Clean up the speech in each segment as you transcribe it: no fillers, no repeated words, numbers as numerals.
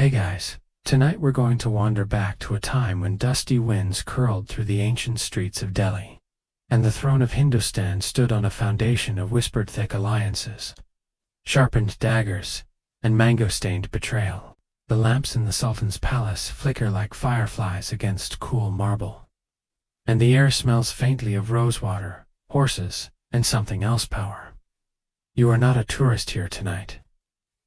Hey guys, tonight we're going to wander back to a time when dusty winds curled through the ancient streets of Delhi, and the throne of Hindustan stood on a foundation of whispered thick alliances, sharpened daggers, and mango-stained betrayal. The lamps in the Sultan's palace flicker like fireflies against cool marble, and the air smells faintly of rosewater, horses, and something else power. You are not a tourist here tonight.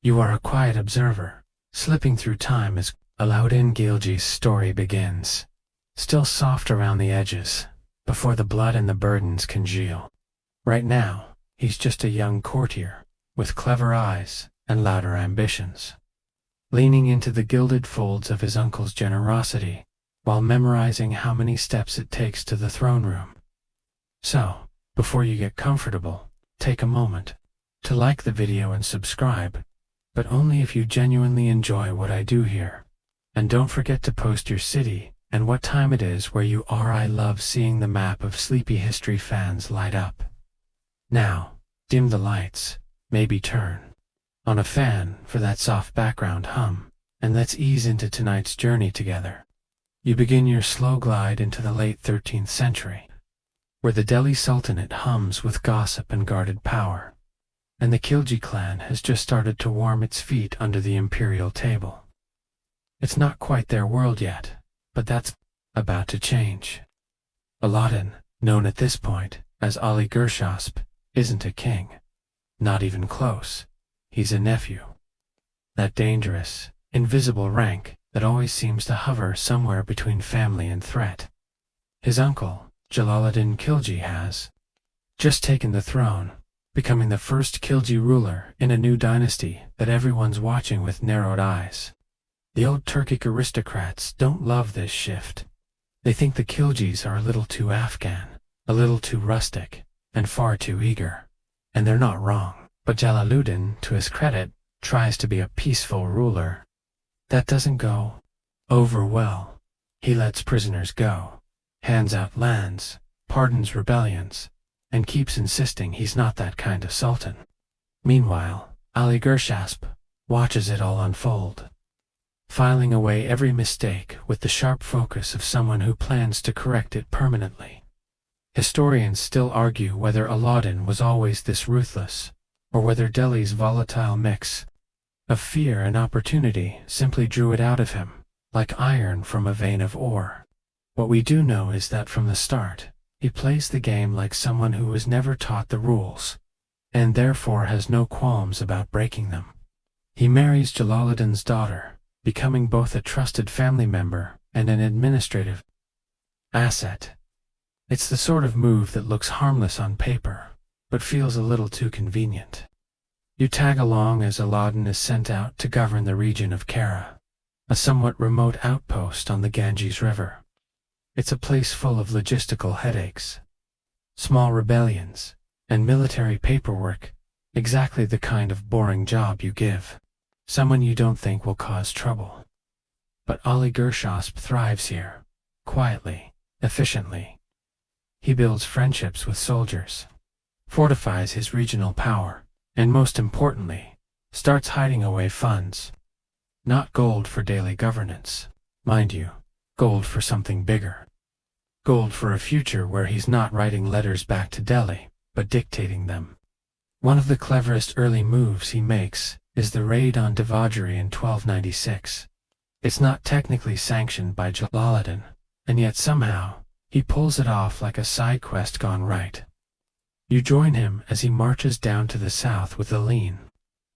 You are a quiet observer, slipping through time as Alauddin Khilji's story begins, still soft around the edges, before the blood and the burdens congeal. Right now, he's just a young courtier, with clever eyes and louder ambitions, leaning into the gilded folds of his uncle's generosity, while memorizing how many steps it takes to the throne room. So, before you get comfortable, take a moment to like the video and subscribe, but only if you genuinely enjoy what I do here. And don't forget to post your city and what time it is where you are. I love seeing the map of sleepy history fans light up. Now, dim the lights, maybe turn on a fan for that soft background hum, and let's ease into tonight's journey together. You begin your slow glide into the late 13th century, where the Delhi Sultanate hums with gossip and guarded power, and the Khilji clan has just started to warm its feet under the imperial table. It's not quite their world yet, but that's about to change. Alauddin, known at this point as Ali Gershasp, isn't a king. Not even close. He's a nephew. That dangerous, invisible rank that always seems to hover somewhere between family and threat. His uncle, Alauddin Khilji, has just taken the throne, becoming the first Khilji ruler in a new dynasty that everyone's watching with narrowed eyes. The old Turkic aristocrats don't love this shift. They think the Khiljis are a little too Afghan, a little too rustic, and far too eager. And they're not wrong. But Alauddin, to his credit, tries to be a peaceful ruler. That doesn't go over well. He lets prisoners go, hands out lands, pardons rebellions, and keeps insisting he's not that kind of sultan. Meanwhile, Ali Gershasp watches it all unfold, filing away every mistake with the sharp focus of someone who plans to correct it permanently. Historians still argue whether Alauddin was always this ruthless, or whether Delhi's volatile mix of fear and opportunity simply drew it out of him, like iron from a vein of ore. What we do know is that from the start, he plays the game like someone who was never taught the rules, and therefore has no qualms about breaking them. He marries Alauddin's daughter, becoming both a trusted family member and an administrative asset. It's the sort of move that looks harmless on paper, but feels a little too convenient. You tag along as Alauddin is sent out to govern the region of Kara, a somewhat remote outpost on the Ganges River. It's a place full of logistical headaches, small rebellions, and military paperwork, exactly the kind of boring job you give someone you don't think will cause trouble. But Ali Gershasp thrives here, quietly, efficiently. He builds friendships with soldiers, fortifies his regional power, and most importantly, starts hiding away funds. Not gold for daily governance, mind you, gold for something bigger. Gold for a future where he's not writing letters back to Delhi, but dictating them. One of the cleverest early moves he makes is the raid on Devagiri in 1296. It's not technically sanctioned by Alauddin, and yet somehow, he pulls it off like a side quest gone right. You join him as he marches down to the south with a lean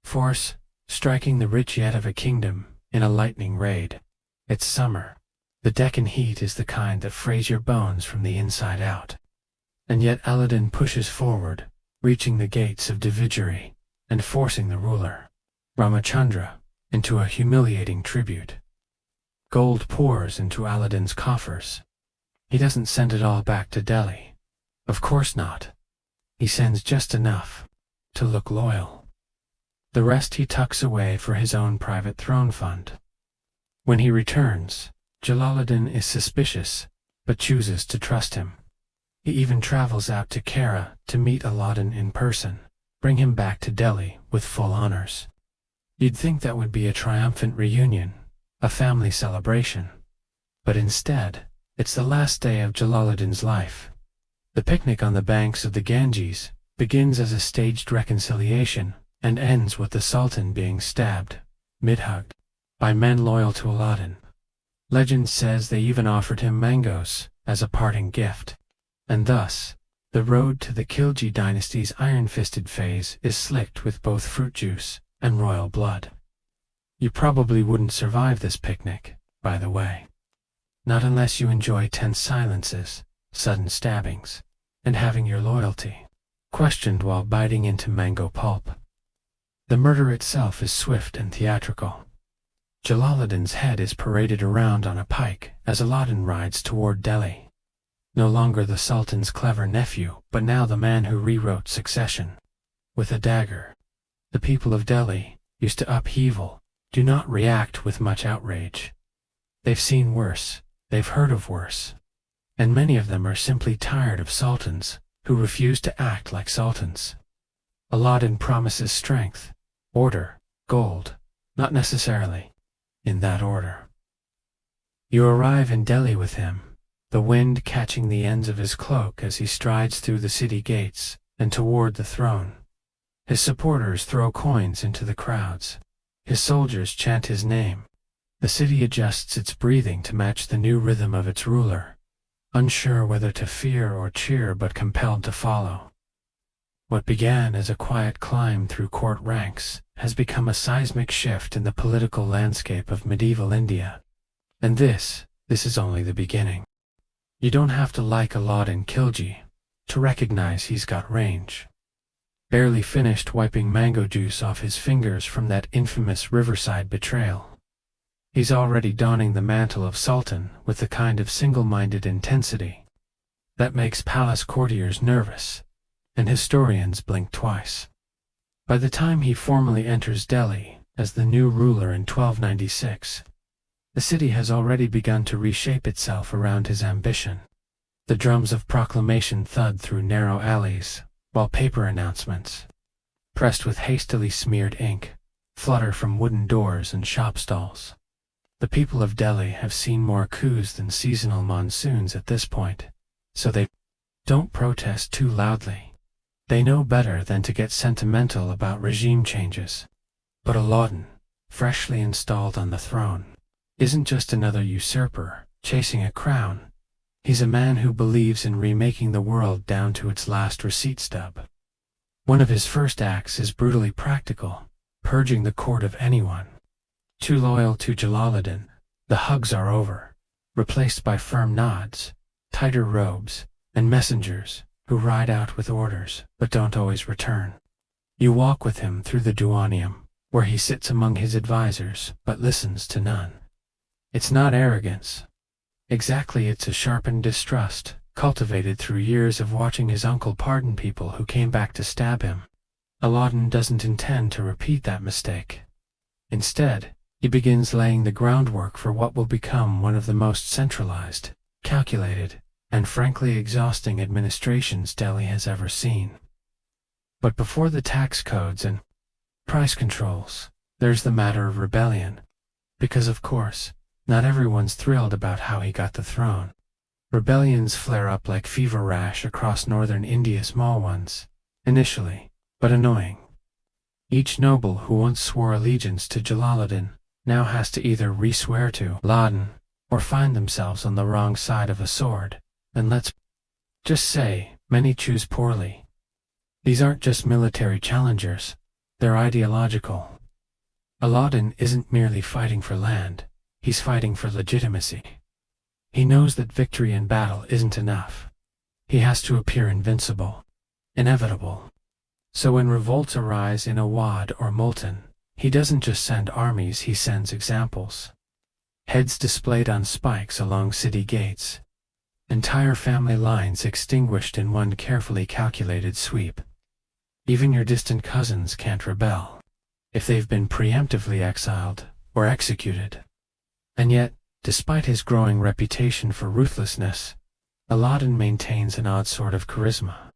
force, striking the rich yet of a kingdom in a lightning raid. It's summer. The Deccan heat is the kind that frays your bones from the inside out. And yet Alauddin pushes forward, reaching the gates of Devagiri, and forcing the ruler, Ramachandra, into a humiliating tribute. Gold pours into Alauddin's coffers. He doesn't send it all back to Delhi. Of course not. He sends just enough to look loyal. The rest he tucks away for his own private throne fund. When he returns, Alauddin is suspicious, but chooses to trust him. He even travels out to Kara to meet Alauddin in person, bring him back to Delhi with full honors. You'd think that would be a triumphant reunion, a family celebration. But instead, it's the last day of Jalaluddin's life. The picnic on the banks of the Ganges begins as a staged reconciliation and ends with the Sultan being stabbed, mid-hugged, by men loyal to Alauddin. Legend says they even offered him mangoes as a parting gift. And thus, the road to the Khilji dynasty's iron-fisted phase is slicked with both fruit juice and royal blood. You probably wouldn't survive this picnic, by the way. Not unless you enjoy tense silences, sudden stabbings, and having your loyalty questioned while biting into mango pulp. The murder itself is swift and theatrical. Jalaluddin's head is paraded around on a pike as Alauddin rides toward Delhi. No longer the Sultan's clever nephew, but now the man who rewrote succession. With a dagger. The people of Delhi, used to upheaval, do not react with much outrage. They've seen worse, they've heard of worse. And many of them are simply tired of sultans who refuse to act like sultans. Alauddin promises strength, order, gold, not necessarily in that order. You arrive in Delhi with him, the wind catching the ends of his cloak as he strides through the city gates and toward the throne. His supporters throw coins into the crowds. His soldiers chant his name. The city adjusts its breathing to match the new rhythm of its ruler, unsure whether to fear or cheer but compelled to follow. What began as a quiet climb through court ranks has become a seismic shift in the political landscape of medieval India. And this is only the beginning. You don't have to like Alauddin Khilji to recognize he's got range. Barely finished wiping mango juice off his fingers from that infamous riverside betrayal, he's already donning the mantle of Sultan with the kind of single-minded intensity that makes palace courtiers nervous, and historians blink twice. By the time he formally enters Delhi as the new ruler in 1296, the city has already begun to reshape itself around his ambition. The drums of proclamation thud through narrow alleys, while paper announcements, pressed with hastily smeared ink, flutter from wooden doors and shop stalls. The people of Delhi have seen more coups than seasonal monsoons at this point, so they don't protest too loudly. They know better than to get sentimental about regime changes. But Alauddin, freshly installed on the throne, isn't just another usurper chasing a crown. He's a man who believes in remaking the world down to its last receipt stub. One of his first acts is brutally practical, purging the court of anyone too loyal to Jalaluddin. The hugs are over, replaced by firm nods, tighter robes, and messengers who ride out with orders but don't always return. You walk with him through the Duanium, where he sits among his advisors but listens to none. It's not arrogance. Exactly, it's a sharpened distrust, cultivated through years of watching his uncle pardon people who came back to stab him. Alauddin doesn't intend to repeat that mistake. Instead, he begins laying the groundwork for what will become one of the most centralized, calculated, and frankly exhausting administrations Delhi has ever seen. But before the tax codes and price controls, there's the matter of rebellion. Because of course, not everyone's thrilled about how he got the throne. Rebellions flare up like fever rash across northern India's small ones, initially, but annoying. Each noble who once swore allegiance to Jalaluddin now has to either re-swear to Alauddin or find themselves on the wrong side of a sword, and let's just say, many choose poorly. These aren't just military challengers, they're ideological. Alauddin isn't merely fighting for land, he's fighting for legitimacy. He knows that victory in battle isn't enough. He has to appear invincible, inevitable. So when revolts arise in Awadh or Multan, he doesn't just send armies, he sends examples. Heads displayed on spikes along city gates. Entire family lines extinguished in one carefully calculated sweep. Even your distant cousins can't rebel, if they've been preemptively exiled or executed. And yet, despite his growing reputation for ruthlessness, Alauddin maintains an odd sort of charisma.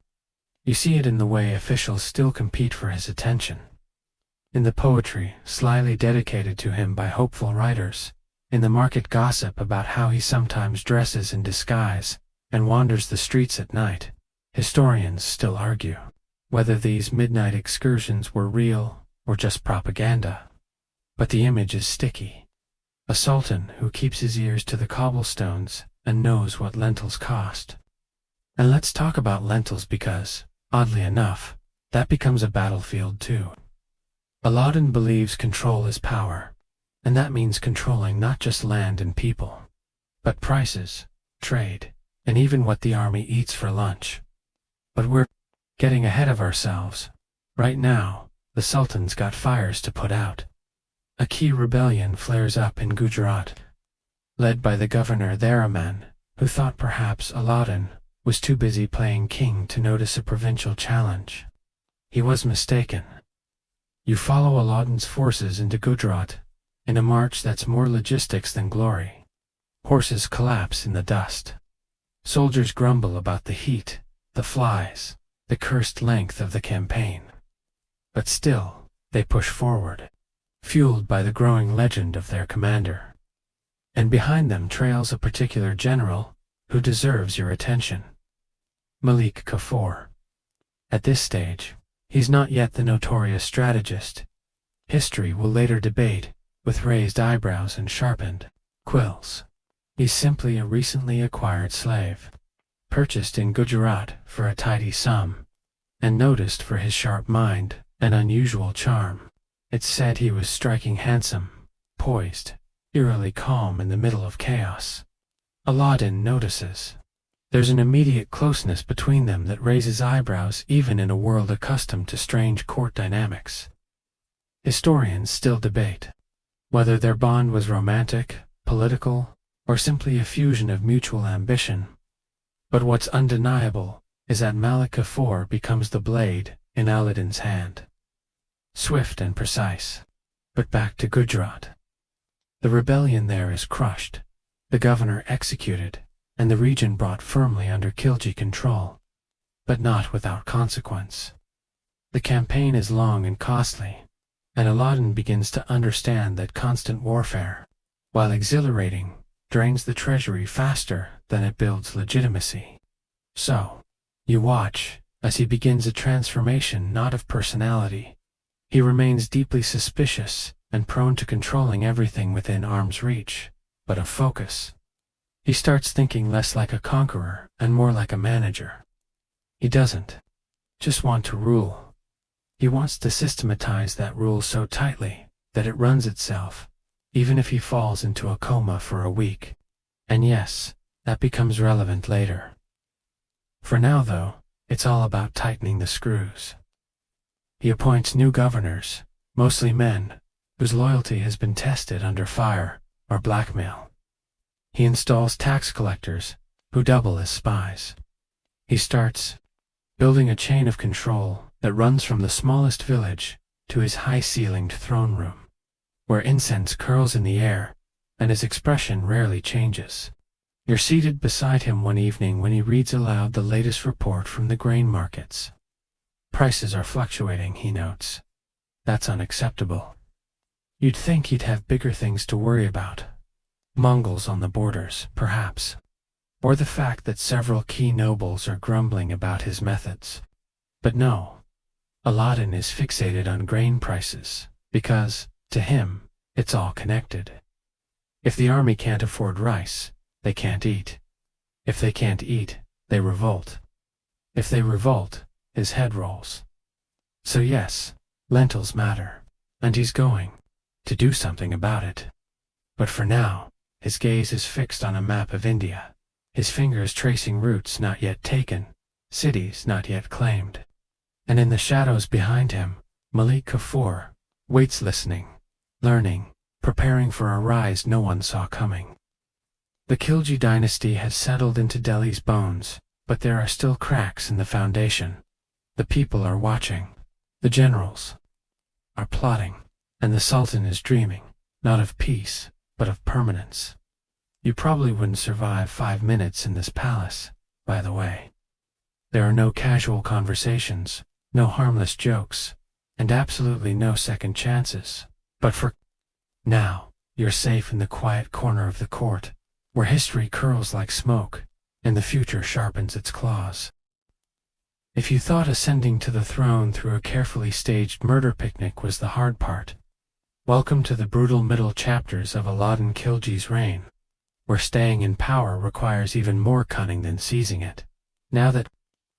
You see it in the way officials still compete for his attention. In the poetry slyly dedicated to him by hopeful writers, In the market gossip about how he sometimes dresses in disguise and wanders the streets at night, historians still argue whether these midnight excursions were real or just propaganda. But the image is sticky. A sultan who keeps his ears to the cobblestones and knows what lentils cost. And let's talk about lentils because, oddly enough, that becomes a battlefield too. Alauddin believes control is power, and that means controlling not just land and people, but prices, trade, and even what the army eats for lunch. But we're getting ahead of ourselves. Right now, the Sultan's got fires to put out. A key rebellion flares up in Gujarat, led by the governor there, a man who thought perhaps Alauddin was too busy playing king to notice a provincial challenge. He was mistaken. You follow Alauddin's forces into Gujarat in a march that's more logistics than glory. Horses collapse in the dust. Soldiers grumble about the heat, the flies, the cursed length of the campaign. But still, they push forward, fueled by the growing legend of their commander. And behind them trails a particular general who deserves your attention. Malik Kafur. At this stage, he's not yet the notorious strategist. History will later debate, with raised eyebrows and sharpened quills. He's simply a recently acquired slave, purchased in Gujarat for a tidy sum, and noticed for his sharp mind and unusual charm. It's said he was striking handsome, poised, eerily calm in the middle of chaos. Alauddin notices. There's an immediate closeness between them that raises eyebrows even in a world accustomed to strange court dynamics. Historians still debate whether their bond was romantic, political, or simply a fusion of mutual ambition. But what's undeniable is that Malik Kafur becomes the blade in Alauddin's hand. Swift and precise. But back to Gujarat. The rebellion there is crushed, the governor executed, and the region brought firmly under Khilji control. But not without consequence. The campaign is long and costly, and Alauddin begins to understand that constant warfare, while exhilarating, drains the treasury faster than it builds legitimacy. So, you watch as he begins a transformation not of personality. He remains deeply suspicious and prone to controlling everything within arm's reach, but of focus. He starts thinking less like a conqueror and more like a manager. He doesn't just want to rule. He wants to systematize that rule so tightly that it runs itself, even if he falls into a coma for a week. And yes, that becomes relevant later. For now, though, it's all about tightening the screws. He appoints new governors, mostly men, whose loyalty has been tested under fire or blackmail. He installs tax collectors, who double as spies. He starts building a chain of control that runs from the smallest village to his high-ceilinged throne room, where incense curls in the air and his expression rarely changes. You're seated beside him one evening when he reads aloud the latest report from the grain markets. Prices are fluctuating, he notes. That's unacceptable. You'd think he'd have bigger things to worry about. Mongols on the borders, perhaps. Or the fact that several key nobles are grumbling about his methods. But no. Alauddin is fixated on grain prices, because, to him, it's all connected. If the army can't afford rice, they can't eat. If they can't eat, they revolt. If they revolt, his head rolls. So yes, lentils matter, and he's going to do something about it. But for now, his gaze is fixed on a map of India, his fingers tracing routes not yet taken, cities not yet claimed. And in the shadows behind him, Malik Kafur waits, listening, learning, preparing for a rise no one saw coming. The Khilji dynasty has settled into Delhi's bones, but there are still cracks in the foundation. The people are watching. The generals are plotting. And the Sultan is dreaming, not of peace, but of permanence. You probably wouldn't survive 5 minutes in this palace, by the way. There are no casual conversations, no harmless jokes, and absolutely no second chances. But for now, You're safe in the quiet corner of the court, where history curls like smoke, and the future sharpens its claws. If you thought ascending to the throne through a carefully staged murder picnic was the hard part, welcome to the brutal middle chapters of Alauddin Khilji's reign, where staying in power requires even more cunning than seizing it. Now that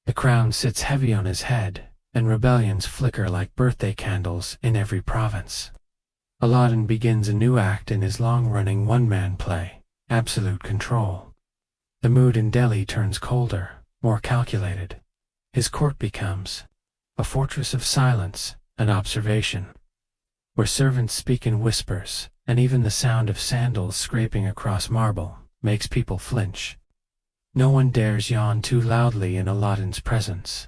the crown sits heavy on his head, and rebellions flicker like birthday candles in every province, Alauddin begins a new act in his long-running one-man play, absolute control. The mood in Delhi turns colder, more calculated. His court becomes a fortress of silence and observation, where servants speak in whispers, and even the sound of sandals scraping across marble makes people flinch. No one dares yawn too loudly in Alauddin's presence.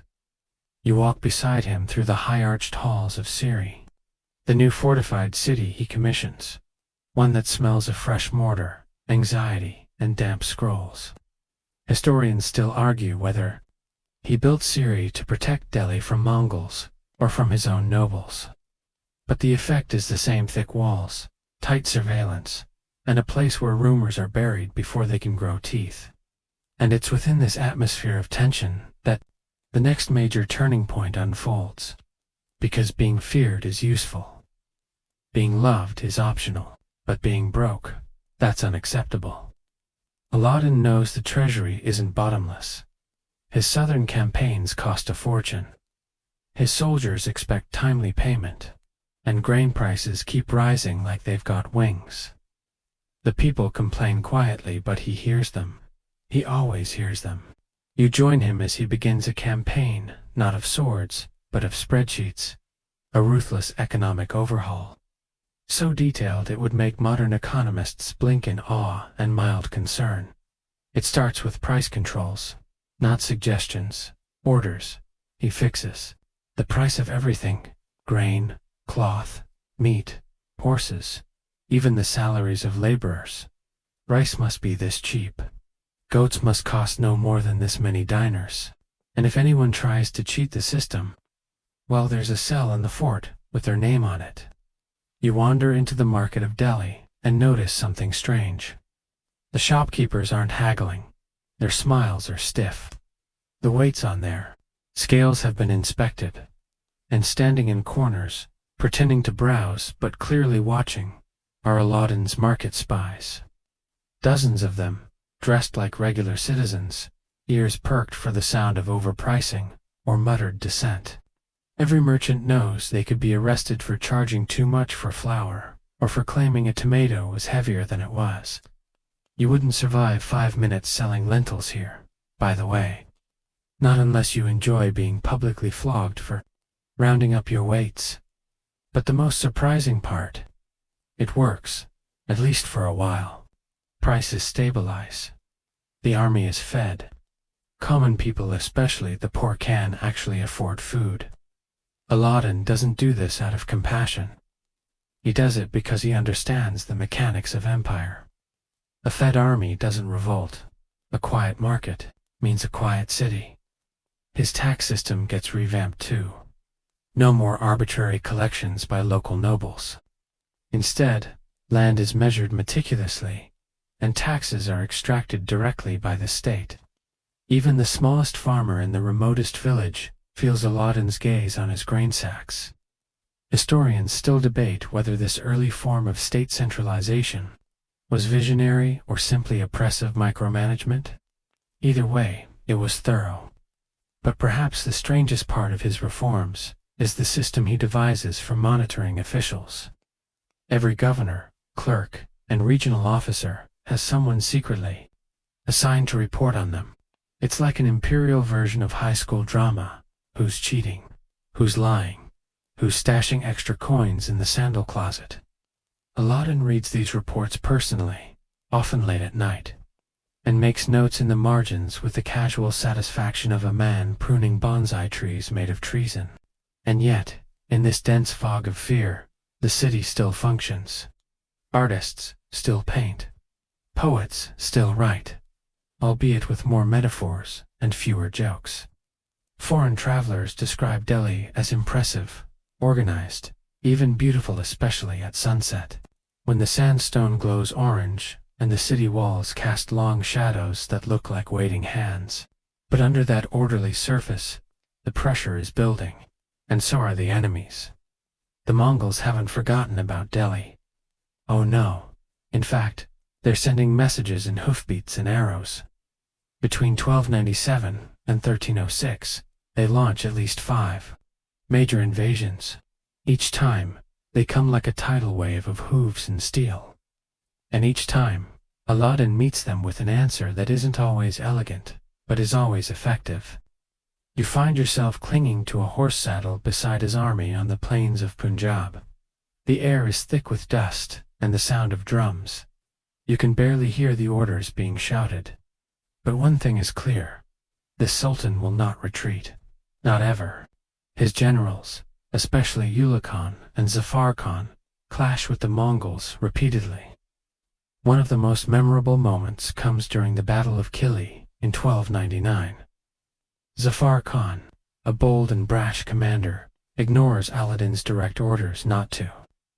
You walk beside him through the high-arched halls of Siri, the new fortified city he commissions, one that smells of fresh mortar, anxiety, and damp scrolls. Historians still argue whether he built Siri to protect Delhi from Mongols or from his own nobles. But the effect is the same: thick walls, tight surveillance, and a place where rumors are buried before they can grow teeth. And it's within this atmosphere of tension that the next major turning point unfolds. Because being feared is useful. Being loved is optional, but being broke, that's unacceptable. Alauddin knows the treasury isn't bottomless. His southern campaigns cost a fortune. His soldiers expect timely payment, and grain prices keep rising like they've got wings. The people complain quietly, but he hears them. He always hears them. You join him as he begins a campaign, not of swords, but of spreadsheets, a ruthless economic overhaul. So detailed it would make modern economists blink in awe and mild concern. It starts with price controls, not suggestions, orders. He fixes the price of everything: grain, cloth, meat, horses, even the salaries of laborers. Rice must be this cheap. Goats must cost no more than this many dinars. And if anyone tries to cheat the system, well, there's a cell in the fort with their name on it. You wander into the market of Delhi and notice something strange. The shopkeepers aren't haggling. Their smiles are stiff. The weight's on there. Scales have been inspected. And standing in corners, pretending to browse but clearly watching, are Alauddin's market spies. Dozens of them, dressed like regular citizens, ears perked for the sound of overpricing or muttered dissent. Every merchant knows they could be arrested for charging too much for flour, or for claiming a tomato was heavier than it was. You wouldn't survive 5 minutes selling lentils here, by the way. Not unless you enjoy being publicly flogged for rounding up your weights. But the most surprising part: it works, at least for a while. Prices stabilize. The army is fed. Common people, especially the poor, can actually afford food. Alauddin doesn't do this out of compassion. He does it because he understands the mechanics of empire. A fed army doesn't revolt. A quiet market means a quiet city. His tax system gets revamped too. No more arbitrary collections by local nobles. Instead, land is measured meticulously, and taxes are extracted directly by the state. Even the smallest farmer in the remotest village feels Alauddin's gaze on his grain sacks. Historians still debate whether this early form of state centralization was visionary or simply oppressive micromanagement. Either way, it was thorough. But perhaps the strangest part of his reforms is the system he devises for monitoring officials. Every governor, clerk, and regional officer has someone secretly assigned to report on them. It's like an imperial version of high school drama. Who's cheating? Who's lying? Who's stashing extra coins in the sandal closet? Alauddin reads these reports personally, often late at night, and makes notes in the margins with the casual satisfaction of a man pruning bonsai trees made of treason. And yet, in this dense fog of fear, the city still functions. Artists still paint. Poets still write, albeit with more metaphors and fewer jokes. Foreign travelers describe Delhi as impressive, organized, even beautiful, especially at sunset. when the sandstone glows orange and the city walls cast long shadows that look like waiting hands. But under that orderly surface, the pressure is building, and so are the enemies. The Mongols haven't forgotten about Delhi. Oh no. In fact, they're sending messages in hoofbeats and arrows. Between 1297 and 1306, they launch at least 5 major invasions. Each time, they come like a tidal wave of hooves and steel. And each time, Alauddin meets them with an answer that isn't always elegant, but is always effective. You find yourself clinging to a horse saddle beside his army on the plains of Punjab. The air is thick with dust and the sound of drums. You can barely hear the orders being shouted. But one thing is clear. The Sultan will not retreat. Not ever. His generals, especially Ulugh Khan and Zafar Khan, clash with the Mongols repeatedly. One of the most memorable moments comes during the Battle of Khilji in 1299. Zafar Khan, a bold and brash commander, ignores Alauddin's direct orders not to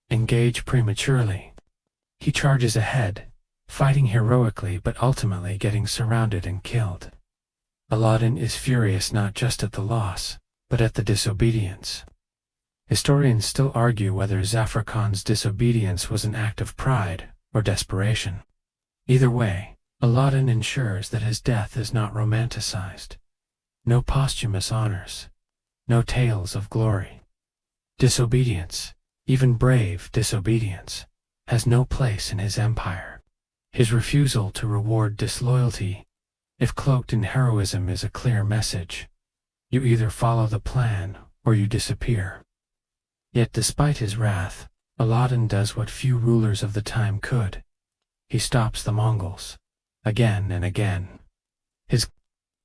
engage prematurely. He charges ahead, fighting heroically but ultimately getting surrounded and killed. Alauddin is furious not just at the loss, but at the disobedience. Historians still argue whether Zafar Khan's disobedience was an act of pride or desperation. Either way, Alauddin ensures that his death is not romanticized. No posthumous honors. No tales of glory. Disobedience, even brave disobedience, has no place in his empire. His refusal to reward disloyalty, if cloaked in heroism, is a clear message. You either follow the plan or you disappear. Yet despite his wrath, Alauddin does what few rulers of the time could. He stops the Mongols, again and again. His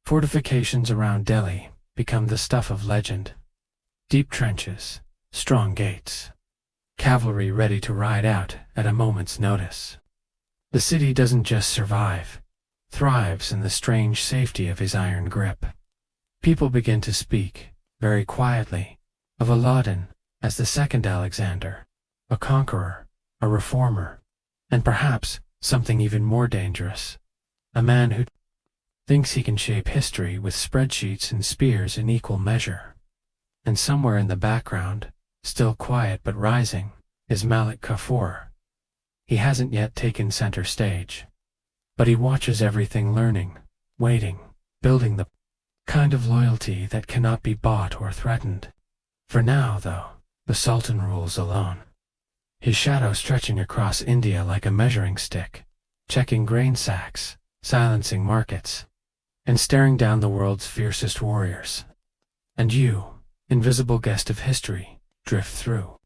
fortifications around Delhi become the stuff of legend. Deep trenches, strong gates, cavalry ready to ride out at a moment's notice. The city doesn't just survive, thrives in the strange safety of his iron grip. People begin to speak, very quietly, of Alauddin as the second Alexander, a conqueror, a reformer, and perhaps something even more dangerous, a man who thinks he can shape history with spreadsheets and spears in equal measure. And somewhere in the background, still quiet but rising, is Malik Kafur. He hasn't yet taken center stage, but he watches everything, learning, waiting, building the kind of loyalty that cannot be bought or threatened. For now, though, the Sultan rules alone. His shadow stretching across India like a measuring stick, checking grain sacks, silencing markets, and staring down the world's fiercest warriors. And you, invisible guest of history, drift through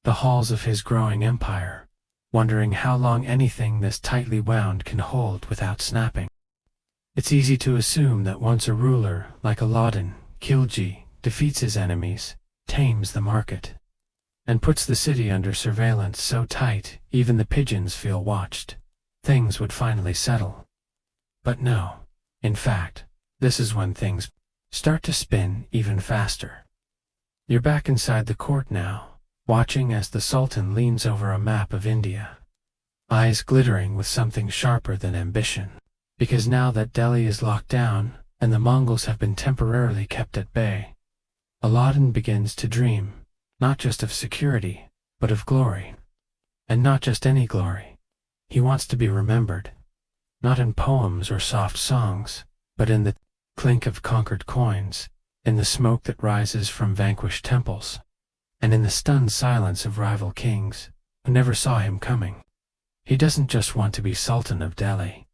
the halls of his growing empire, wondering how long anything this tightly wound can hold without snapping. It's easy to assume that once a ruler like Alauddin Khilji defeats his enemies, tames the market, and puts the city under surveillance so tight even the pigeons feel watched, things would finally settle. But no. In fact, this is when things start to spin even faster. You're back inside the court now, watching as the Sultan leans over a map of India, eyes glittering with something sharper than ambition. Because now that Delhi is locked down and the Mongols have been temporarily kept at bay, Alauddin begins to dream, not just of security, but of glory. And not just any glory. He wants to be remembered, not in poems or soft songs, but in the clink of conquered coins, in the smoke that rises from vanquished temples, and in the stunned silence of rival kings who never saw him coming. He doesn't just want to be Sultan of Delhi.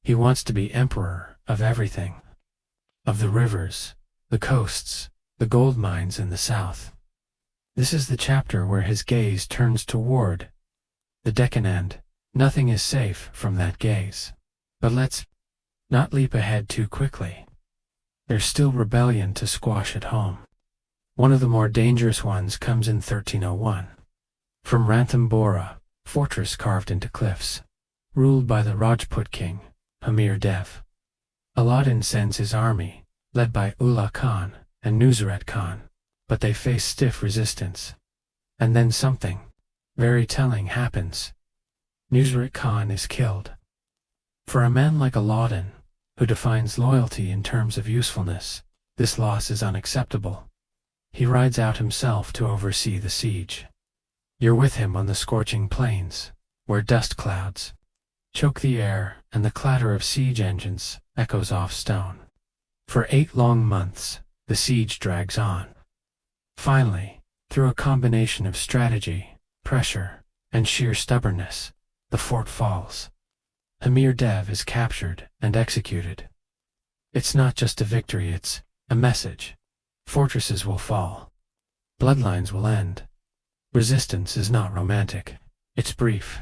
He wants to be emperor of everything. Of the rivers, the coasts, the gold mines in the south. This is the chapter where his gaze turns toward the Deccan, and nothing is safe from that gaze. But let's not leap ahead too quickly. There's still rebellion to squash at home. One of the more dangerous ones comes in 1301. From Ranthambora, fortress carved into cliffs, ruled by the Rajput king, Hamir Dev. Alauddin sends his army, led by Ulugh Khan and Nusrat Khan, but they face stiff resistance. And then something very telling happens. Nusrat Khan is killed. For a man like Alauddin, who defines loyalty in terms of usefulness, this loss is unacceptable. He rides out himself to oversee the siege. You're with him on the scorching plains, where dust clouds choke the air and the clatter of siege engines echoes off stone. For 8 long months, the siege drags on. Finally, through a combination of strategy, pressure, and sheer stubbornness, the fort falls. Amir Dev is captured and executed. It's not just a victory, it's a message. Fortresses will fall. Bloodlines will end. Resistance is not romantic, it's brief.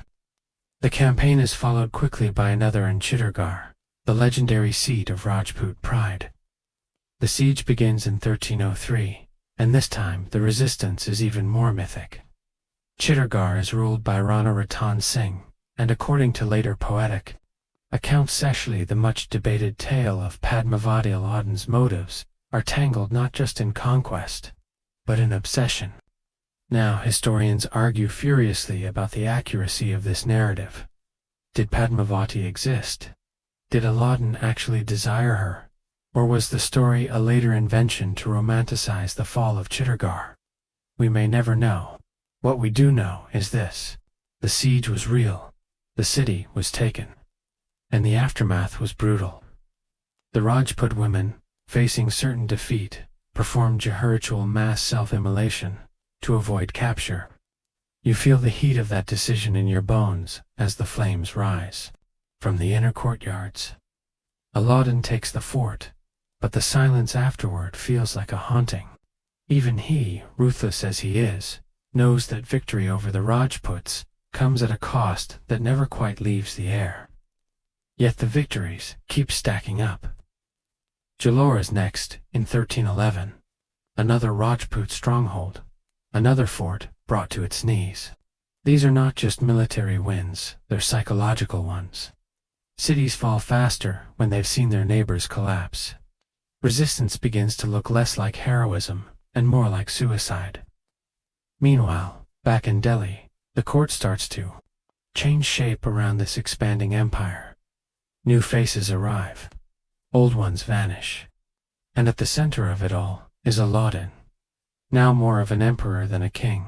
The campaign is followed quickly by another in Chittorgarh, the legendary seat of Rajput pride. The siege begins in 1303, and this time the resistance is even more mythic. Chittorgarh is ruled by Rana Ratan Singh, and according to later poetic accounts, especially the much-debated tale of Padmavati, Alauddin's motives are tangled not just in conquest, but in obsession. Now, historians argue furiously about the accuracy of this narrative. Did Padmavati exist? Did Alauddin actually desire her? Or was the story a later invention to romanticize the fall of Chittorgarh? We may never know. What we do know is this: the siege was real, the city was taken, and the aftermath was brutal. The Rajput women, facing certain defeat, performed ritual mass self-immolation to avoid capture. You feel the heat of that decision in your bones as the flames rise from the inner courtyards. Alauddin takes the fort, but the silence afterward feels like a haunting. Even he, ruthless as he is, knows that victory over the Rajputs comes at a cost that never quite leaves the air. Yet the victories keep stacking up. Jalore is next, in 1311. Another Rajput stronghold, another fort brought to its knees. These are not just military wins, they're psychological ones. Cities fall faster when they've seen their neighbors collapse. Resistance begins to look less like heroism and more like suicide. Meanwhile, back in Delhi, the court starts to change shape around this expanding empire. New faces arrive. Old ones vanish. And at the center of it all is Alauddin. Now more of an emperor than a king.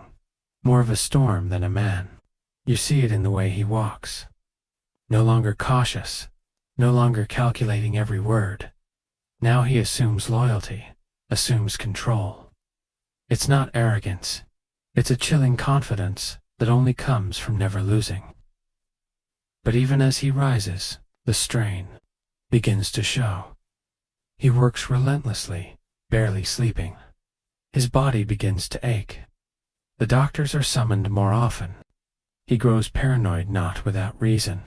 More of a storm than a man. You see it in the way he walks. No longer cautious. No longer calculating every word. Now he assumes loyalty. Assumes control. It's not arrogance. It's a chilling confidence that only comes from never losing. But even as he rises, the strain begins to show. He works relentlessly, barely sleeping. His body begins to ache. The doctors are summoned more often. He grows paranoid not without reason.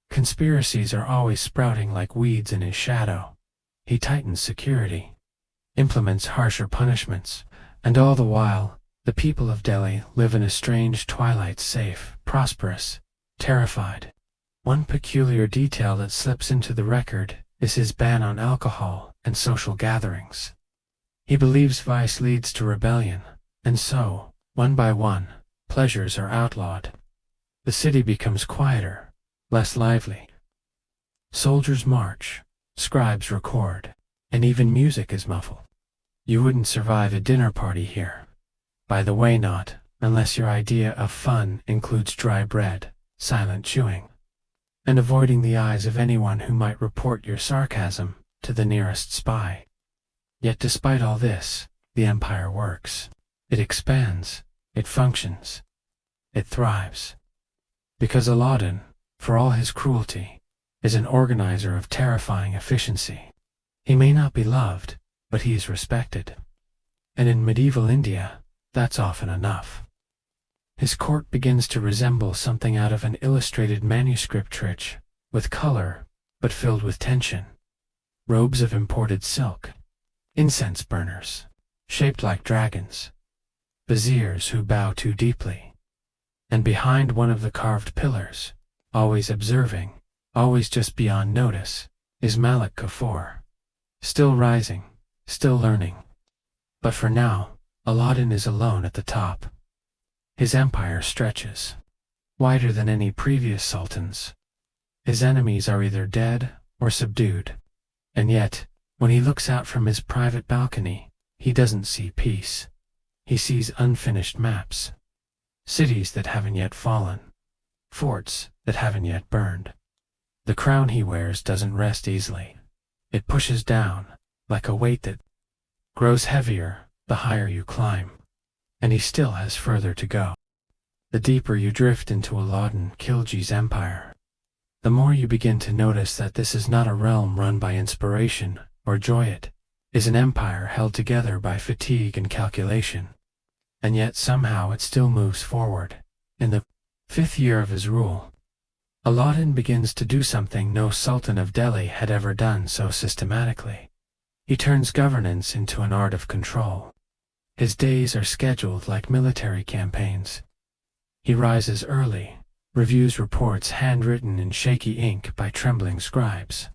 Conspiracies are always sprouting like weeds in his shadow. He tightens security, implements harsher punishments, and all the while, the people of Delhi live in a strange twilight, safe, prosperous, terrified. One peculiar detail that slips into the record is his ban on alcohol and social gatherings. He believes vice leads to rebellion, and so, one by one, pleasures are outlawed. The city becomes quieter, less lively. Soldiers march, scribes record, and even music is muffled. You wouldn't survive a dinner party here. By the way, not unless your idea of fun includes dry bread, silent chewing, and avoiding the eyes of anyone who might report your sarcasm to the nearest spy. Yet despite all this, the empire works. It expands, it functions, it thrives. Because Alauddin, for all his cruelty, is an organizer of terrifying efficiency. He may not be loved, but he is respected. And in medieval India, that's often enough. His court begins to resemble something out of an illustrated manuscript, rich with color, but filled with tension. Robes of imported silk, incense burners, shaped like dragons, viziers who bow too deeply. And behind one of the carved pillars, always observing, always just beyond notice, is Malik Kafur. Still rising, still learning. But for now, Alauddin is alone at the top. His empire stretches. wider than any previous sultans. His enemies are either dead or subdued. And yet, when he looks out from his private balcony, he doesn't see peace. He sees unfinished maps. Cities that haven't yet fallen. Forts that haven't yet burned. The crown he wears doesn't rest easily. It pushes down, like a weight that grows heavier the higher you climb. And he still has further to go. The deeper you drift into Alauddin Khilji's empire, the more you begin to notice that this is not a realm run by inspiration or joy. It is an empire held together by fatigue and calculation. And yet somehow it still moves forward. In the 5th year of his rule, Alauddin begins to do something no sultan of Delhi had ever done so systematically. He turns governance into an art of control. His days are scheduled like military campaigns. He rises early, reviews reports handwritten in shaky ink by trembling scribes,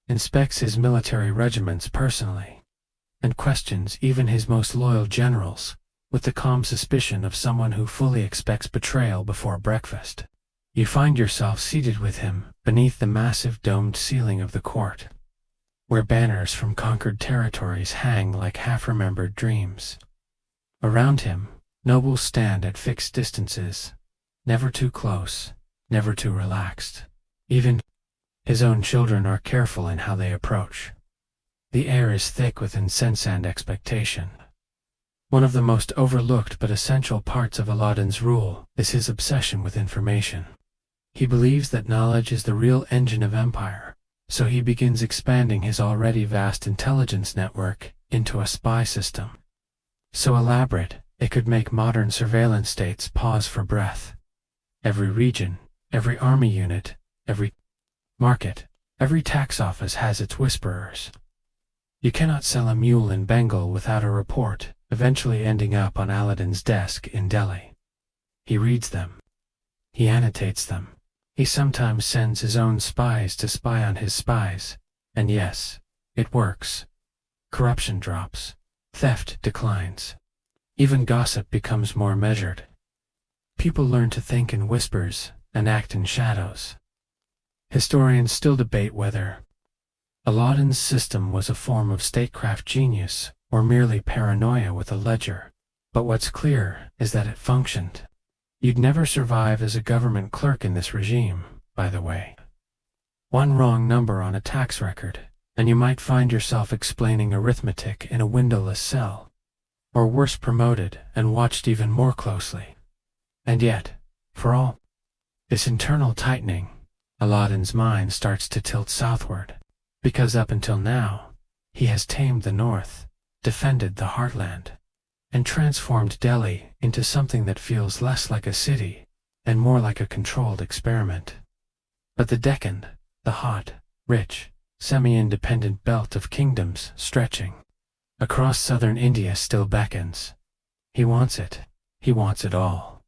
inspects his military regiments personally, and questions even his most loyal generals with the calm suspicion of someone who fully expects betrayal before breakfast. You find yourself seated with him beneath the massive domed ceiling of the court, where banners from conquered territories hang like half-remembered dreams. Around him, nobles stand at fixed distances, never too close, never too relaxed. Even his own children are careful in how they approach. The air is thick with incense and expectation. One of the most overlooked but essential parts of Alauddin's rule is his obsession with information. He believes that knowledge is the real engine of empire, so he begins expanding his already vast intelligence network into a spy system. So elaborate, it could make modern surveillance states pause for breath. Every region, every army unit, every market, every tax office has its whisperers. You cannot sell a mule in Bengal without a report eventually ending up on Alauddin's desk in Delhi. He reads them. He annotates them. He sometimes sends his own spies to spy on his spies. And yes, it works. Corruption drops. Theft declines. Even gossip becomes more measured. People learn to think in whispers and act in shadows. Historians still debate whether Alauddin's system was a form of statecraft genius or merely paranoia with a ledger. But what's clear is that it functioned. You'd never survive as a government clerk in this regime, by the way. One wrong number on a tax record, and you might find yourself explaining arithmetic in a windowless cell. Or worse, promoted and watched even more closely. And yet, for all this internal tightening, Alauddin's mind starts to tilt southward, because up until now, he has tamed the north, defended the heartland, and transformed Delhi into something that feels less like a city and more like a controlled experiment. But the Deccan, the hot, rich, semi-independent belt of kingdoms stretching across southern India still beckons. He wants it. He wants it all.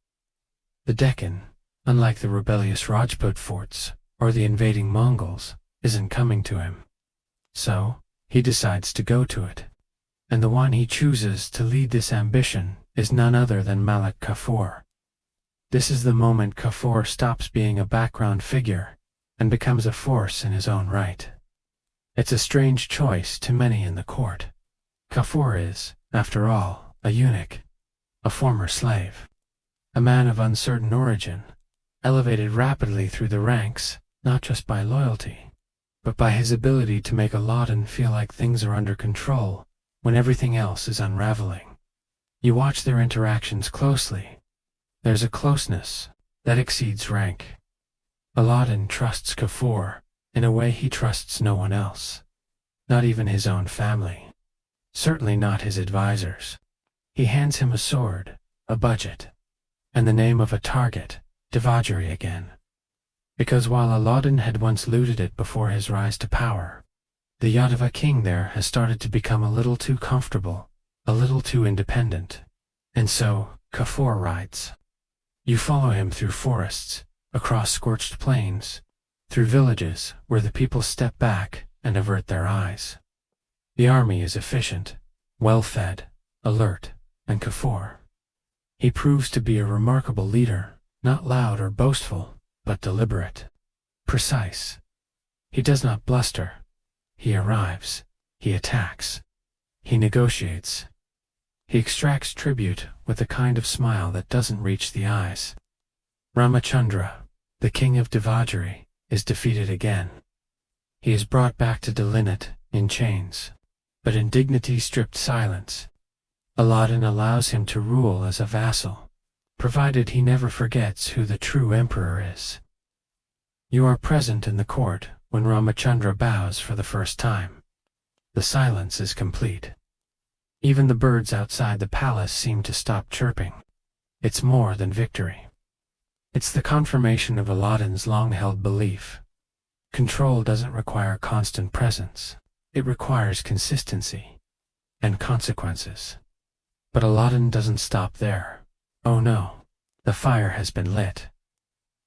The Deccan, unlike the rebellious Rajput forts or the invading Mongols, isn't coming to him. So, he decides to go to it. And the one he chooses to lead this ambition is none other than Malik Kafur. This is the moment Kafur stops being a background figure and becomes a force in his own right. It's a strange choice to many in the court. Kafur is, after all, a eunuch, a former slave, a man of uncertain origin, elevated rapidly through the ranks, not just by loyalty, but by his ability to make Alauddin feel like things are under control when everything else is unraveling. You watch their interactions closely. There's a closeness that exceeds rank. Alauddin trusts Kafur in a way he trusts no one else, not even his own family, certainly not his advisors. He hands him a sword, a budget, and the name of a target, Devajiri again. Because while Alauddin had once looted it before his rise to power, the Yadava king there has started to become a little too comfortable, a little too independent. And so, Kafur rides. You follow him through forests, across scorched plains, through villages where the people step back and avert their eyes. The army is efficient, well-fed, alert, and Kafur. He proves to be a remarkable leader, not loud or boastful, but deliberate, precise. He does not bluster. He arrives. He attacks. He negotiates. He extracts tribute with a kind of smile that doesn't reach the eyes. Ramachandra, the king of Devagiri, is defeated again. He is brought back to Dalinat in chains, but in dignity-stripped silence. Alauddin allows him to rule as a vassal, provided he never forgets who the true emperor is. You are present in the court when Ramachandra bows for the first time. The silence is complete. Even the birds outside the palace seem to stop chirping. It's more than victory. It's the confirmation of Alauddin's long-held belief. Control doesn't require constant presence. It requires consistency and consequences. But Alauddin doesn't stop there. Oh no, the fire has been lit.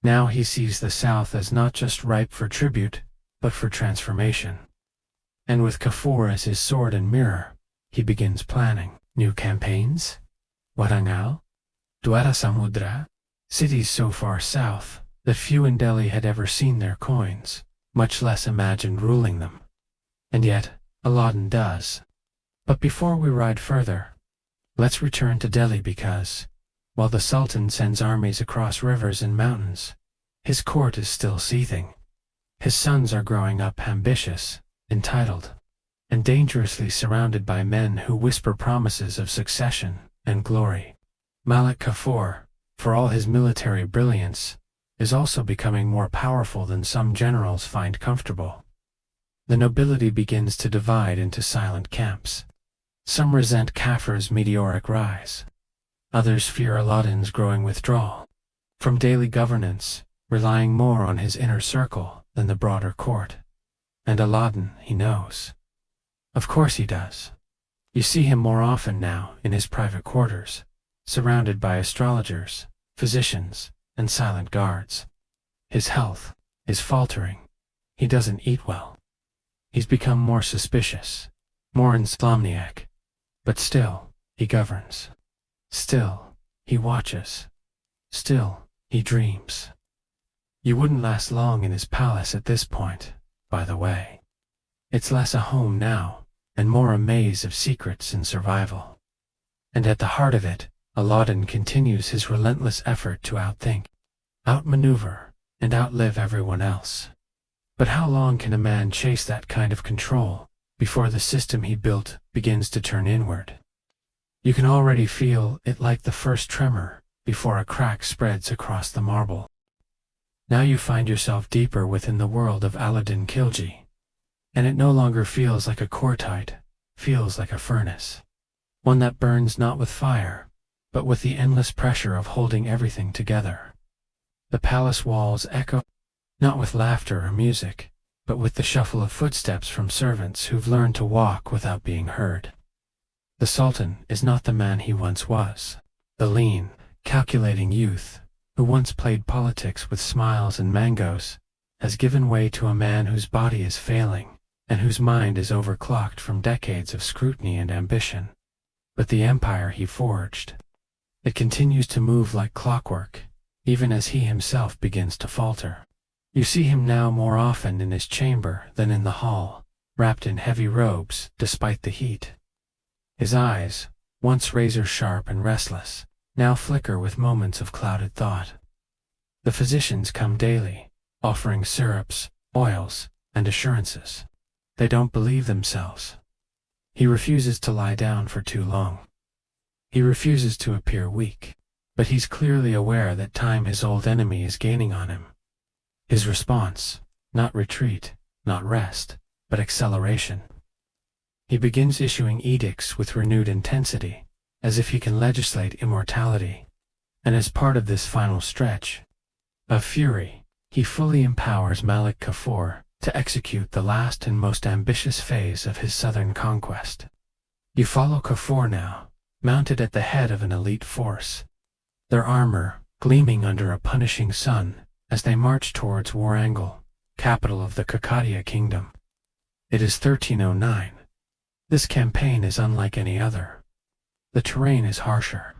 Now he sees the south as not just ripe for tribute, but for transformation. And with Kafur as his sword and mirror, he begins planning new campaigns. Warangal, Dwara Samudra, cities so far south that few in Delhi had ever seen their coins, much less imagined ruling them. And yet, Alauddin does. But before we ride further, let's return to Delhi because, while the Sultan sends armies across rivers and mountains, his court is still seething. His sons are growing up ambitious, entitled, and dangerously surrounded by men who whisper promises of succession and glory. Malik Kafur, for all his military brilliance, is also becoming more powerful than some generals find comfortable. The nobility begins to divide into silent camps. Some resent Kafur's meteoric rise. Others fear Alauddin's growing withdrawal from daily governance, relying more on his inner circle than the broader court. And Alauddin, he knows. Of course he does. You see him more often now in his private quarters, surrounded by astrologers, physicians, and silent guards. His health is faltering. He doesn't eat well. He's become more suspicious, more insomniac. But still, he governs. Still, he watches. Still, he dreams. You wouldn't last long in his palace at this point, by the way. It's less a home now, and more a maze of secrets and survival. And at the heart of it, Alauddin continues his relentless effort to outthink, outmaneuver, and outlive everyone else. But how long can a man chase that kind of control before the system he built begins to turn inward? You can already feel it like the first tremor before a crack spreads across the marble. Now you find yourself deeper within the world of Alauddin Khilji, and it no longer feels like a courtyard, feels like a furnace. One that burns not with fire, but with the endless pressure of holding everything together. The palace walls echo, not with laughter or music, but with the shuffle of footsteps from servants who've learned to walk without being heard. The Sultan is not the man he once was. The lean, calculating youth, who once played politics with smiles and mangoes, has given way to a man whose body is failing, and whose mind is overclocked from decades of scrutiny and ambition. But the empire he forged, it continues to move like clockwork, even as he himself begins to falter. You see him now more often in his chamber than in the hall, wrapped in heavy robes despite the heat. His eyes, once razor-sharp and restless, now flicker with moments of clouded thought. The physicians come daily, offering syrups, oils, and assurances. They don't believe themselves. He refuses to lie down for too long. He refuses to appear weak, but he's clearly aware that time, his old enemy, is gaining on him. His response, not retreat, not rest, but acceleration. He begins issuing edicts with renewed intensity, as if he can legislate immortality. And as part of this final stretch of fury, he fully empowers Malik Kafur to execute the last and most ambitious phase of his southern conquest. You follow Kafur now, mounted at the head of an elite force, their armor gleaming under a punishing sun as they march towards Warangal, capital of the Kakatiya kingdom. It is 1309. This campaign is unlike any other. The terrain is harsher.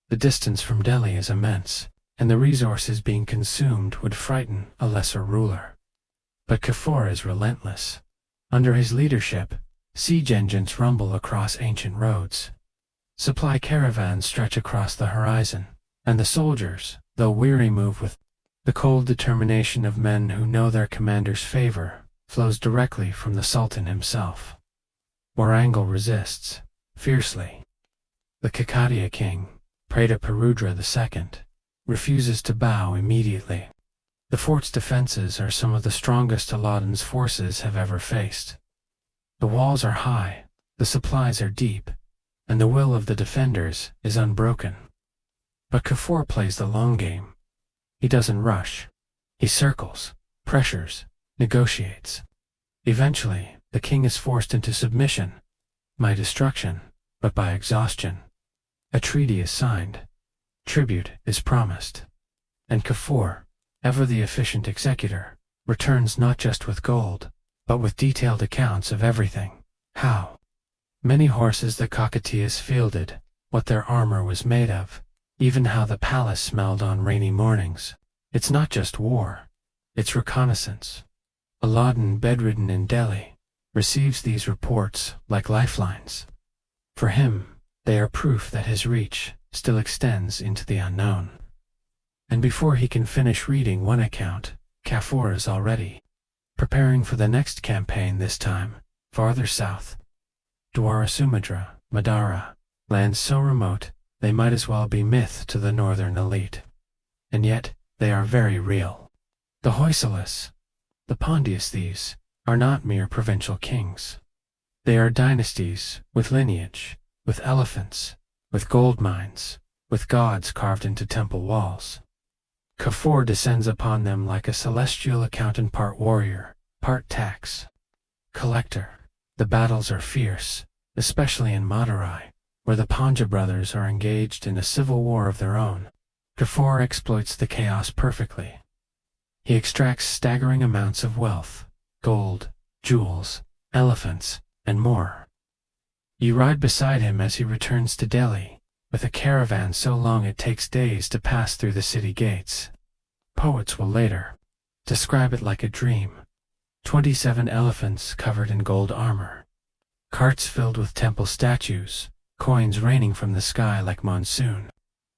The distance from Delhi is immense, and the resources being consumed would frighten a lesser ruler. But Kafur is relentless. Under his leadership, siege engines rumble across ancient roads. Supply caravans stretch across the horizon, and the soldiers, though weary, move with the cold determination of men who know their commander's favor flows directly from the Sultan himself. Warangal resists, fiercely. The Kakatiya king, Prataparudra II, refuses to bow immediately. The fort's defenses are some of the strongest Alauddin's forces have ever faced. The walls are high, the supplies are deep, and the will of the defenders is unbroken. But Kafur plays the long game. He doesn't rush. He circles, pressures, negotiates. Eventually, the king is forced into submission, by destruction, but by exhaustion. A treaty is signed. Tribute is promised. And Kafur, ever the efficient executor, returns not just with gold, but with detailed accounts of everything. How many horses the Kakatiyas fielded, what their armor was made of, even how the palace smelled on rainy mornings. It's not just war, it's reconnaissance. Alauddin, bedridden in Delhi, receives these reports like lifelines. For him, they are proof that his reach still extends into the unknown. And before he can finish reading one account, Kafur is already preparing for the next campaign, this time farther south. Dwara Sumatra, Madara, lands so remote they might as well be myth to the northern elite. And yet, they are very real. The Hoysalas, the Pondius, these are not mere provincial kings. They are dynasties with lineage, with elephants, with gold mines, with gods carved into temple walls. Kafur descends upon them like a celestial accountant, part warrior, part tax collector. The battles are fierce, especially in Madurai, where the Panja brothers are engaged in a civil war of their own. Kafur exploits the chaos perfectly. He extracts staggering amounts of wealth, gold, jewels, elephants, and more. You ride beside him as he returns to Delhi, with a caravan so long it takes days to pass through the city gates. Poets will later describe it like a dream. 27 elephants covered in gold armor, carts filled with temple statues, coins raining from the sky like monsoon.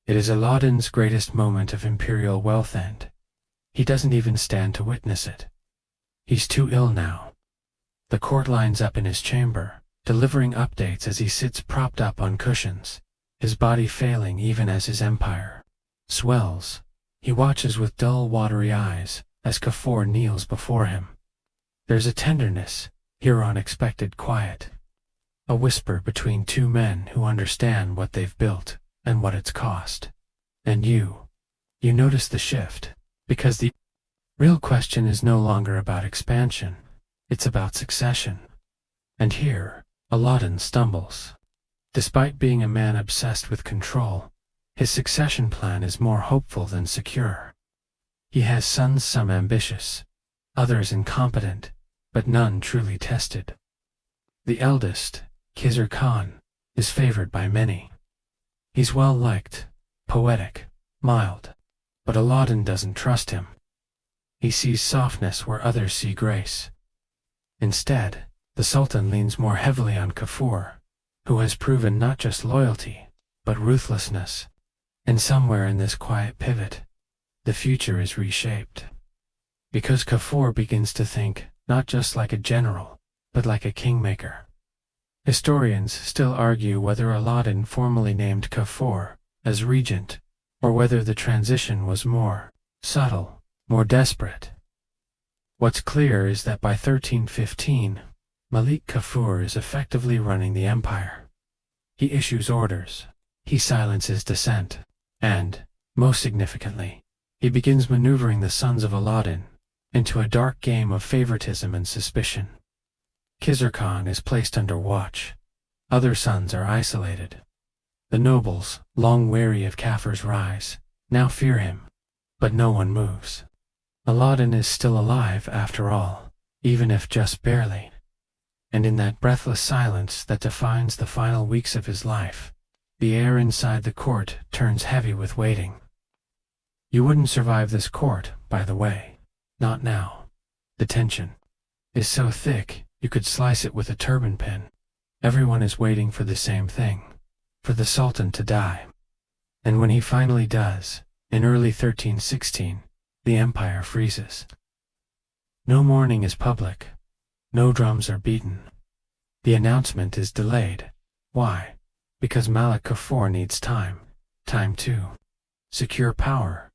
It is Alauddin's greatest moment of imperial wealth, and he doesn't even stand to witness it. He's too ill now. The court lines up in his chamber, delivering updates as he sits propped up on cushions, his body failing even as his empire swells. He watches with dull, watery eyes as Kafur kneels before him. There's a tenderness, here unexpected quiet. A whisper between two men who understand what they've built and what it's cost. And you notice the shift, because the real question is no longer about expansion, it's about succession. And here, Alauddin stumbles. Despite being a man obsessed with control, his succession plan is more hopeful than secure. He has sons, some ambitious, others incompetent, but none truly tested. The eldest, Khizr Khan, is favored by many. He's well liked, poetic, mild, but Alauddin doesn't trust him. He sees softness where others see grace. Instead, the Sultan leans more heavily on Kafur, who has proven not just loyalty, but ruthlessness. And somewhere in this quiet pivot, the future is reshaped. Because Kafur begins to think not just like a general, but like a kingmaker. Historians still argue whether Alauddin formally named Kafur as regent, or whether the transition was more subtle, more desperate. What's clear is that by 1315, Malik Kafur is effectively running the empire. He issues orders, he silences dissent, and, most significantly, he begins maneuvering the sons of Alauddin into a dark game of favoritism and suspicion. Khizr Khan is placed under watch. Other sons are isolated. The nobles, long wary of Kafur's rise, now fear him, but no one moves. Alauddin is still alive after all, even if just barely. And in that breathless silence that defines the final weeks of his life, the air inside the court turns heavy with waiting. You wouldn't survive this court, by the way. Not now. The tension is so thick, you could slice it with a turban pin. Everyone is waiting for the same thing, for the Sultan to die. And when he finally does, in early 1316, the empire freezes. No mourning is public. No drums are beaten. The announcement is delayed. Why? Because Malik Kafur needs time. Time to secure power.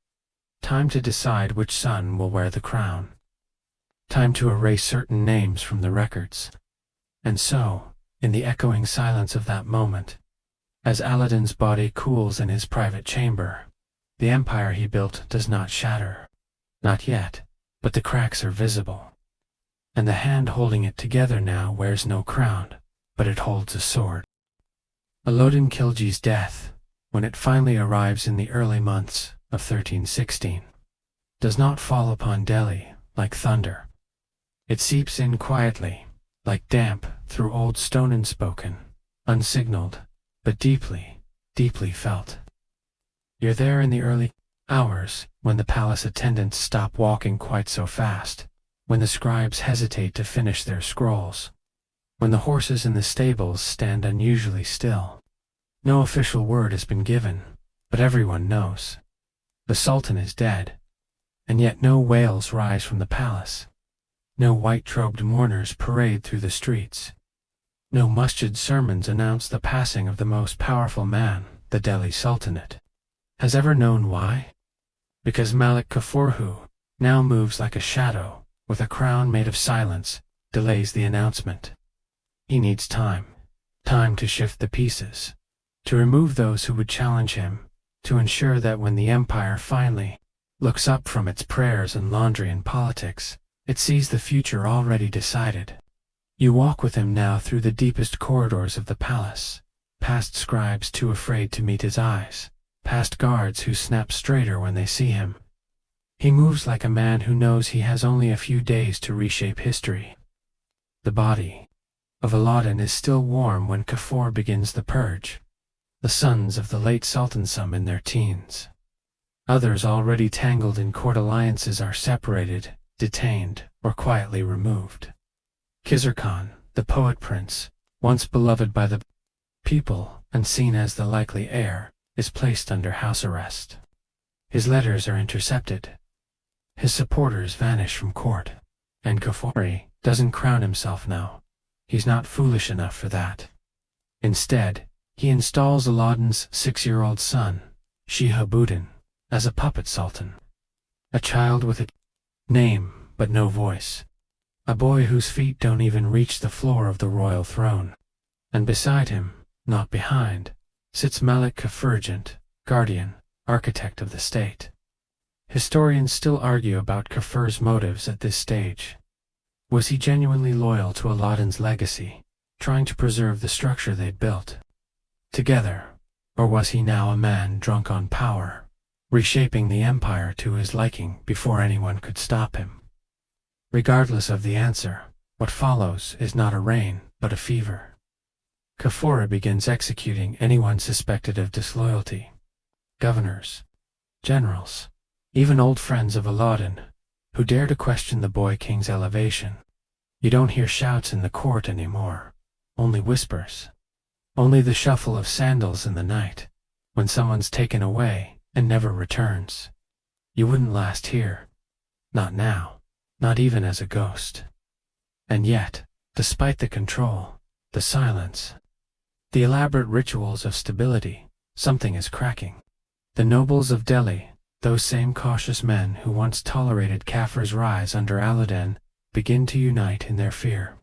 Time to decide which son will wear the crown. Time to erase certain names from the records. And so, in the echoing silence of that moment, as Aladdin's body cools in his private chamber, the empire he built does not shatter. Not yet, but the cracks are visible. And the hand holding it together now wears no crown, but it holds a sword. Alauddin Khilji's death, when it finally arrives in the early months of 1316, does not fall upon Delhi like thunder. It seeps in quietly, like damp, through old stone unspoken, unsignaled, but deeply, deeply felt. You're there in the early hours, when the palace attendants stop walking quite so fast, when the scribes hesitate to finish their scrolls, when the horses in the stables stand unusually still. No official word has been given, but everyone knows. The Sultan is dead, and yet no wails rise from the palace. No white-robed mourners parade through the streets. No masjid sermons announce the passing of the most powerful man the Delhi Sultanate has ever known. Why? Because Malik Kafur, who now moves like a shadow, with a crown made of silence, delays the announcement. He needs time. Time to shift the pieces, to remove those who would challenge him, to ensure that when the empire finally looks up from its prayers and laundry and politics, it sees the future already decided. You walk with him now through the deepest corridors of the palace, past scribes too afraid to meet his eyes, past guards who snap straighter when they see him. He moves like a man who knows he has only a few days to reshape history. The body of Alauddin is still warm when Kafur begins the purge. The sons of the late Sultan, some in their teens, others already tangled in court alliances, are separated, detained, or quietly removed. Khizr Khan, the poet prince, once beloved by the people and seen as the likely heir, is placed under house arrest. His letters are intercepted. His supporters vanish from court. And Kafur doesn't crown himself now. He's not foolish enough for that. Instead, he installs Alauddin's 6-year-old son, Shihabuddin, as a puppet sultan. A child with a name but no voice. A boy whose feet don't even reach the floor of the royal throne. And beside him, not behind, sits Malik Kafur, guardian, architect of the state. Historians still argue about Kafur's motives at this stage. Was he genuinely loyal to Alauddin's legacy, trying to preserve the structure they'd built together? Or was he now a man drunk on power, reshaping the empire to his liking before anyone could stop him? Regardless of the answer, what follows is not a reign, but a fever. Kafur begins executing anyone suspected of disloyalty. Governors, generals, even old friends of Alauddin, who dare to question the boy king's elevation. You don't hear shouts in the court anymore, only whispers. Only the shuffle of sandals in the night, when someone's taken away and never returns. You wouldn't last here. Not now, not even as a ghost. And yet, despite the control, the silence, the elaborate rituals of stability, something is cracking. The nobles of Delhi, those same cautious men who once tolerated Kafur's rise under Alauddin, begin to unite in their fear.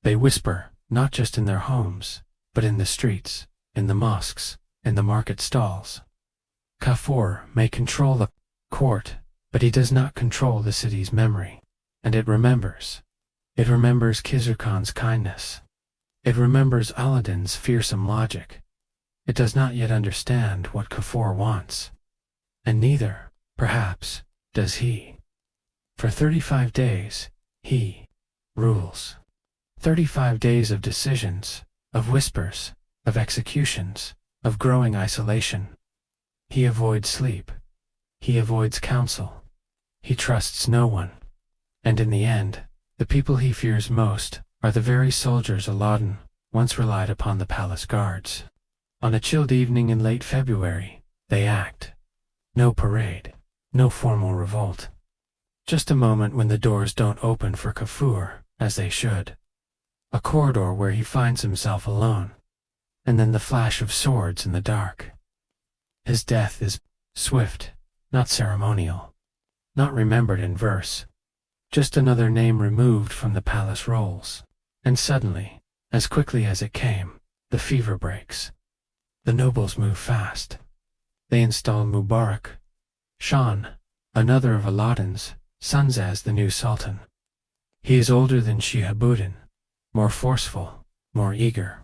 They whisper, not just in their homes, but in the streets, in the mosques, in the market stalls. Kafur may control the court, but he does not control the city's memory. And it remembers. It remembers Khizr Khan's kindness. It remembers Alauddin's fearsome logic. It does not yet understand what Kafur wants. And neither, perhaps, does he. For 35 days, he rules. 35 days of decisions, of whispers, of executions, of growing isolation. He avoids sleep. He avoids counsel. He trusts no one. And in the end, the people he fears most are the very soldiers Alauddin once relied upon the palace guards. On a chilled evening in late February, they act. No parade, no formal revolt. Just a moment when the doors don't open for Kafur, as they should. A corridor where he finds himself alone. And then the flash of swords in the dark. His death is swift, not ceremonial, not remembered in verse. Just another name removed from the palace rolls. And suddenly, as quickly as it came, the fever breaks. The nobles move fast. They install Mubarak, Shan, another of Alauddin's sons, as the new sultan. He is older than Shihabuddin, more forceful, more eager.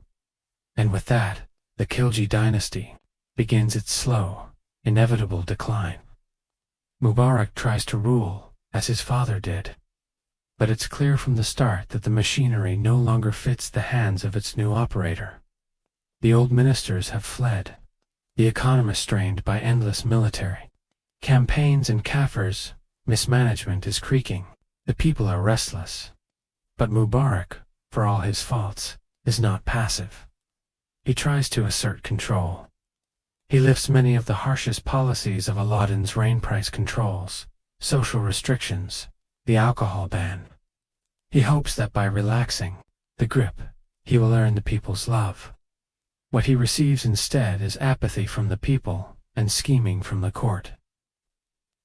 And with that, the Khilji dynasty begins its slow, inevitable decline. Mubarak tries to rule, as his father did. But it's clear from the start that the machinery no longer fits the hands of its new operator. The old ministers have fled. The economy strained by endless military campaigns and Kafirs, mismanagement is creaking. The people are restless. But Mubarak, for all his faults, is not passive. He tries to assert control. He lifts many of the harshest policies of Alauddin's reign: price controls, social restrictions, the alcohol ban. He hopes that by relaxing the grip, he will earn the people's love. What he receives instead is apathy from the people and scheming from the court.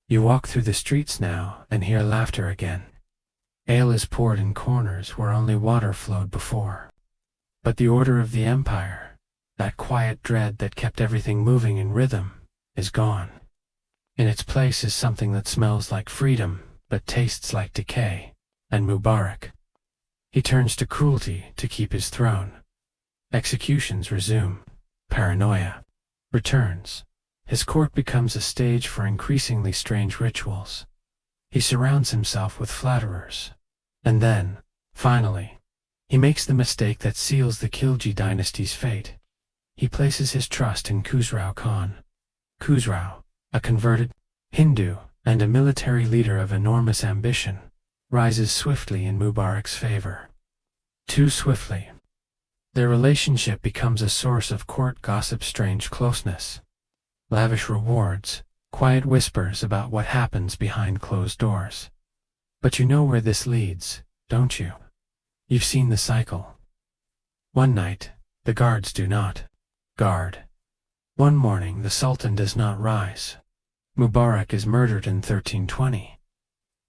You walk through the streets now and hear laughter again. Ale is poured in corners where only water flowed before. But the order of the empire, that quiet dread that kept everything moving in rhythm, is gone. In its place is something that smells like freedom, but tastes like decay, and Mubarak. He turns to cruelty to keep his throne. Executions resume. Paranoia returns. His court becomes a stage for increasingly strange rituals. He surrounds himself with flatterers. And then, finally, he makes the mistake that seals the Khilji dynasty's fate. He places his trust in Khusrau Khan. Khusrau, a converted Hindu and a military leader of enormous ambition, rises swiftly in Mubarak's favor. Too swiftly. Their relationship becomes a source of court gossip, strange closeness, lavish rewards, quiet whispers about what happens behind closed doors. But you know where this leads, don't you? You've seen the cycle. One night, the guards do not guard. One morning, the Sultan does not rise. Mubarak is murdered in 1320.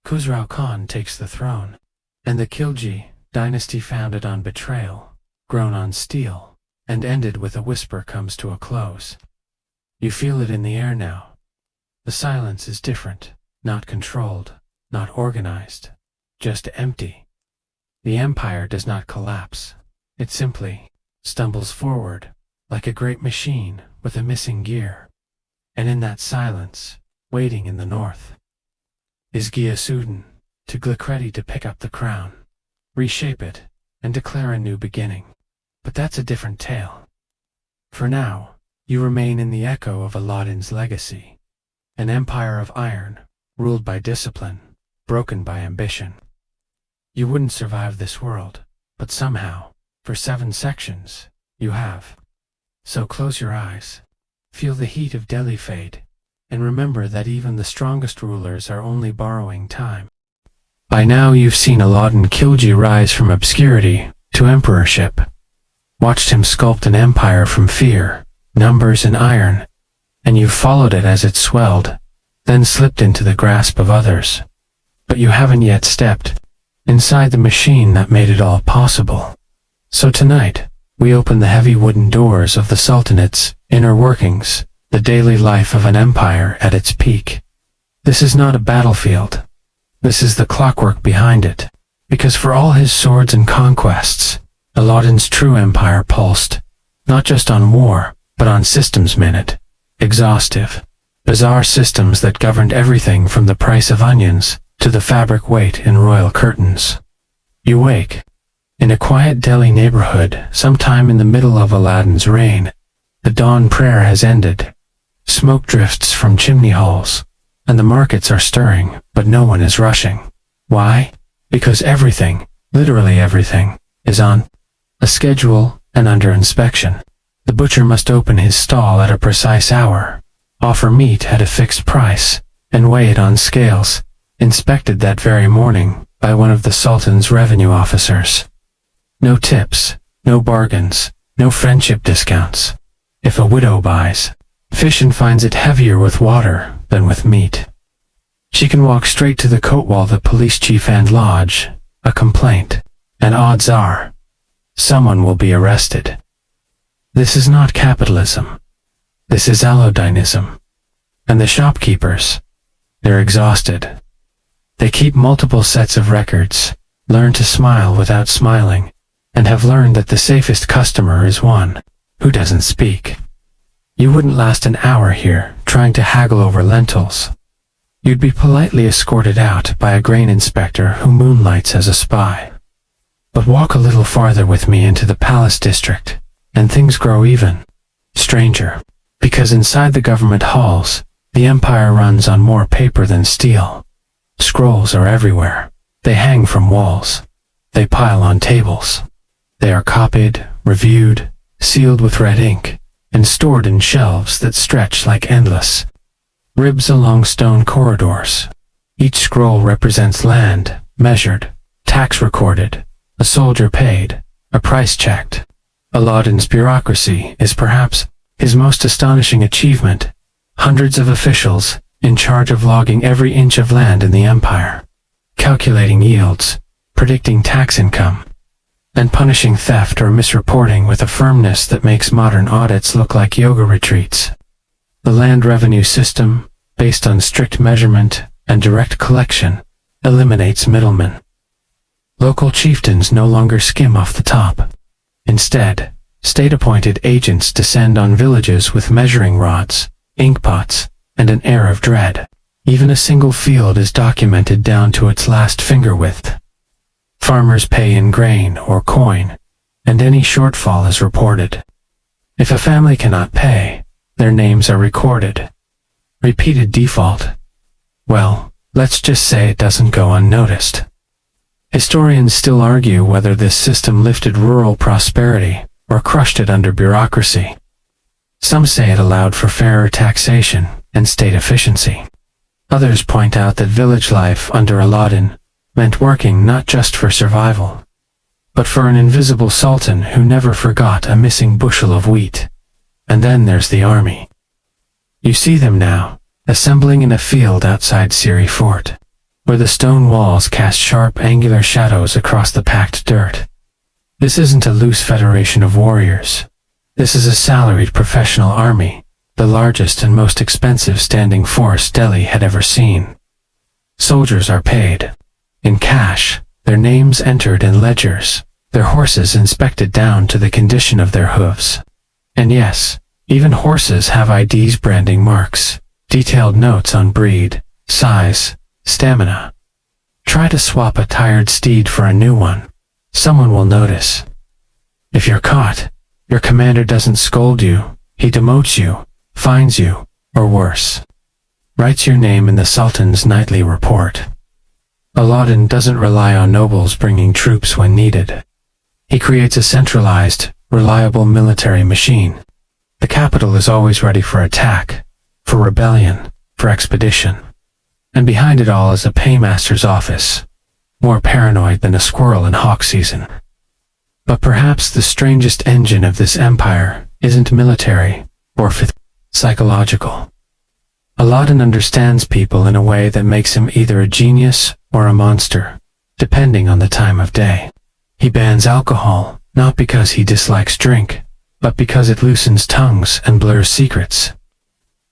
Khusrau Khan takes the throne, and the Khilji dynasty, founded on betrayal, grown on steel, and ended with a whisper, comes to a close. You feel it in the air now. The silence is different, not controlled, not organized, just empty. The empire does not collapse. It simply stumbles forward, like a great machine with a missing gear. And in that silence, waiting in the north, is Ghiyasuddin, ready to pick up the crown, reshape it, and declare a new beginning. But that's a different tale. For now, you remain in the echo of Alauddin's legacy, an empire of iron, ruled by discipline, broken by ambition. You wouldn't survive this world, but somehow, for 7 sections, you have. So close your eyes, feel the heat of Delhi fade, and remember that even the strongest rulers are only borrowing time. By now you've seen Alauddin Khilji rise from obscurity to emperorship, watched him sculpt an empire from fear, numbers and iron, and you've followed it as it swelled, then slipped into the grasp of others. But you haven't yet stepped inside the machine that made it all possible. So tonight, we open the heavy wooden doors of the Sultanate's inner workings, the daily life of an empire at its peak. This is not a battlefield. This is the clockwork behind it, because for all his swords and conquests, Alauddin's true empire pulsed, not just on war, but on systems minute, exhaustive, bizarre systems that governed everything from the price of onions to the fabric weight in royal curtains. You wake in a quiet Delhi neighborhood sometime in the middle of Alauddin's reign. The dawn prayer has ended. Smoke drifts from chimney holes. and the markets are stirring, but no one is rushing. Why? Because everything, literally everything, is on a schedule and under inspection. The butcher must open his stall at a precise hour, offer meat at a fixed price, and weigh it on scales, inspected that very morning by one of the Sultan's revenue officers. No tips, no bargains, no friendship discounts. If a widow buys fish and finds it heavier with water than with meat, she can walk straight to the Kotwal, the police chief, and lodge a complaint, and odds are someone will be arrested. This is not capitalism. This is Alauddinism. And the shopkeepers, they're exhausted. They keep multiple sets of records, learn to smile without smiling, and have learned that the safest customer is one who doesn't speak. You wouldn't last an hour here trying to haggle over lentils. You'd be politely escorted out by a grain inspector who moonlights as a spy. But walk a little farther with me into the palace district, and things grow even stranger, because inside the government halls, the empire runs on more paper than steel. Scrolls are everywhere. They hang from walls. They pile on tables. They are copied, reviewed, sealed with red ink, and stored in shelves that stretch like endless ribs along stone corridors. Each scroll represents land, measured, tax recorded, a soldier paid, a price checked. Alauddin's bureaucracy is perhaps his most astonishing achievement. Hundreds of officials in charge of logging every inch of land in the empire, calculating yields, predicting tax income, and punishing theft or misreporting with a firmness that makes modern audits look like yoga retreats. The land revenue system, based on strict measurement and direct collection, eliminates middlemen. Local chieftains no longer skim off the top. Instead, state-appointed agents descend on villages with measuring rods, inkpots, and an air of dread. Even a single field is documented down to its last finger width. Farmers pay in grain or coin, and any shortfall is reported. If a family cannot pay, their names are recorded. Repeated default. Well, let's just say it doesn't go unnoticed. Historians still argue whether this system lifted rural prosperity or crushed it under bureaucracy. Some say it allowed for fairer taxation and state efficiency. Others point out that village life under Alauddin meant working not just for survival, but for an invisible sultan who never forgot a missing bushel of wheat. And then there's the army. You see them now, assembling in a field outside Siri Fort, where the stone walls cast sharp angular shadows across the packed dirt. This isn't a loose federation of warriors. This is a salaried professional army, the largest and most expensive standing force Delhi had ever seen. Soldiers are paid in cash, their names entered in ledgers, their horses inspected down to the condition of their hooves. And yes, even horses have IDs, branding marks, detailed notes on breed, size, stamina. Try to swap a tired steed for a new one. Someone will notice. If you're caught, your commander doesn't scold you, he demotes you, fines you, or worse, writes your name in the Sultan's nightly report. Alauddin doesn't rely on nobles bringing troops when needed. He creates a centralized, reliable military machine. The capital is always ready for attack, for rebellion, for expedition. And behind it all is a paymaster's office, more paranoid than a squirrel in hawk season. But perhaps the strangest engine of this empire isn't military or psychological. Alauddin understands people in a way that makes him either a genius or a monster, depending on the time of day. He bans alcohol, not because he dislikes drink, but because it loosens tongues and blurs secrets.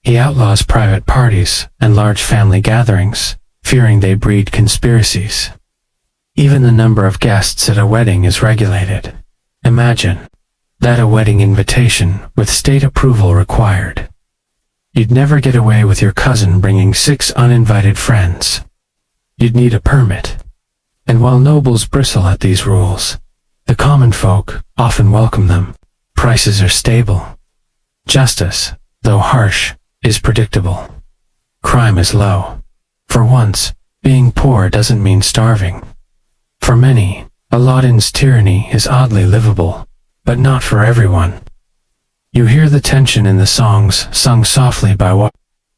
He outlaws private parties and large family gatherings, fearing they breed conspiracies. Even the number of guests at a wedding is regulated. Imagine that, a wedding invitation with state approval required. You'd never get away with your cousin bringing 6 uninvited friends. You'd need a permit. And while nobles bristle at these rules, the common folk often welcome them. Prices are stable. Justice, though harsh, is predictable. crime is low. For once, being poor doesn't mean starving. For many, Alauddin's tyranny is oddly livable, but not for everyone. You hear the tension in the songs sung softly by what?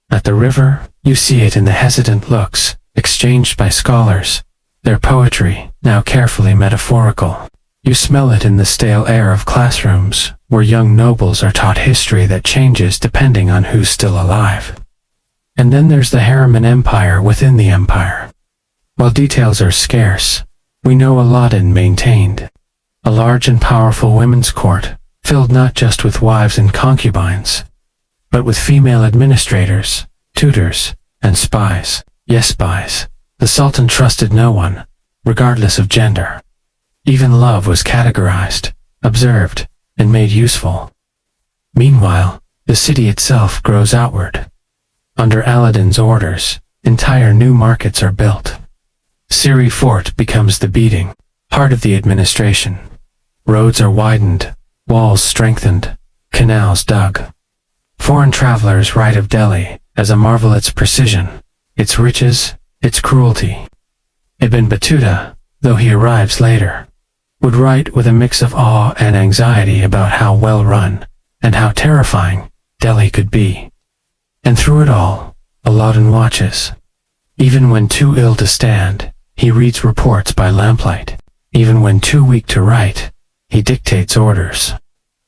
At the river, you see it in the hesitant looks exchanged by scholars, their poetry now carefully metaphorical. You smell it in the stale air of classrooms, where young nobles are taught history that changes depending on who's still alive. And then there's the harem and empire within the empire. While details are scarce, we know Alauddin maintained a large and powerful women's court, filled not just with wives and concubines, but with female administrators, tutors, and spies. Yes, spies. The Sultan trusted no one, regardless of gender. Even love was categorized, observed, and made useful. Meanwhile, the city itself grows outward. Under Alauddin's orders, entire new markets are built. Siri Fort becomes the beating heart of the administration. Roads are widened, walls strengthened, canals dug. Foreign travelers write of Delhi as a marvel its precision, its riches, its cruelty. Ibn Battuta, though he arrives later, would write with a mix of awe and anxiety about how well run and how terrifying Delhi could be. And through it all, Alauddin watches. Even when too ill to stand, he reads reports by lamplight. Even when too weak to write, he dictates orders.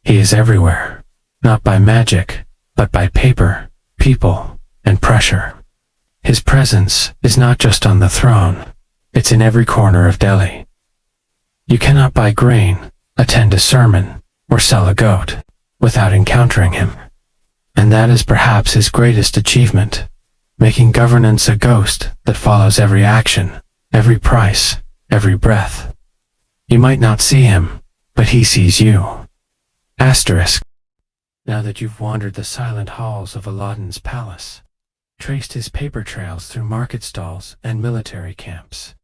He is everywhere, not by magic, but by paper, people, and pressure. His presence is not just on the throne, it's in every corner of Delhi. You cannot buy grain, attend a sermon, or sell a goat without encountering him. And that is perhaps his greatest achievement, making governance a ghost that follows every action, every price, every breath. You might not see him, but he sees you. Asterisk. Now that you've wandered the silent halls of Alauddin's palace, traced his paper trails through market stalls and military camps,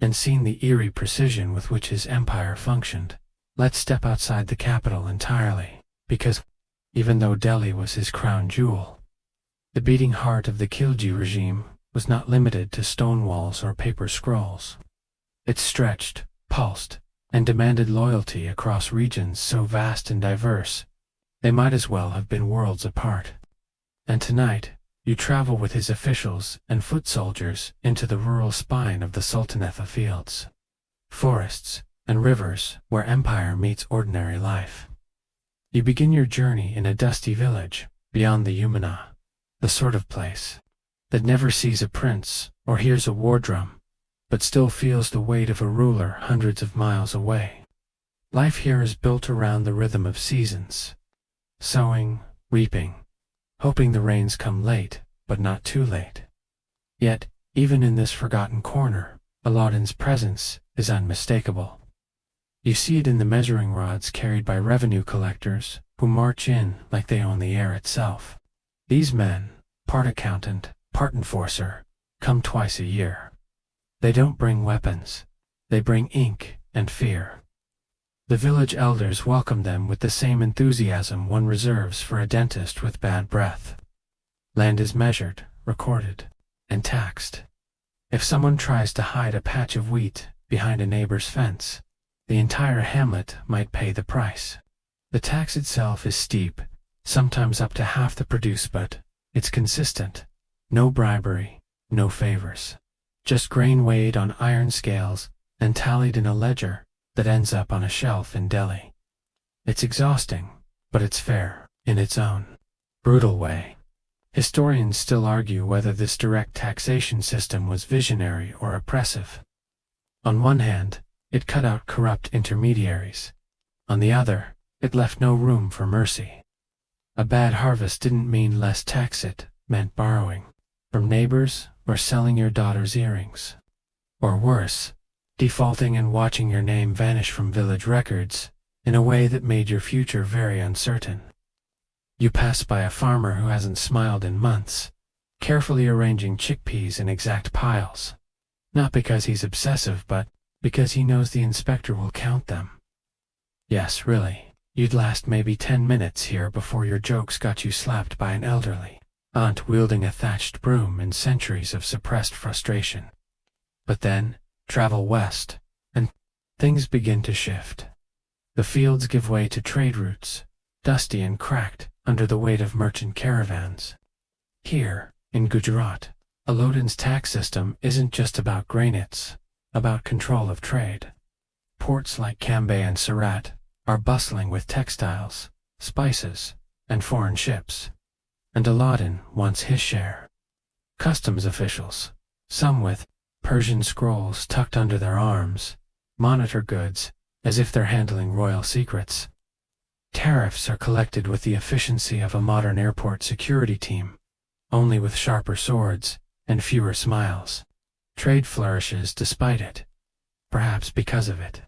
and seen the eerie precision with which his empire functioned, let's step outside the capital entirely, because, even though Delhi was his crown jewel, the beating heart of the Khilji regime was not limited to stone walls or paper scrolls. It stretched, pulsed, and demanded loyalty across regions so vast and diverse, they might as well have been worlds apart. And tonight, you travel with his officials and foot soldiers into the rural spine of the Sultanate fields, forests, and rivers where empire meets ordinary life. You begin your journey in a dusty village beyond the Yamuna, the sort of place that never sees a prince or hears a war drum, but still feels the weight of a ruler hundreds of miles away. Life here is built around the rhythm of seasons, sowing, reaping, hoping the rains come late, but not too late. Yet, even in this forgotten corner, Alauddin's presence is unmistakable. You see it in the measuring rods carried by revenue collectors who march in like they own the air itself. These men, part accountant, part enforcer, come twice a year. They don't bring weapons. They bring ink and fear. The village elders welcome them with the same enthusiasm one reserves for a dentist with bad breath. Land is measured, recorded, and taxed. If someone tries to hide a patch of wheat behind a neighbor's fence, the entire hamlet might pay the price. The tax itself is steep, sometimes up to half the produce, but it's consistent. No bribery, no favors. Just grain weighed on iron scales and tallied in a ledger that ends up on a shelf in Delhi. It's exhausting, but it's fair, in its own brutal way. Historians still argue whether this direct taxation system was visionary or oppressive. On one hand, it cut out corrupt intermediaries. On the other, it left no room for mercy. A bad harvest didn't mean less tax, it meant borrowing from neighbors or selling your daughter's earrings. Or worse, defaulting and watching your name vanish from village records in a way that made your future very uncertain. You pass by a farmer who hasn't smiled in months, carefully arranging chickpeas in exact piles. Not because he's obsessive, but because he knows the inspector will count them. Yes, really, you'd last maybe 10 minutes here before your jokes got you slapped by an elderly. aunt wielding a thatched broom in centuries of suppressed frustration. But then, travel west, and things begin to shift. The fields give way to trade routes, dusty and cracked under the weight of merchant caravans. Here, in Gujarat, Alauddin's tax system isn't just about grain, it's about control of trade. Ports like Cambay and Surat are bustling with textiles, spices, and foreign ships. And Alauddin wants his share. Customs officials, some with Persian scrolls tucked under their arms, monitor goods as if they're handling royal secrets. Tariffs are collected with the efficiency of a modern airport security team, only with sharper swords and fewer smiles. Trade flourishes despite it, perhaps because of it.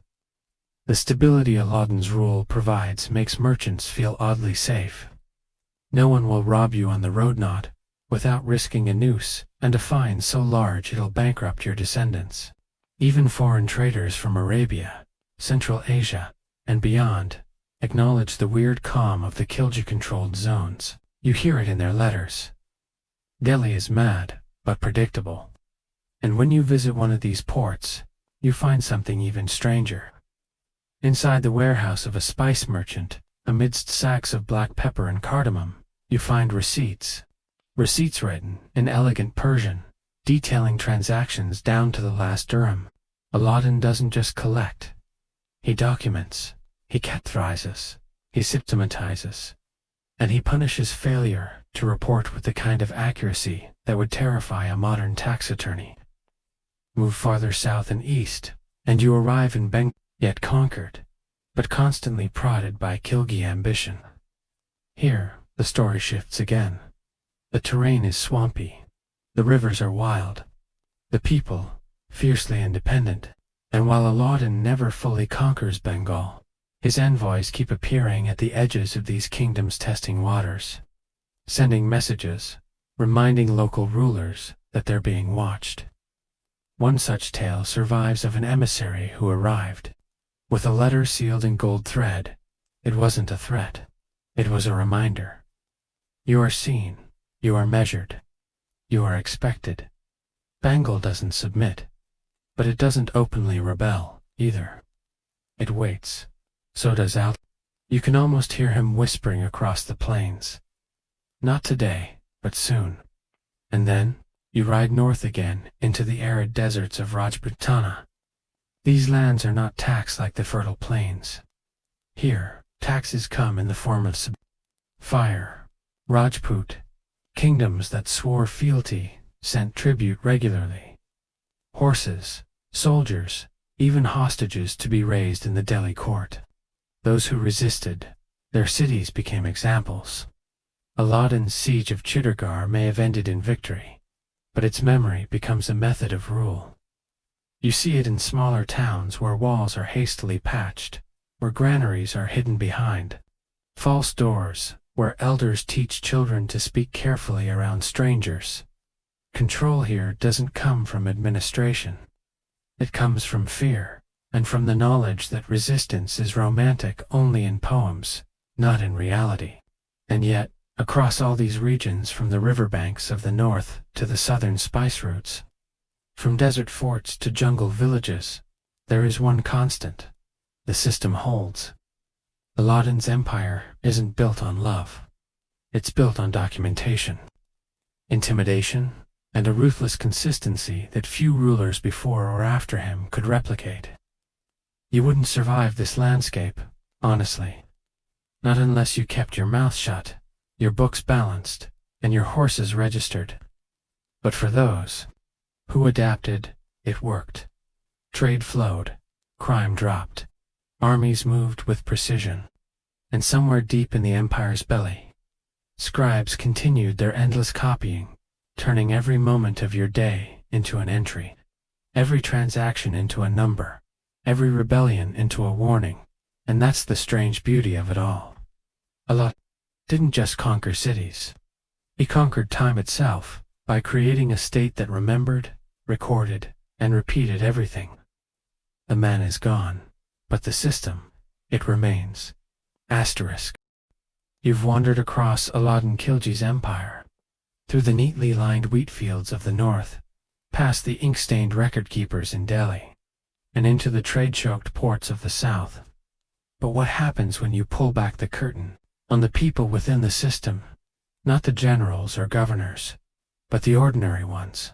The stability Alauddin's rule provides makes merchants feel oddly safe. No one will rob you on the road, not without risking a noose and a fine so large it'll bankrupt your descendants. Even foreign traders from Arabia, Central Asia, and beyond acknowledge the weird calm of the Khilji-controlled zones. You hear it in their letters. Delhi is mad, but predictable. And when you visit one of these ports, you find something even stranger. Inside the warehouse of a spice merchant, amidst sacks of black pepper and cardamom, you find receipts. Receipts written in elegant Persian, detailing transactions down to the last dirham. Alauddin doesn't just collect. He documents, he categorizes, he systematizes, and he punishes failure to report with the kind of accuracy that would terrify a modern tax attorney. Move farther south and east, and you arrive in Bengal, yet conquered, but constantly prodded by Khilji ambition. Here, the story shifts again. The terrain is swampy, the rivers are wild, the people fiercely independent, and while Alauddin never fully conquers Bengal, his envoys keep appearing at the edges of these kingdoms, testing waters, sending messages, reminding local rulers that they're being watched. One such tale survives of an emissary who arrived with a letter sealed in gold thread. It wasn't a threat, it was a reminder. You are seen, you are measured, you are expected. Bengal doesn't submit, but it doesn't openly rebel, either. It waits. So does Alauddin. You can almost hear him whispering across the plains. Not today, but soon. And then, you ride north again into the arid deserts of Rajputana. These lands are not taxed like the fertile plains. Here, taxes come in the form of fire. Rajput, kingdoms that swore fealty, sent tribute regularly. Horses, soldiers, even hostages to be raised in the Delhi court. Those who resisted, their cities became examples. Alauddin's siege of Chittorgarh may have ended in victory, but its memory becomes a method of rule. You see it in smaller towns where walls are hastily patched, where granaries are hidden behind false doors, where elders teach children to speak carefully around strangers. Control here doesn't come from administration. It comes from fear, and from the knowledge that resistance is romantic only in poems, not in reality. And yet, across all these regions, from the riverbanks of the north to the southern spice routes, from desert forts to jungle villages, there is one constant. The system holds. Alauddin's empire isn't built on love. It's built on documentation, intimidation, and a ruthless consistency that few rulers before or after him could replicate. You wouldn't survive this landscape, honestly. Not unless you kept your mouth shut, your books balanced, and your horses registered. But for those who adapted, it worked. Trade flowed, crime dropped, armies moved with precision, and somewhere deep in the empire's belly, scribes continued their endless copying, turning every moment of your day into an entry, every transaction into a number, every rebellion into a warning. And that's the strange beauty of it all. Alauddin didn't just conquer cities. He conquered time itself by creating a state that remembered, recorded, and repeated everything. The man is gone, but the system, it remains. Asterisk. You've wandered across Alauddin Khilji's empire. through the neatly lined wheat fields of the north, past the ink-stained record-keepers in Delhi, and into the trade-choked ports of the south. But what happens when you pull back the curtain on the people within the system? Not the generals or governors, but the ordinary ones.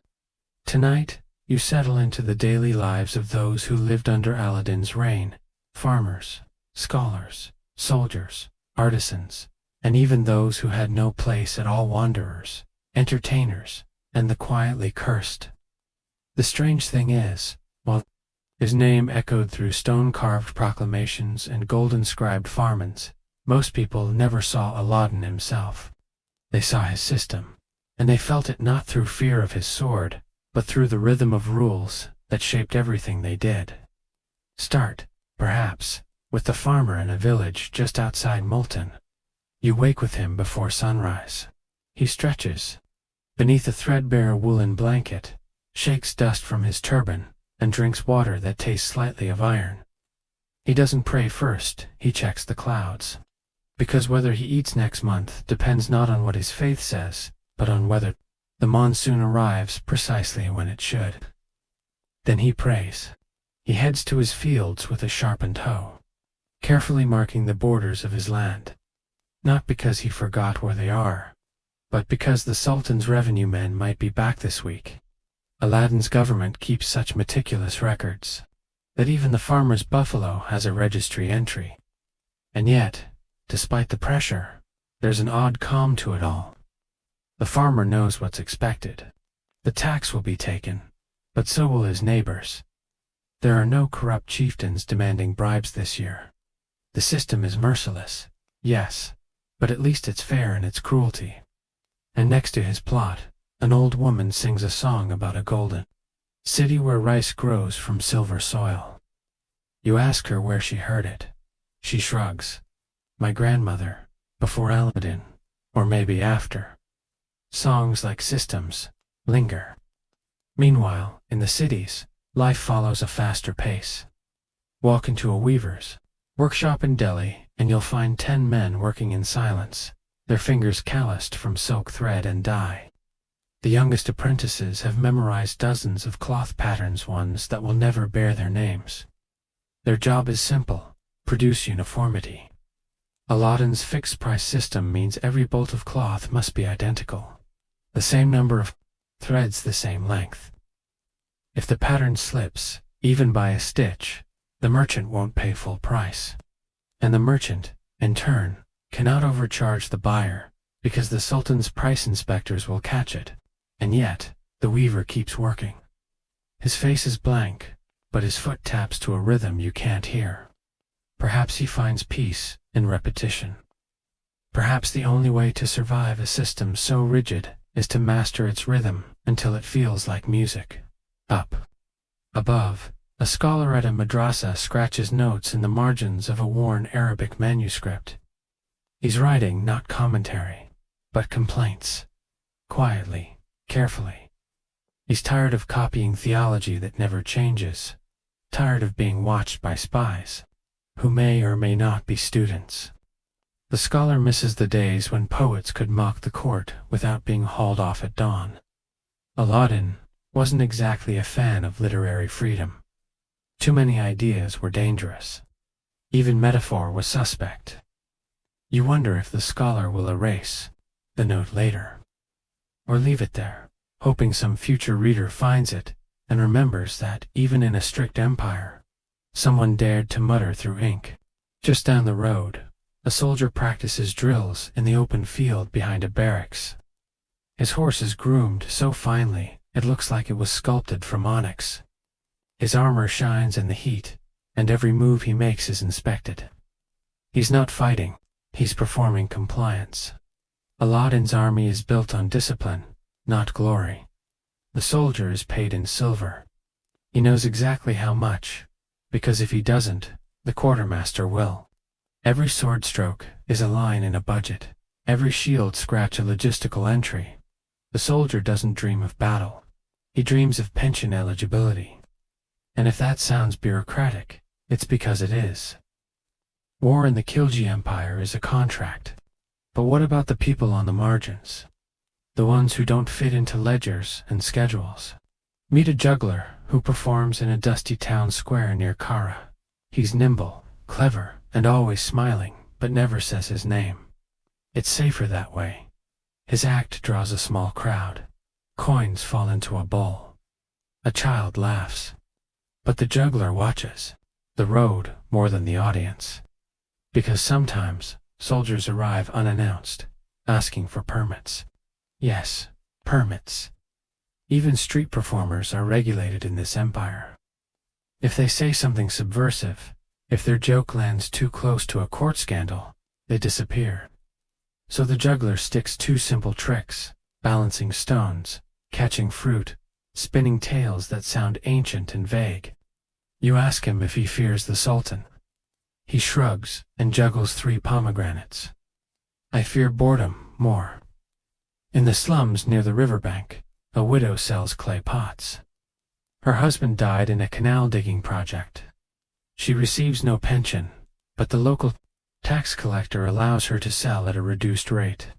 Tonight, you settle into the daily lives of those who lived under Alauddin's reign: farmers, scholars, soldiers, artisans, and even those who had no place at all: wanderers, entertainers, and the quietly cursed. The strange thing is, while his name echoed through stone-carved proclamations and golden-scribed farmans, most people never saw Alauddin himself. They saw his system, and they felt it not through fear of his sword, but through the rhythm of rules that shaped everything they did. Start, perhaps, with the farmer in a village just outside Multan. You wake with him before sunrise. He stretches beneath a threadbare woolen blanket, shakes dust from his turban, and drinks water that tastes slightly of iron. He doesn't pray first, he checks the clouds. Because whether he eats next month depends not on what his faith says, but on whether the monsoon arrives precisely when it should. Then he prays. He heads to his fields with a sharpened hoe, carefully marking the borders of his land. Not because he forgot where they are, but because the Sultan's revenue men might be back this week. Alauddin's government keeps such meticulous records that even the farmer's buffalo has a registry entry. And yet, despite the pressure, there's an odd calm to it all. The farmer knows what's expected. The tax will be taken, but so will his neighbors. There are no corrupt chieftains demanding bribes this year. The system is merciless, yes, but at least it's fair in its cruelty. And next to his plot, an old woman sings a song about a golden city where rice grows from silver soil. You ask her where she heard it. She shrugs. My grandmother, before Alauddin, or maybe after. Songs like systems linger. Meanwhile, in the cities, life follows a faster pace. Walk into a weaver's workshop in Delhi, and you'll find 10 men working in silence, their fingers calloused from silk thread and dye. The youngest apprentices have memorized dozens of cloth patterns, ones that will never bear their names. Their job is simple: produce uniformity. Alauddin's fixed-price system means every bolt of cloth must be identical. The same number of threads, the same length. If the pattern slips, even by a stitch, the merchant won't pay full price. And the merchant, in turn, cannot overcharge the buyer, because the Sultan's price inspectors will catch it. And yet, the weaver keeps working. His face is blank, but his foot taps to a rhythm you can't hear. Perhaps he finds peace in repetition. Perhaps the only way to survive a system so rigid is to master its rhythm until it feels like music. Up above, a scholar at a madrasa scratches notes in the margins of a worn Arabic manuscript. He's writing not commentary, but complaints. Quietly, carefully. He's tired of copying theology that never changes. Tired of being watched by spies, who may or may not be students. The scholar misses the days when poets could mock the court without being hauled off at dawn. Alauddin wasn't exactly a fan of literary freedom. Too many ideas were dangerous. Even metaphor was suspect. You wonder if the scholar will erase the note later, or leave it there, hoping some future reader finds it and remembers that, even in a strict empire, someone dared to mutter through ink. Just down the road, a soldier practices drills in the open field behind a barracks. His horse is groomed so finely it looks like it was sculpted from onyx. His armor shines in the heat, and every move he makes is inspected. He's not fighting, he's performing compliance. Alauddin's army is built on discipline, not glory. The soldier is paid in silver. He knows exactly how much, because if he doesn't, the quartermaster will. Every sword stroke is a line in a budget, every shield scratch a logistical entry. The soldier doesn't dream of battle. He dreams of pension eligibility. And if that sounds bureaucratic, it's because it is. War in the Khilji Empire is a contract. But what about the people on the margins? the ones who don't fit into ledgers and schedules. Meet a juggler who performs in a dusty town square near Kara. He's nimble, clever, and always smiling, but never says his name. It's safer that way. His act draws a small crowd. Coins fall into a bowl. A child laughs. But the juggler watches the road more than the audience. Because sometimes soldiers arrive unannounced, asking for permits. Yes, permits. Even street performers are regulated in this empire. If they say something subversive, if their joke lands too close to a court scandal, they disappear. So the juggler sticks two simple tricks: balancing stones, catching fruit, spinning tales that sound ancient and vague. You ask him if he fears the Sultan. He shrugs and juggles 3 pomegranates. I fear boredom more. In the slums near the riverbank, a widow sells clay pots. Her husband died in a canal digging project. She receives no pension, but the local tax collector allows her to sell at a reduced rate.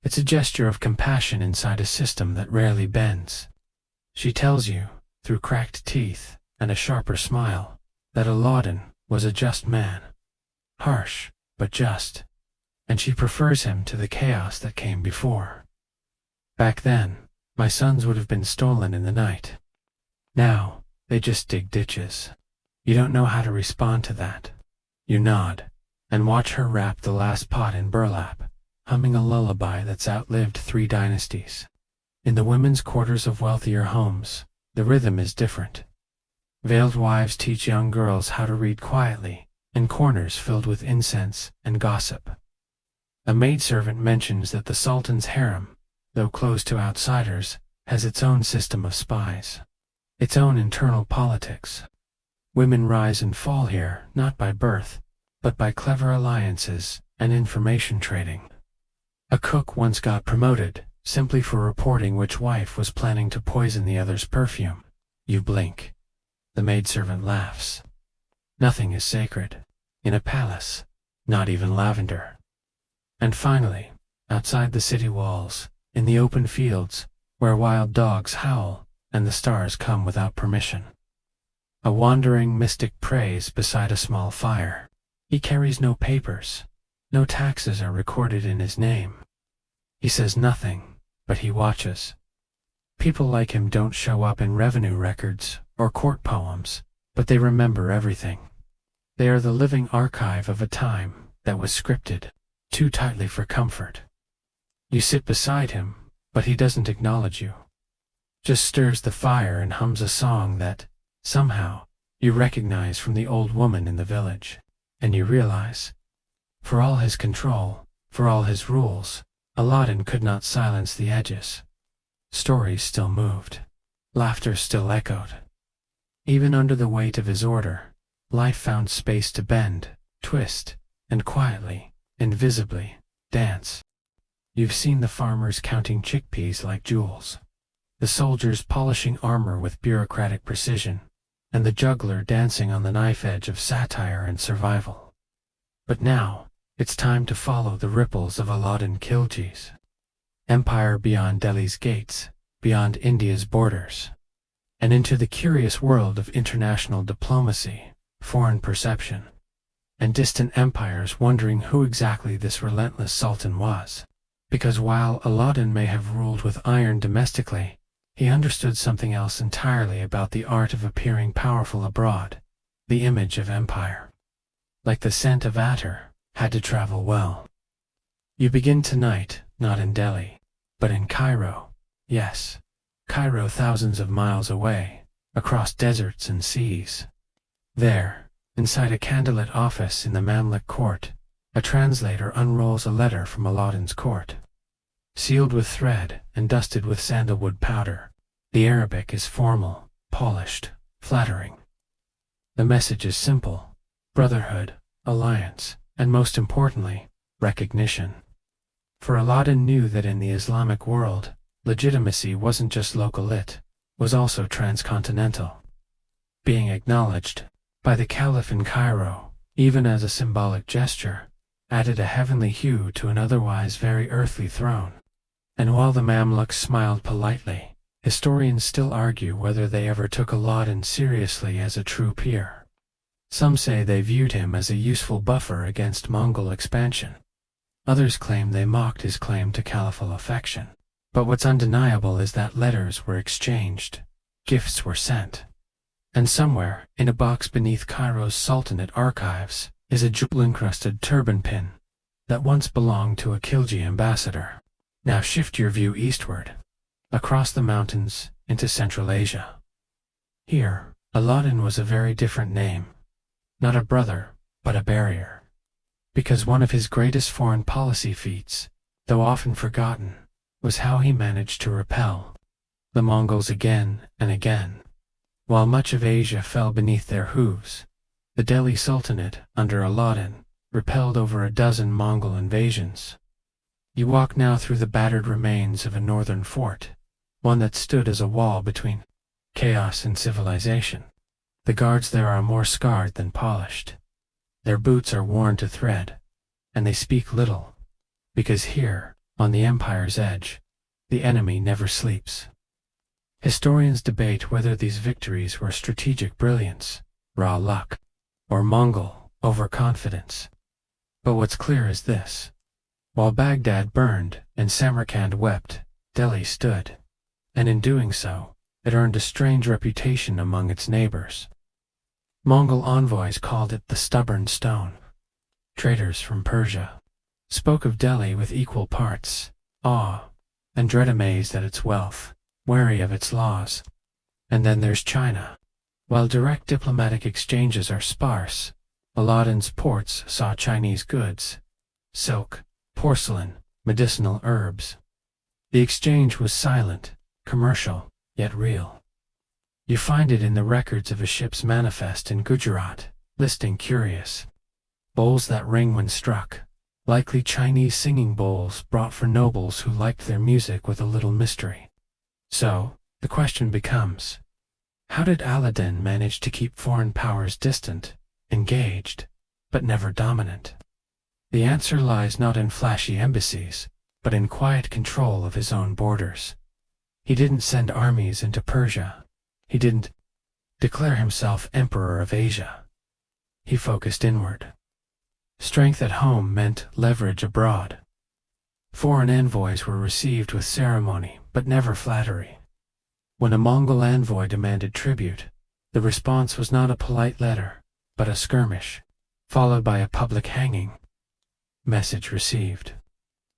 It's a gesture of compassion inside a system that rarely bends. She tells you, through cracked teeth and a sharper smile, that Alauddin was a just man. Harsh, but just. And she prefers him to the chaos that came before. Back then, my sons would have been stolen in the night. Now, they just dig ditches. You don't know how to respond to that. You nod, and watch her wrap the last pot in burlap, humming a lullaby that's outlived 3 dynasties. In the women's quarters of wealthier homes, the rhythm is different. Veiled wives teach young girls how to read quietly, in corners filled with incense and gossip. A maidservant mentions that the Sultan's harem, though closed to outsiders, has its own system of spies, its own internal politics. Women rise and fall here, not by birth, but by clever alliances and information trading. A cook once got promoted simply for reporting which wife was planning to poison the other's perfume. You blink. The maidservant laughs. Nothing is sacred. In a palace, not even lavender. And finally, outside the city walls, in the open fields, where wild dogs howl and the stars come without permission, a wandering mystic prays beside a small fire. He carries no papers. No taxes are recorded in his name. He says nothing, but he watches. People like him don't show up in revenue records or court poems, but they remember everything. They are the living archive of a time that was scripted too tightly for comfort. You sit beside him, but he doesn't acknowledge you. Just stirs the fire and hums a song that, somehow, you recognize from the old woman in the village. And you realize, for all his control, for all his rules, Alauddin could not silence the edges. Stories still moved. Laughter still echoed. Even under the weight of his order, life found space to bend, twist, and quietly, invisibly, dance. You've seen the farmers counting chickpeas like jewels, the soldiers polishing armor with bureaucratic precision, and the juggler dancing on the knife edge of satire and survival. But now, it's time to follow the ripples of Alauddin Khilji's empire beyond Delhi's gates, beyond India's borders, and into the curious world of international diplomacy, foreign perception, and distant empires wondering who exactly this relentless sultan was. Because while Alauddin may have ruled with iron domestically, he understood something else entirely about the art of appearing powerful abroad, the image of empire. Like the scent of attar, had to travel well. You begin tonight, not in Delhi, but in Cairo. Yes, Cairo, thousands of miles away, across deserts and seas. There, inside a candlelit office in the Mamluk court, a translator unrolls a letter from Alauddin's court. Sealed with thread and dusted with sandalwood powder, the Arabic is formal, polished, flattering. The message is simple: brotherhood, alliance, and most importantly, recognition. For Alauddin knew that in the Islamic world, legitimacy wasn't just local, it was also transcontinental. Being acknowledged by the Caliph in Cairo, even as a symbolic gesture, added a heavenly hue to an otherwise very earthly throne. And while the Mamluks smiled politely, historians still argue whether they ever took Alauddin seriously as a true peer. Some say they viewed him as a useful buffer against Mongol expansion. Others claim they mocked his claim to caliphal affection. But what's undeniable is that letters were exchanged, gifts were sent. And somewhere, in a box beneath Cairo's Sultanate archives, is a jewel-encrusted turban pin that once belonged to a Khilji ambassador. Now shift your view eastward, across the mountains, into Central Asia. Here, Alauddin was a very different name. Not a brother, but a barrier. Because one of his greatest foreign policy feats, though often forgotten, was how he managed to repel the Mongols again and again. While much of Asia fell beneath their hooves, the Delhi Sultanate, under Alauddin, repelled over a dozen Mongol invasions. You walk now through the battered remains of a northern fort, one that stood as a wall between chaos and civilization. The guards there are more scarred than polished. Their boots are worn to thread, and they speak little, because here, on the empire's edge, the enemy never sleeps. Historians debate whether these victories were strategic brilliance, raw luck, or Mongol overconfidence. But what's clear is this. While Baghdad burned and Samarkand wept, Delhi stood, and in doing so, it earned a strange reputation among its neighbors. Mongol envoys called it the stubborn stone. Traders from Persia spoke of Delhi with equal parts awe and dread, amazed at its wealth, wary of its laws. And then there's China. While direct diplomatic exchanges are sparse, Alauddin's ports saw Chinese goods, silk, porcelain, medicinal herbs. The exchange was silent, commercial, yet real. You find it in the records of a ship's manifest in Gujarat, listing curious bowls that ring when struck, likely Chinese singing bowls brought for nobles who liked their music with a little mystery. So, the question becomes, how did Alauddin manage to keep foreign powers distant, engaged, but never dominant? The answer lies not in flashy embassies, but in quiet control of his own borders. He didn't send armies into Persia. He didn't declare himself Emperor of Asia. He focused inward. Strength at home meant leverage abroad. Foreign envoys were received with ceremony, but never flattery. When a Mongol envoy demanded tribute, the response was not a polite letter, but a skirmish, followed by a public hanging. Message received.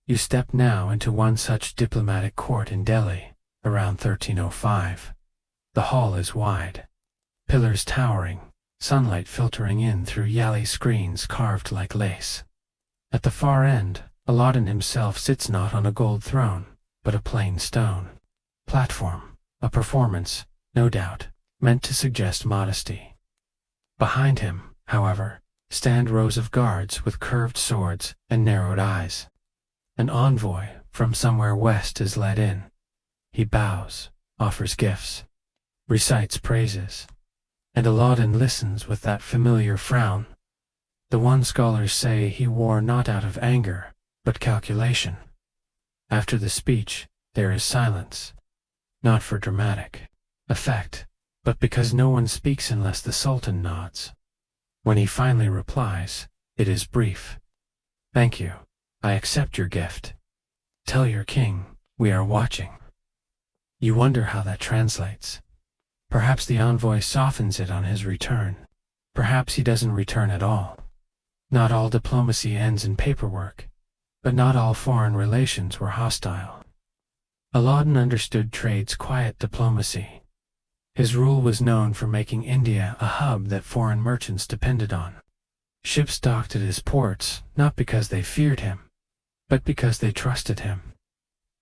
You step now into one such diplomatic court in Delhi, around 1305. The hall is wide, pillars towering, sunlight filtering in through yali screens carved like lace. At the far end, Alauddin himself sits not on a gold throne, but a plain stone platform. A performance, no doubt, meant to suggest modesty. Behind him, however, stand rows of guards with curved swords and narrowed eyes. An envoy from somewhere west is led in. He bows, offers gifts, recites praises, and Alauddin listens with that familiar frown, the one scholars say he wore not out of anger, but calculation. After the speech, there is silence. Not for dramatic effect, but because no one speaks unless the Sultan nods. When he finally replies, it is brief. Thank you. I accept your gift. Tell your king, we are watching. You wonder how that translates. Perhaps the envoy softens it on his return. Perhaps he doesn't return at all. Not all diplomacy ends in paperwork, but not all foreign relations were hostile. Alauddin understood trade's quiet diplomacy. His rule was known for making India a hub that foreign merchants depended on. Ships docked at his ports, not because they feared him, but because they trusted him.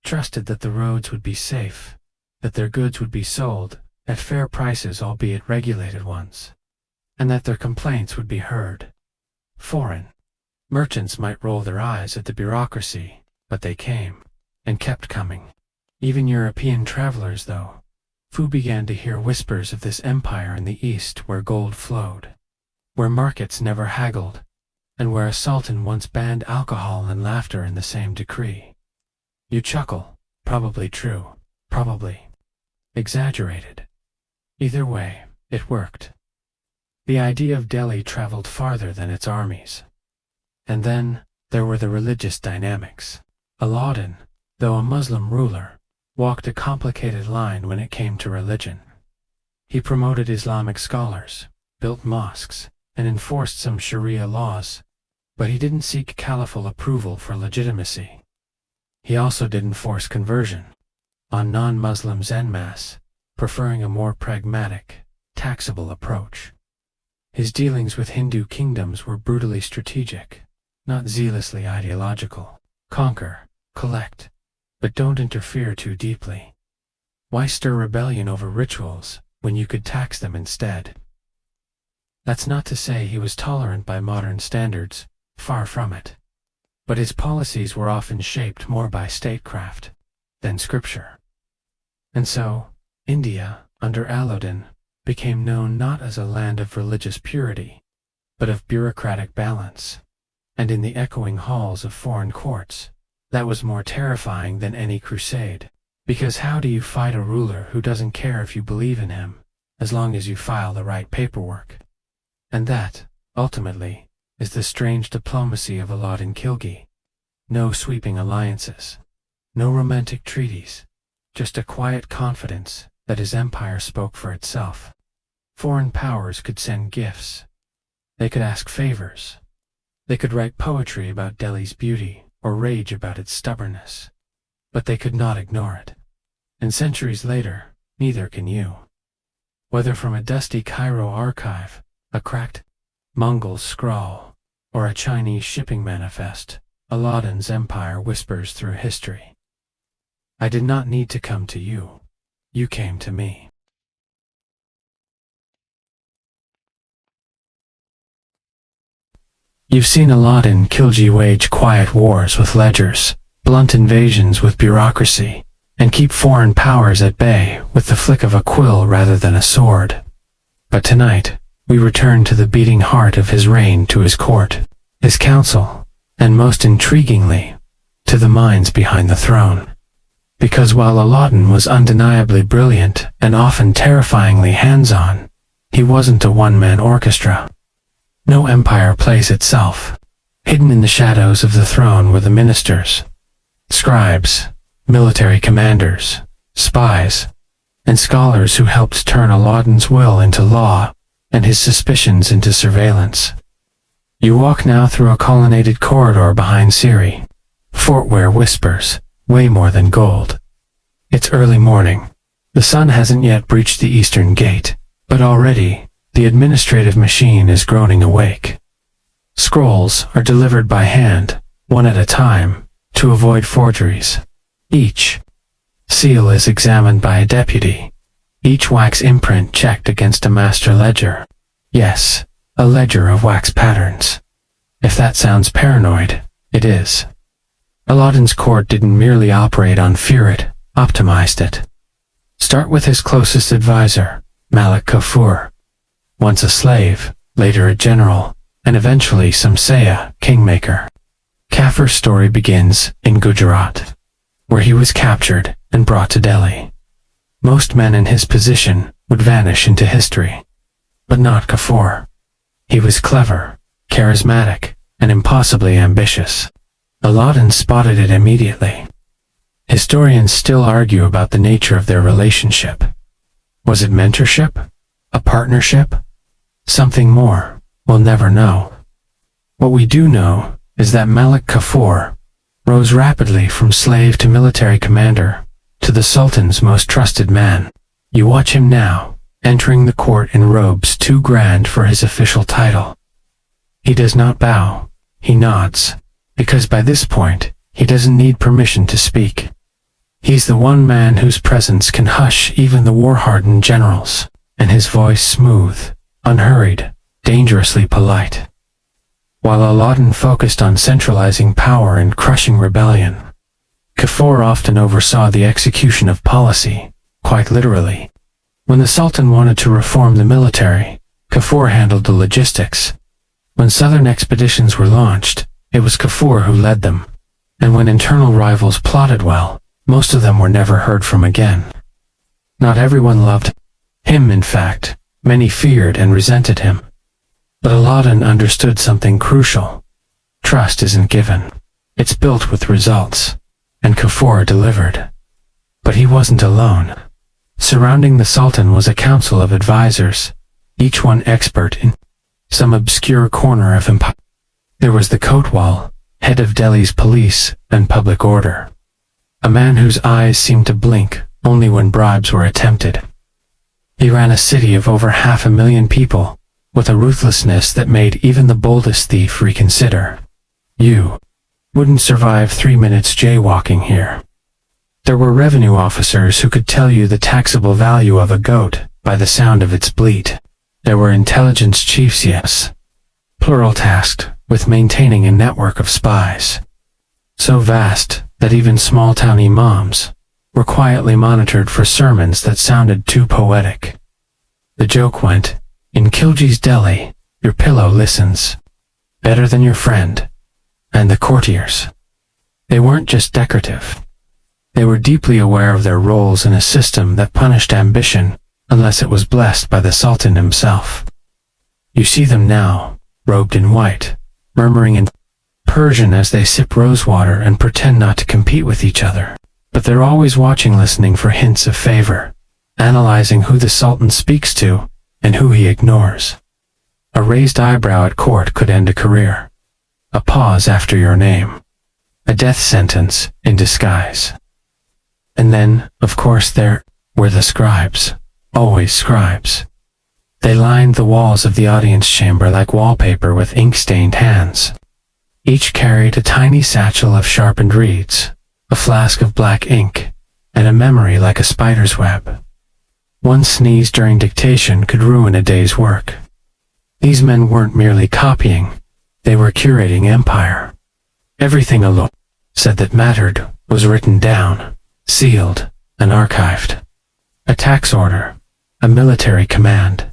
Trusted that the roads would be safe, that their goods would be sold at fair prices, albeit regulated ones, and that their complaints would be heard. Foreign merchants might roll their eyes at the bureaucracy, but they came, and kept coming. Even European travelers, though, who began to hear whispers of this empire in the east where gold flowed, where markets never haggled, and where a sultan once banned alcohol and laughter in the same decree. You chuckle, Probably true. Probably exaggerated. Either way, it worked. The idea of Delhi traveled farther than its armies. And then, there were the religious dynamics. Alauddin, though a Muslim ruler, walked a complicated line when it came to religion. He promoted Islamic scholars, built mosques, and enforced some Sharia laws, but he didn't seek caliphal approval for legitimacy. He also didn't force conversion on non-Muslims en masse, preferring a more pragmatic, taxable approach. His dealings with Hindu kingdoms were brutally strategic, not zealously ideological. Conquer, collect, but don't interfere too deeply. Why stir rebellion over rituals when you could tax them instead? That's not to say he was tolerant by modern standards, far from it. But his policies were often shaped more by statecraft than scripture. And so, India, under Alauddin, became known not as a land of religious purity, but of bureaucratic balance. And in the echoing halls of foreign courts, that was more terrifying than any crusade. Because how do you fight a ruler who doesn't care if you believe in him, as long as you file the right paperwork? And that, ultimately, is the strange diplomacy of Alauddin Khilji. No sweeping alliances, no romantic treaties, just a quiet confidence that his empire spoke for itself. Foreign powers could send gifts. They could ask favors. They could write poetry about Delhi's beauty or rage about its stubbornness. But they could not ignore it. And centuries later, neither can you. Whether from a dusty Cairo archive, a cracked Mongol scrawl, or a Chinese shipping manifest, Alauddin's empire whispers through history. I did not need to come to you. You came to me. You've seen Alauddin Khilji wage quiet wars with ledgers, blunt invasions with bureaucracy, and keep foreign powers at bay with the flick of a quill rather than a sword. But tonight, we return to the beating heart of his reign, to his court, his council, and most intriguingly, to the minds behind the throne. Because while Alauddin was undeniably brilliant and often terrifyingly hands-on, he wasn't a one-man orchestra. No empire plays itself. Hidden in the shadows of the throne were the ministers, scribes, military commanders, spies, and scholars who helped turn Alauddin's will into law and his suspicions into surveillance. You walk now through a colonnaded corridor behind Siri, fort where whispers, way more than gold. It's early morning. The sun hasn't yet breached the eastern gate, but already, the administrative machine is groaning awake. Scrolls are delivered by hand, one at a time, to avoid forgeries. Each seal is examined by a deputy, each wax imprint checked against a master ledger. Yes, a ledger of wax patterns. If that sounds paranoid, it is. Alauddin's court didn't merely operate on fear, it optimized it. Start with his closest advisor, Malik Kafur. Once a slave, later a general, and eventually Samsaya, kingmaker. Kafur's story begins in Gujarat, where he was captured and brought to Delhi. Most men in his position would vanish into history. But not Kafur. He was clever, charismatic, and impossibly ambitious. Alauddin spotted it immediately. Historians still argue about the nature of their relationship. Was it mentorship? A partnership? Something more? We'll never know. What we do know is that Malik Kafur rose rapidly from slave to military commander to the Sultan's most trusted man. You watch him now, entering the court in robes too grand for his official title. He does not bow, he nods, because by this point, he doesn't need permission to speak. He's the one man whose presence can hush even the war-hardened generals, and his voice smooth, unhurried, dangerously polite. While Alauddin focused on centralizing power and crushing rebellion, Kafur often oversaw the execution of policy, quite literally. When the Sultan wanted to reform the military, Kafur handled the logistics. When southern expeditions were launched, it was Kafur who led them. And when internal rivals plotted well, Most of them were never heard from again. Not everyone loved him, in fact, many feared and resented him. But Alauddin understood something crucial. Trust isn't given. It's built with results. And Kafur delivered. But he wasn't alone. Surrounding the Sultan was a council of advisors, each one expert in some obscure corner of empire. There was the Kotwal, head of Delhi's police and public order. A man whose eyes seemed to blink only when bribes were attempted. He ran a city of over 500,000 people, with a ruthlessness that made even the boldest thief reconsider. You wouldn't survive 3 minutes jaywalking here. There were revenue officers who could tell you the taxable value of a goat by the sound of its bleat. There were intelligence chiefs, yes, plural, tasked with maintaining a network of spies. So vast that even small-town imams were quietly monitored for sermons that sounded too poetic. The joke went, in Khilji's Delhi, your pillow listens better than your friend. And the courtiers. They weren't just decorative. They were deeply aware of their roles in a system that punished ambition unless it was blessed by the Sultan himself. You see them now, robed in white, murmuring in Persian as they sip rosewater and pretend not to compete with each other. But they're always watching, listening for hints of favor, analyzing who the Sultan speaks to and who he ignores. A raised eyebrow at court could end a career. A pause after your name. A death sentence in disguise. And then, of course, there were the scribes. Always scribes. They lined the walls of the audience chamber like wallpaper with ink-stained hands. Each carried a tiny satchel of sharpened reeds, a flask of black ink, and a memory like a spider's web. One sneeze during dictation could ruin a day's work. These men weren't merely copying. They were curating empire. Everything Alauddin said that mattered was written down, sealed, and archived. A tax order, a military command,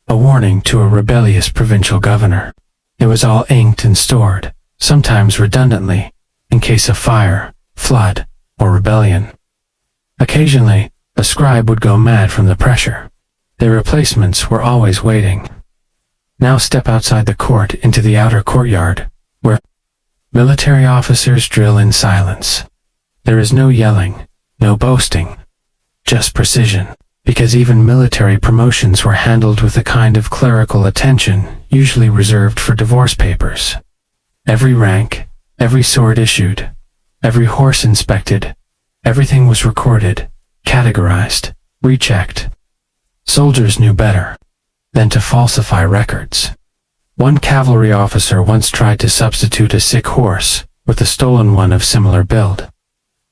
a warning to a rebellious provincial governor. It was all inked and stored, sometimes redundantly, in case of fire, flood, or rebellion. Occasionally, a scribe would go mad from the pressure. Their replacements were always waiting. Now step outside the court into the outer courtyard, where military officers drill in silence. There is no yelling, no boasting, just precision, because even military promotions were handled with a kind of clerical attention usually reserved for divorce papers. Every rank, every sword issued, every horse inspected, everything was recorded, categorized, rechecked. Soldiers knew better than to falsify records. One cavalry officer once tried to substitute a sick horse with a stolen one of similar build.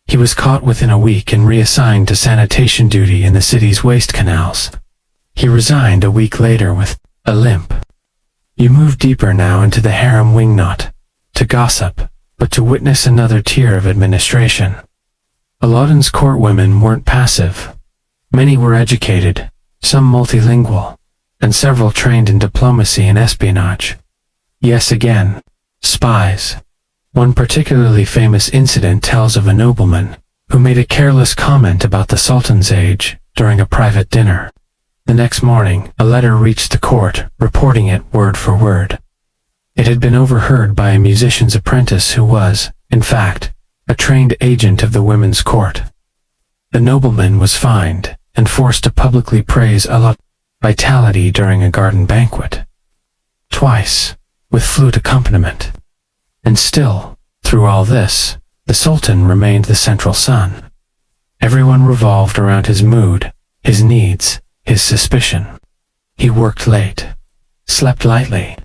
He was caught within a week and reassigned to sanitation duty in the city's waste canals. He resigned a week later with a limp. You move deeper now into the harem wing, not to gossip, but to witness another tier of administration. Alauddin's court women weren't passive. Many were educated, some multilingual, and several trained in diplomacy and espionage. Yes, again, spies. One particularly famous incident tells of a nobleman who made a careless comment about the Sultan's age during a private dinner. The next morning, a letter reached the court, reporting it word for word. It had been overheard by a musician's apprentice who was, in fact, a trained agent of the women's court. The nobleman was fined and forced to publicly praise Alauddin's vitality during a garden banquet. Twice, with flute accompaniment. And still, through all this, the Sultan remained the central sun. Everyone revolved around his mood, his needs, his suspicion. He worked late, slept lightly,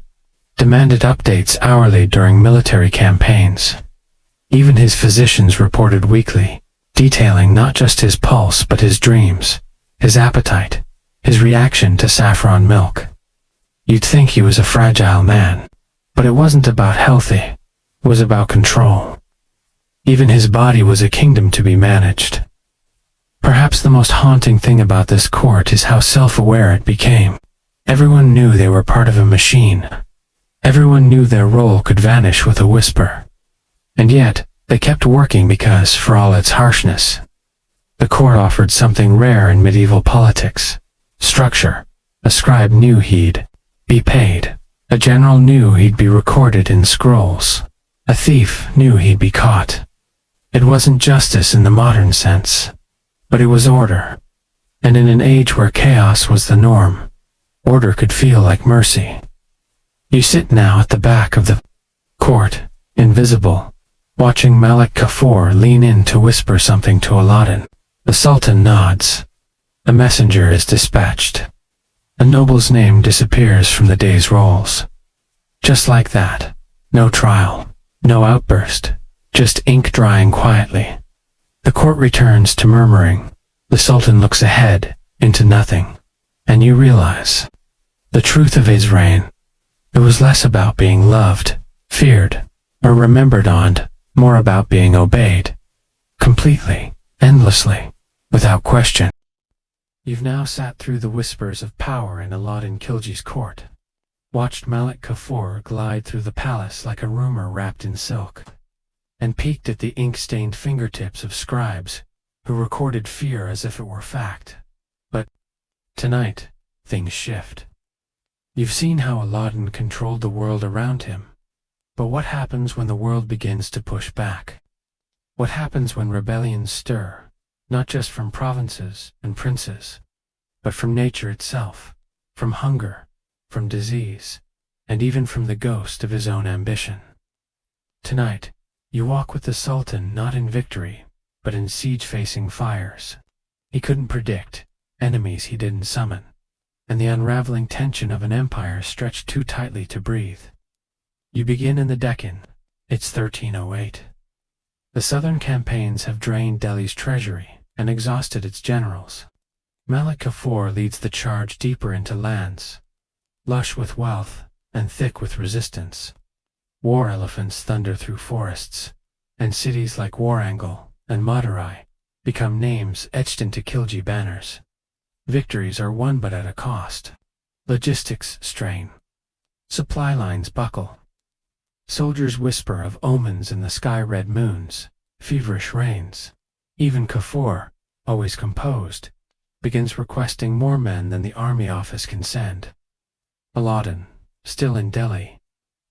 demanded updates hourly during military campaigns. Even his physicians reported weekly, detailing not just his pulse but his dreams, his appetite, his reaction to saffron milk. You'd think he was a fragile man, but it wasn't about healthy, it was about control. Even his body was a kingdom to be managed. Perhaps the most haunting thing about this court is how self-aware it became. Everyone knew they were part of a machine. Everyone knew their role could vanish with a whisper. And yet, They kept working because, for all its harshness, the court offered something rare in medieval politics: structure. A scribe knew he'd be paid. A general knew he'd be recorded in scrolls. A thief knew he'd be caught. It wasn't justice in the modern sense, but it was order. And in an age where chaos was the norm, order could feel like mercy. You sit now at the back of the court, invisible, watching Malik Kafur lean in to whisper something to Alauddin. The Sultan nods. A messenger is dispatched. A noble's name disappears from the day's rolls. Just like that. No trial. No outburst. Just ink drying quietly. The court returns to murmuring. The Sultan looks ahead, into nothing. And you realize the truth of his reign. It was less about being loved, feared, or remembered and more about being obeyed. Completely, endlessly, without question. You've now sat through the whispers of power in Alauddin Khilji's court. Watched Malik Kafur glide through the palace like a rumor wrapped in silk. And peeked at the ink-stained fingertips of scribes who recorded fear as if it were fact. But tonight, things shift. You've seen how Alauddin controlled the world around him. But what happens when the world begins to push back? What happens when rebellions stir, not just from provinces and princes, but from nature itself, from hunger, from disease, and even from the ghost of his own ambition? Tonight, you walk with the Sultan not in victory, but in siege-facing fires. He couldn't predict enemies he didn't summon, and the unraveling tension of an empire stretched too tightly to breathe. You begin in the Deccan. It's 1308. The southern campaigns have drained Delhi's treasury and exhausted its generals. Malik Kafur leads the charge deeper into lands, lush with wealth and thick with resistance. War elephants thunder through forests, and cities like Warangal and Madurai become names etched into Khilji banners. Victories are won but at a cost. Logistics strain. Supply lines buckle. Soldiers whisper of omens in the sky-red moons, feverish rains. Even Kafur, always composed, begins requesting more men than the army office can send. Alauddin, still in Delhi,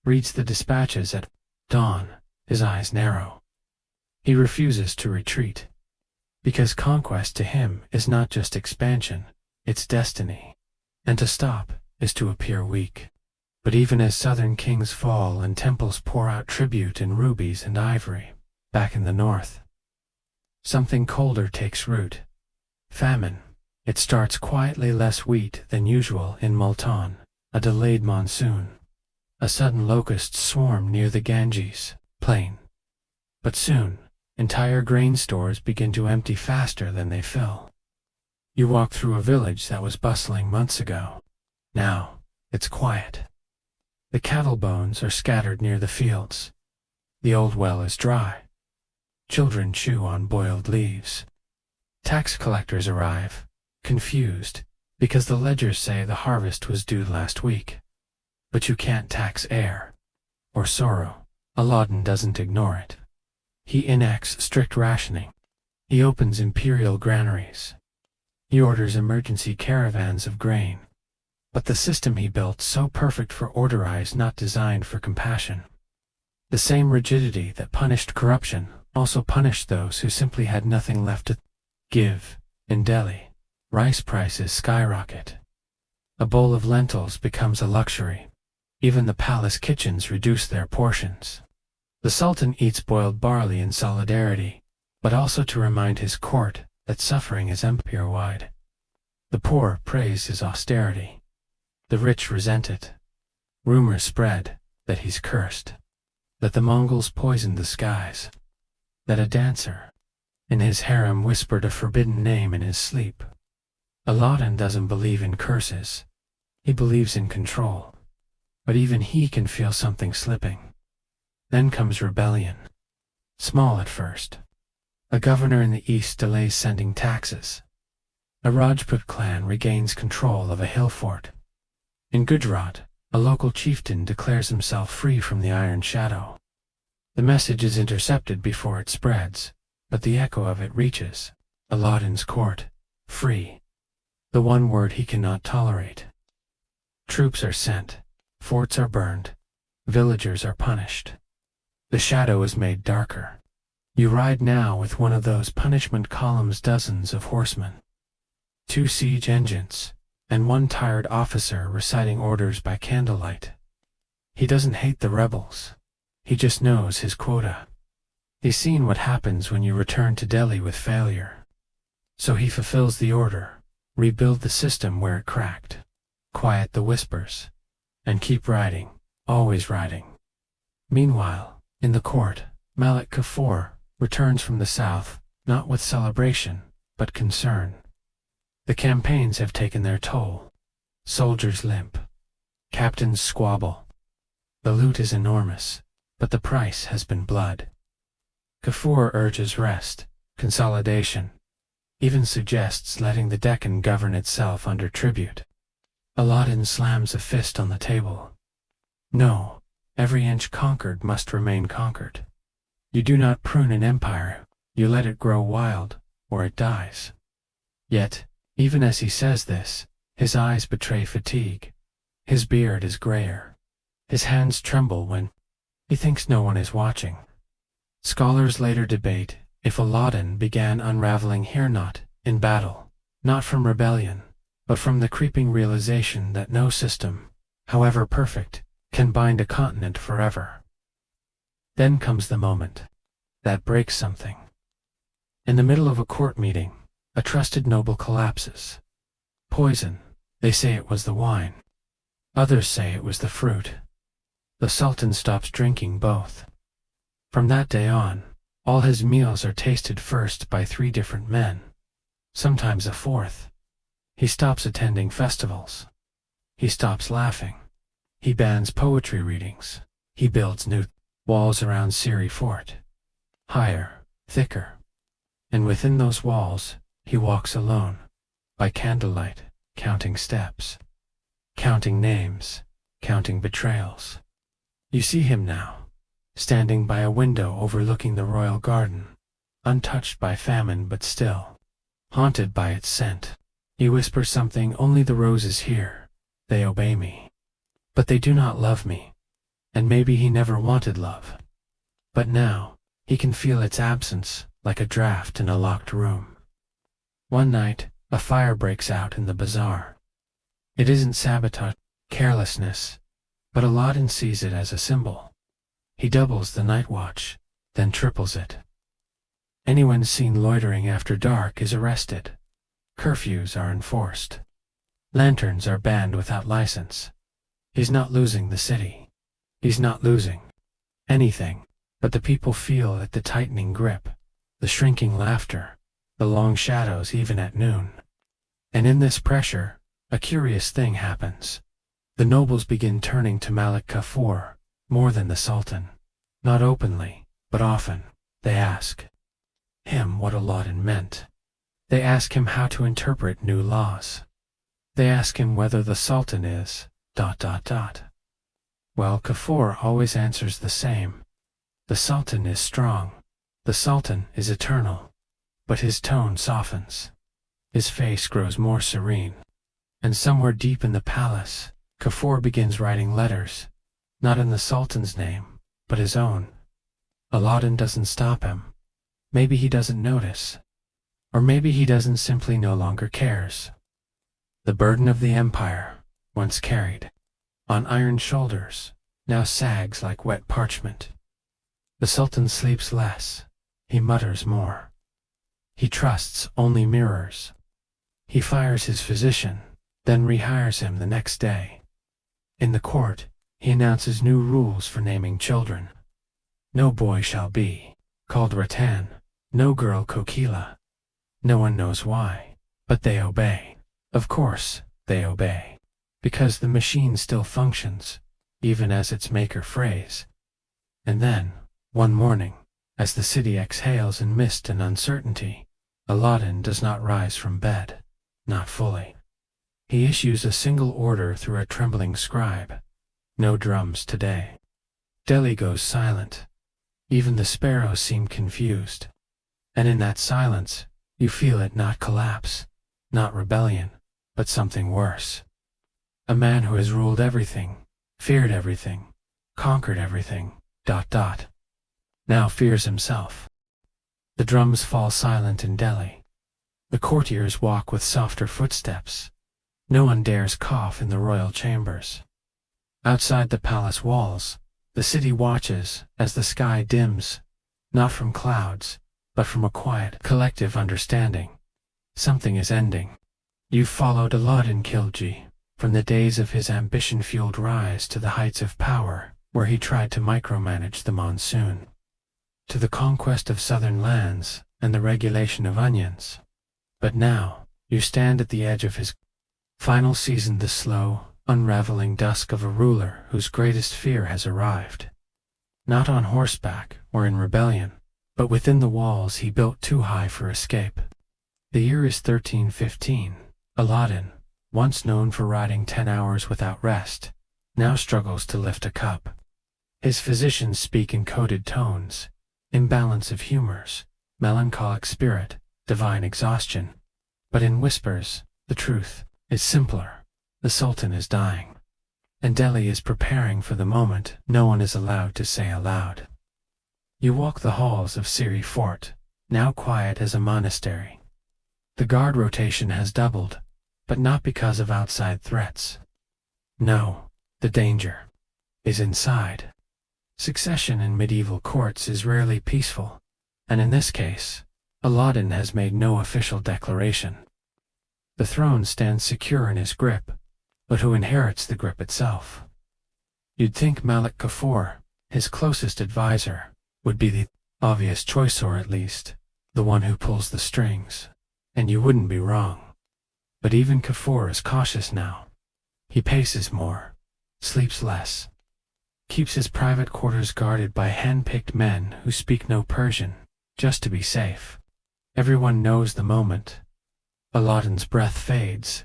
reads the dispatches at dawn, his eyes narrow. He refuses to retreat, because conquest to him is not just expansion, it's destiny, and to stop is to appear weak. But even as southern kings fall and temples pour out tribute in rubies and ivory, back in the north, something colder takes root. Famine. It starts quietly, less wheat than usual in Multan, a delayed monsoon. A sudden locust swarm near the Ganges plain. But soon, entire grain stores begin to empty faster than they fill. You walk through a village that was bustling months ago. Now, it's quiet. The cattle bones are scattered near the fields. The old well is dry. Children chew on boiled leaves. Tax collectors arrive, confused, because the ledgers say the harvest was due last week. But you can't tax air or sorrow. Alauddin doesn't ignore it. He enacts strict rationing. He opens imperial granaries. He orders emergency caravans of grain. But the system he built, so perfect for order, is not designed for compassion. The same rigidity that punished corruption also punished those who simply had nothing left to give. In Delhi, rice prices skyrocket. A bowl of lentils becomes a luxury. Even the palace kitchens reduce their portions. The Sultan eats boiled barley in solidarity, but also to remind his court that suffering is empire-wide. The poor praise his austerity. The rich resent it. Rumors spread that he's cursed, that the Mongols poisoned the skies, that a dancer in his harem whispered a forbidden name in his sleep. Alauddin doesn't believe in curses. He believes in control. But even he can feel something slipping. Then comes rebellion. Small at first. A governor in the east delays sending taxes. A Rajput clan regains control of a hill fort. In Gujarat, a local chieftain declares himself free from the iron shadow. The message is intercepted before it spreads, but the echo of it reaches Alauddin's court. Free. The one word he cannot tolerate. Troops are sent. Forts are burned. Villagers are punished. The shadow is made darker. You ride now with one of those punishment columns, dozens of horsemen, 2 siege engines, and 1 tired officer reciting orders by candlelight. He doesn't hate the rebels. He just knows his quota. He's seen what happens when you return to Delhi with failure. So he fulfills the order, rebuild the system where it cracked, quiet the whispers, and keep riding, always riding. Meanwhile, in the court, Malik Kafur returns from the south, not with celebration, but concern. The campaigns have taken their toll. Soldiers limp. Captains squabble. The loot is enormous, but the price has been blood. Kafur urges rest, consolidation, even suggests letting the Deccan govern itself under tribute. Alauddin slams a fist on the table. No, every inch conquered must remain conquered. You do not prune an empire, you let it grow wild, or it dies. Yet, even as he says this, his eyes betray fatigue. His beard is grayer. His hands tremble when he thinks no one is watching. Scholars later debate if Alauddin began unraveling here not in battle, not from rebellion, but from the creeping realization that no system, however perfect, can bind a continent forever. Then comes the moment that breaks something. In the middle of a court meeting, a trusted noble collapses. Poison. They say it was the wine. Others say it was the fruit. The Sultan stops drinking both. From that day on, all his meals are tasted first by 3 different men, sometimes a 4th. He stops attending festivals. He stops laughing. He bans poetry readings. He builds new walls around Siri Fort. Higher, thicker. And within those walls, he walks alone, by candlelight, counting steps, counting names, counting betrayals. You see him now, standing by a window overlooking the royal garden, untouched by famine but still haunted by its scent. He whispers something only the roses hear. They obey me. But they do not love me. And maybe he never wanted love. But now, he can feel its absence, like a draft in a locked room. One night, a fire breaks out in the bazaar. It isn't sabotage, carelessness, but Alauddin sees it as a symbol. He doubles the night watch, then triples it. Anyone seen loitering after dark is arrested. Curfews are enforced. Lanterns are banned without license. He's not losing the city. He's not losing anything, but the people feel it, the tightening grip, the shrinking laughter, the long shadows even at noon. And in this pressure, a curious thing happens. The nobles begin turning to Malik Kafur, more than the Sultan. Not openly, but often, they ask him what Alauddin meant. They ask him how to interpret new laws. They ask him whether the Sultan is ... Well, Kafur always answers the same. The Sultan is strong. The Sultan is eternal. But his tone softens. His face grows more serene. And somewhere deep in the palace, Kafur begins writing letters, not in the Sultan's name, but his own. Alauddin doesn't stop him. Maybe he doesn't notice. Or maybe he doesn't, simply no longer cares. The burden of the empire, once carried on iron shoulders, now sags like wet parchment. The Sultan sleeps less. He mutters more. He trusts only mirrors. He fires his physician, then rehires him the next day. In the court, he announces new rules for naming children. No boy shall be called Ratan, no girl Kokila. No one knows why, but they obey. Of course, they obey. Because the machine still functions, even as its maker frays. And then, one morning, as the city exhales in mist and uncertainty, Alauddin does not rise from bed, not fully. He issues a single order through a trembling scribe. No drums today. Delhi goes silent. Even the sparrows seem confused. And in that silence, you feel it not collapse, not rebellion, but something worse. A man who has ruled everything, feared everything, conquered everything, ... now fears himself. The drums fall silent in Delhi. The courtiers walk with softer footsteps. No one dares cough in the royal chambers. Outside the palace walls, the city watches as the sky dims, not from clouds, but from a quiet, collective understanding. Something is ending. You've followed Alauddin Khilji, from the days of his ambition-fueled rise to the heights of power, where he tried to micromanage the monsoon, to the conquest of southern lands and the regulation of onions. But now, you stand at the edge of his final season, the slow, unraveling dusk of a ruler whose greatest fear has arrived. Not on horseback or in rebellion, but within the walls he built too high for escape. The year is 1315. Alauddin, once known for riding 10 hours without rest, now struggles to lift a cup. His physicians speak in coded tones, imbalance of humors, melancholic spirit, divine exhaustion. But in whispers, the truth is simpler. The Sultan is dying. And Delhi is preparing for the moment no one is allowed to say aloud. You walk the halls of Siri Fort, now quiet as a monastery. The guard rotation has doubled, but not because of outside threats. No, the danger is inside. Succession in medieval courts is rarely peaceful, and in this case, Alauddin has made no official declaration. The throne stands secure in his grip, but who inherits the grip itself? You'd think Malik Kafur, his closest advisor, would be the obvious choice, or at least, the one who pulls the strings. And you wouldn't be wrong. But even Kafur is cautious now. He paces more, sleeps less, keeps his private quarters guarded by hand-picked men who speak no Persian, just to be safe. Everyone knows the moment. Alauddin's breath fades.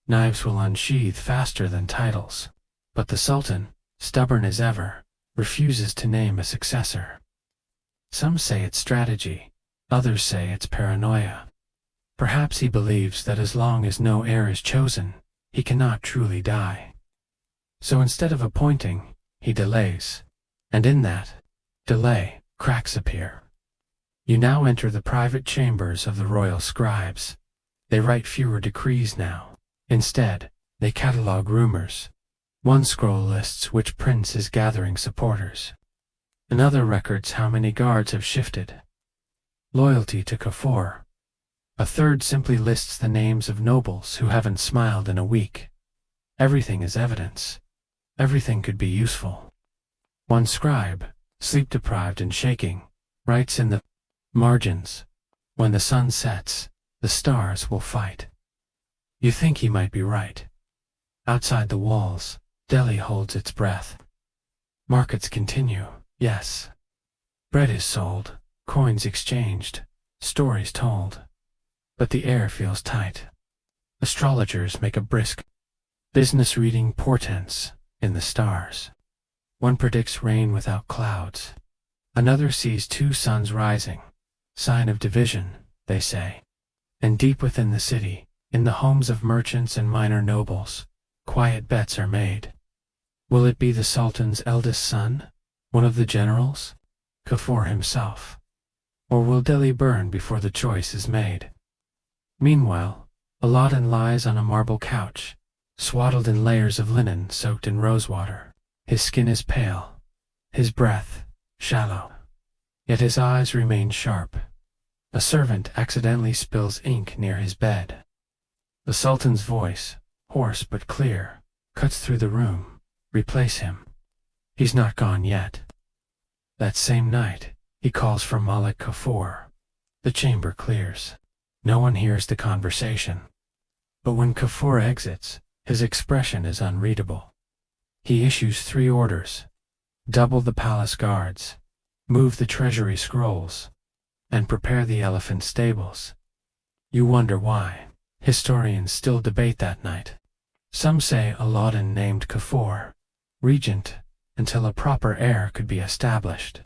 Knives will unsheathe faster than titles. But the Sultan, stubborn as ever, refuses to name a successor. Some say it's strategy, others say it's paranoia. Perhaps he believes that as long as no heir is chosen, he cannot truly die. So instead of appointing, he delays. And in that delay, cracks appear. You now enter the private chambers of the royal scribes. They write fewer decrees now. Instead, they catalog rumors. One scroll lists which prince is gathering supporters. Another records how many guards have shifted loyalty to Kafur. A third simply lists the names of nobles who haven't smiled in a week. Everything is evidence. Everything could be useful. One scribe, sleep-deprived and shaking, writes in the margins, "When the sun sets, the stars will fight." You think he might be right. Outside the walls, Delhi holds its breath. Markets continue, yes. Bread is sold, coins exchanged, stories told. But the air feels tight. Astrologers make a brisk business reading portents in the stars. One predicts rain without clouds. Another sees 2 suns rising. Sign of division, they say. And deep within the city, in the homes of merchants and minor nobles, quiet bets are made. Will it be the Sultan's eldest son, one of the generals, Kafur himself? Or will Delhi burn before the choice is made? Meanwhile, Alauddin lies on a marble couch, swaddled in layers of linen soaked in rosewater. His skin is pale, his breath shallow, yet his eyes remain sharp. A servant accidentally spills ink near his bed. The Sultan's voice, hoarse but clear, cuts through the room. Replace him. He's not gone yet. That same night, he calls for Malik Kafur. The chamber clears. No one hears the conversation. But when Kafur exits, his expression is unreadable. He issues 3 orders. Double the palace guards, move the treasury scrolls, and prepare the elephant stables. You wonder why. Historians still debate that night. Some say Alauddin named Kafur regent until a proper heir could be established.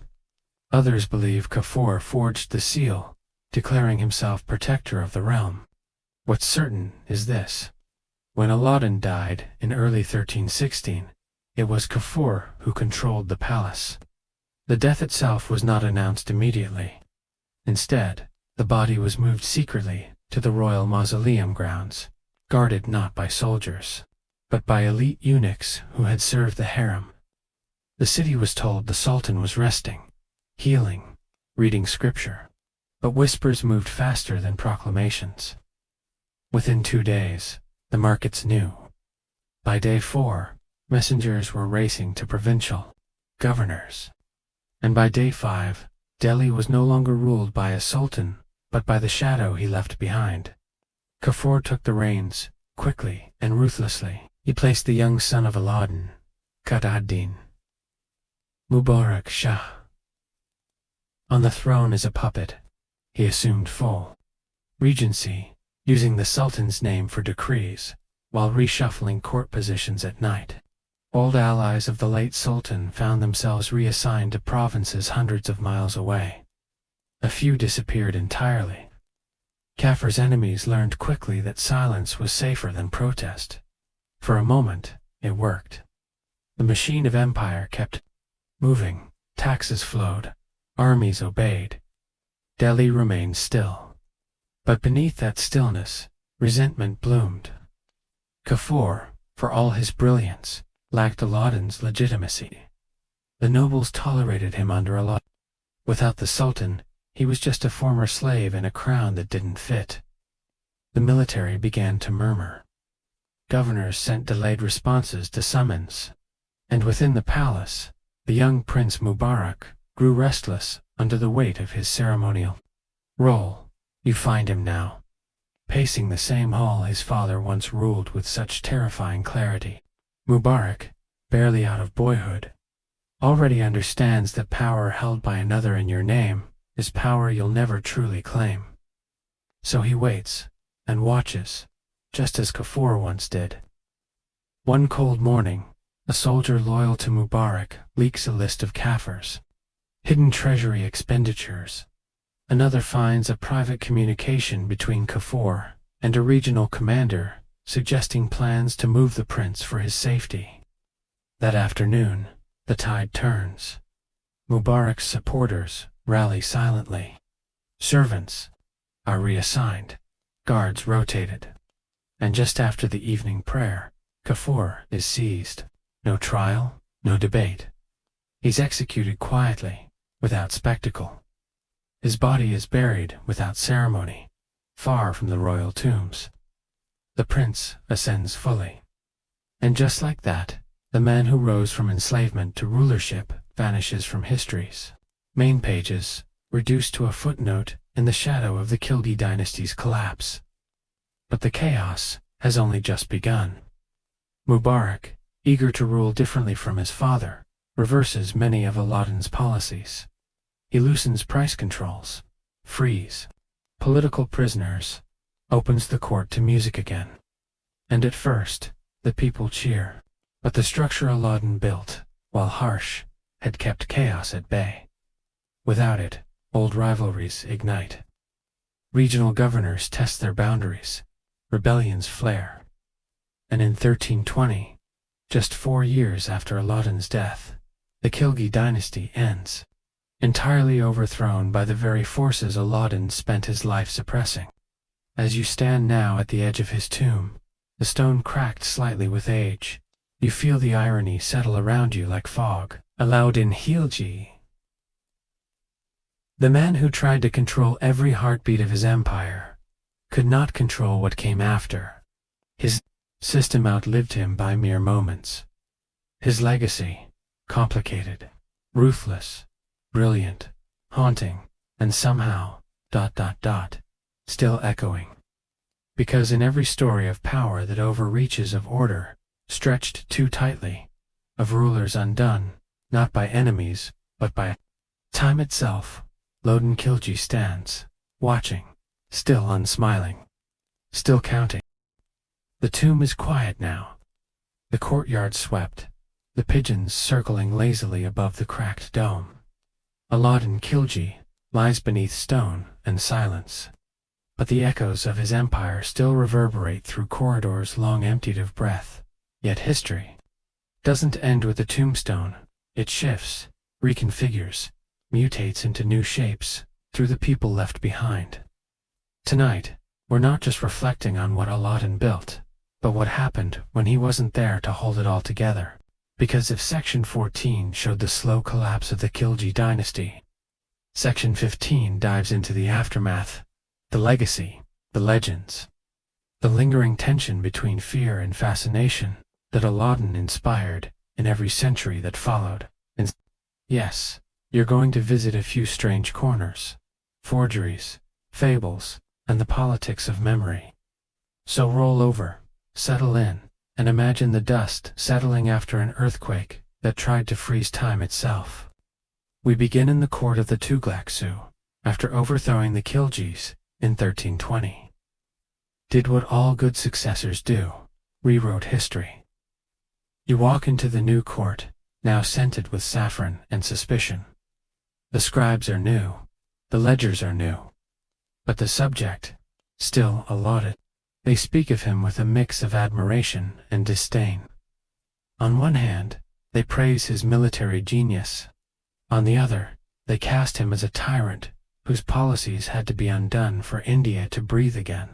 Others believe Kafur forged the seal, declaring himself protector of the realm. What's certain is this. When Alauddin died in early 1316, it was Kafur who controlled the palace. The death itself was not announced immediately. Instead, the body was moved secretly to the royal mausoleum grounds, guarded not by soldiers, but by elite eunuchs who had served the harem. The city was told the Sultan was resting, healing, reading scripture, but whispers moved faster than proclamations. Within 2 days, the markets knew. By day 4, messengers were racing to provincial governors. And by day 5, Delhi was no longer ruled by a sultan, but by the shadow he left behind. Kafur took the reins, quickly and ruthlessly. He placed the young son of Alauddin, Alauddin Mubarak Shah, on the throne as a puppet. He assumed full regency, using the sultan's name for decrees, while reshuffling court positions at night. Old allies of the late sultan found themselves reassigned to provinces hundreds of miles away. A few disappeared entirely. Kafur's enemies learned quickly that silence was safer than protest. For a moment, it worked. The machine of empire kept moving, taxes flowed, armies obeyed. Delhi remained still. But beneath that stillness, resentment bloomed. Kafur, for all his brilliance, lacked Alauddin's legitimacy. The nobles tolerated him under Alauddin. Without the sultan, he was just a former slave in a crown that didn't fit. The military began to murmur. Governors sent delayed responses to summons. And within the palace, the young Prince Mubarak grew restless under the weight of his ceremonial role. You find him now, pacing the same hall his father once ruled with such terrifying clarity. Mubarak, barely out of boyhood, already understands that power held by another in your name is power you'll never truly claim. So he waits and watches, just as Kafur once did. One cold morning, a soldier loyal to Mubarak leaks a list of Kafur's hidden treasury expenditures. Another finds a private communication between Kafur and a regional commander suggesting plans to move the prince for his safety. That afternoon, the tide turns. Mubarak's supporters rally silently. Servants are reassigned, guards rotated. And just after the evening prayer, Kafur is seized. No trial, no debate. He's executed quietly, without spectacle. His body is buried without ceremony, far from the royal tombs. The prince ascends fully. And just like that, the man who rose from enslavement to rulership vanishes from history's main pages, reduced to a footnote in the shadow of the Khilji dynasty's collapse. But the chaos has only just begun. Mubarak, eager to rule differently from his father, reverses many of Alauddin's policies. He loosens price controls, frees political prisoners, opens the court to music again. And at first, the people cheer. But the structure Alauddin built, while harsh, had kept chaos at bay. Without it, old rivalries ignite. Regional governors test their boundaries, rebellions flare. And in 1320, just 4 years after Alauddin's death, the Khilji dynasty ends, entirely overthrown by the very forces Alauddin spent his life suppressing. As you stand now at the edge of his tomb, the stone cracked slightly with age, you feel the irony settle around you like fog. Alauddin Khilji, the man who tried to control every heartbeat of his empire, could not control what came after. His system outlived him by mere moments. His legacy, complicated, ruthless, brilliant, haunting, and somehow, still echoing. Because in every story of power that overreaches, of order stretched too tightly, of rulers undone, not by enemies, but by time itself, Alauddin Khilji stands, watching, still unsmiling, still counting. The tomb is quiet now. The courtyard swept, the pigeons circling lazily above the cracked dome. Alauddin Khilji lies beneath stone and silence, but the echoes of his empire still reverberate through corridors long emptied of breath. Yet history doesn't end with a tombstone. It shifts, reconfigures, mutates into new shapes through the people left behind. Tonight, we're not just reflecting on what Alauddin built, but what happened when he wasn't there to hold it all together. Because if Section 14 showed the slow collapse of the Khilji dynasty, Section 15 dives into the aftermath, the legacy, the legends, the lingering tension between fear and fascination that Alauddin inspired in every century that followed. And yes, you're going to visit a few strange corners, forgeries, fables, and the politics of memory. So roll over, settle in, and imagine the dust settling after an earthquake that tried to freeze time itself. We begin in the court of the Tughlaq-Su, after overthrowing the Khiljis in 1320. Did what all good successors do, rewrote history. You walk into the new court, now scented with saffron and suspicion. The scribes are new, the ledgers are new, but the subject, still Alauddin. They speak of him with a mix of admiration and disdain. On one hand, they praise his military genius. On the other, they cast him as a tyrant whose policies had to be undone for India to breathe again.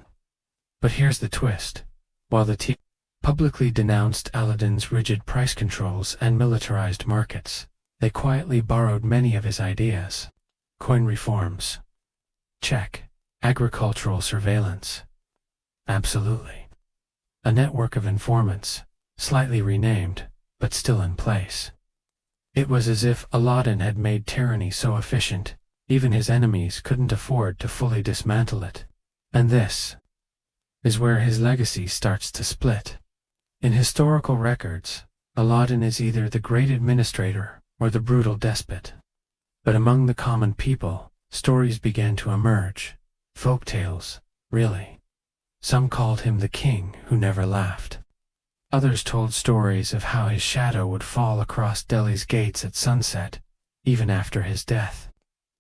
But here's the twist. While the publicly denounced Alauddin's rigid price controls and militarized markets, they quietly borrowed many of his ideas. Coin reforms. Check. Agricultural surveillance. Absolutely. A network of informants, slightly renamed, but still in place. It was as if Alauddin had made tyranny so efficient, even his enemies couldn't afford to fully dismantle it. And this is where his legacy starts to split. In historical records, Alauddin is either the great administrator or the brutal despot. But among the common people, stories began to emerge. Folk tales, really. Some called him the king who never laughed. Others told stories of how his shadow would fall across Delhi's gates at sunset, even after his death.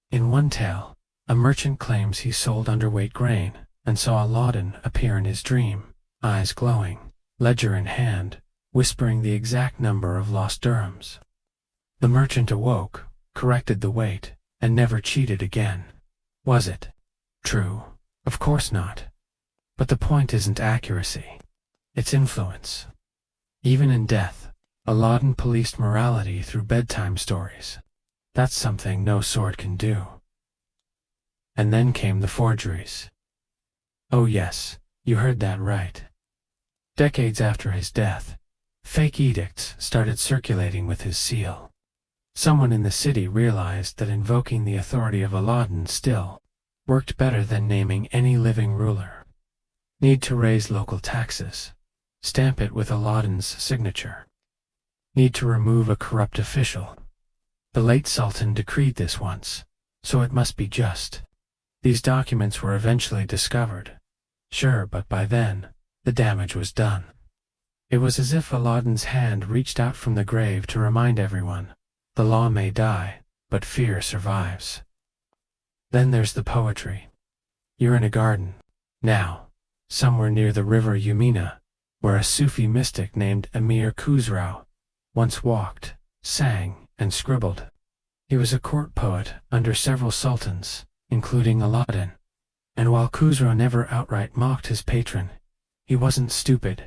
In one tale, a merchant claims he sold underweight grain and saw Alauddin appear in his dream, eyes glowing, ledger in hand, whispering the exact number of lost dirhams. The merchant awoke, corrected the weight, and never cheated again. Was it true? Of course not. But the point isn't accuracy. It's influence. Even in death, Alauddin policed morality through bedtime stories. That's something no sword can do. And then came the forgeries. Oh yes, you heard that right. Decades after his death, fake edicts started circulating with his seal. Someone in the city realized that invoking the authority of Alauddin still worked better than naming any living ruler. Need to raise local taxes. Stamp it with Alauddin's signature. Need to remove a corrupt official. The late Sultan decreed this once, so it must be just. These documents were eventually discovered. Sure, but by then, the damage was done. It was as if Alauddin's hand reached out from the grave to remind everyone, the law may die, but fear survives. Then there's the poetry. You're in a garden, now, somewhere near the river Yamuna, where a Sufi mystic named Amir Khusrau once walked, sang, and scribbled. He was a court poet under several sultans, including Alauddin. And while Khusrau never outright mocked his patron, he wasn't stupid.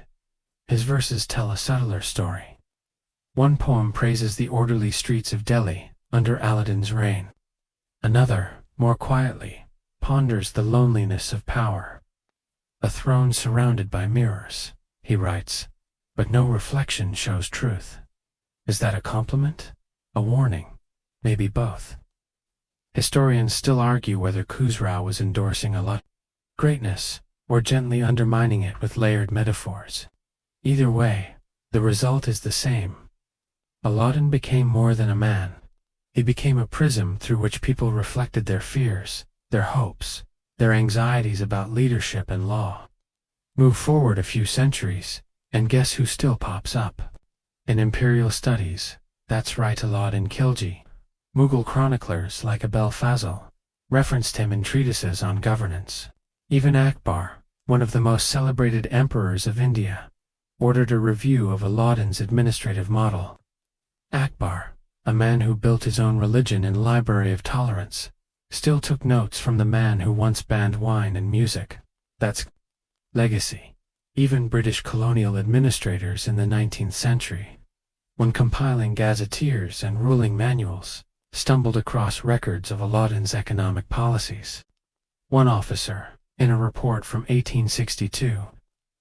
His verses tell a subtler story. One poem praises the orderly streets of Delhi under Alauddin's reign. Another, more quietly, ponders the loneliness of power. A throne surrounded by mirrors, he writes, but no reflection shows truth. Is that a compliment? A warning? Maybe both. Historians still argue whether Khusrau was endorsing Alauddin's greatness or gently undermining it with layered metaphors. Either way, the result is the same. Alauddin became more than a man. He became a prism through which people reflected their fears, their hopes, their anxieties about leadership and law. Move forward a few centuries, and guess who still pops up? In imperial studies, that's right, Alauddin Khilji. Mughal chroniclers like Abul Fazl referenced him in treatises on governance. Even Akbar, one of the most celebrated emperors of India, ordered a review of Alauddin's administrative model. Akbar, a man who built his own religion and library of tolerance, still took notes from the man who once banned wine and music. That's legacy. Even British colonial administrators in the 19th century, when compiling gazetteers and ruling manuals, stumbled across records of Alauddin's economic policies. One officer, in a report from 1862,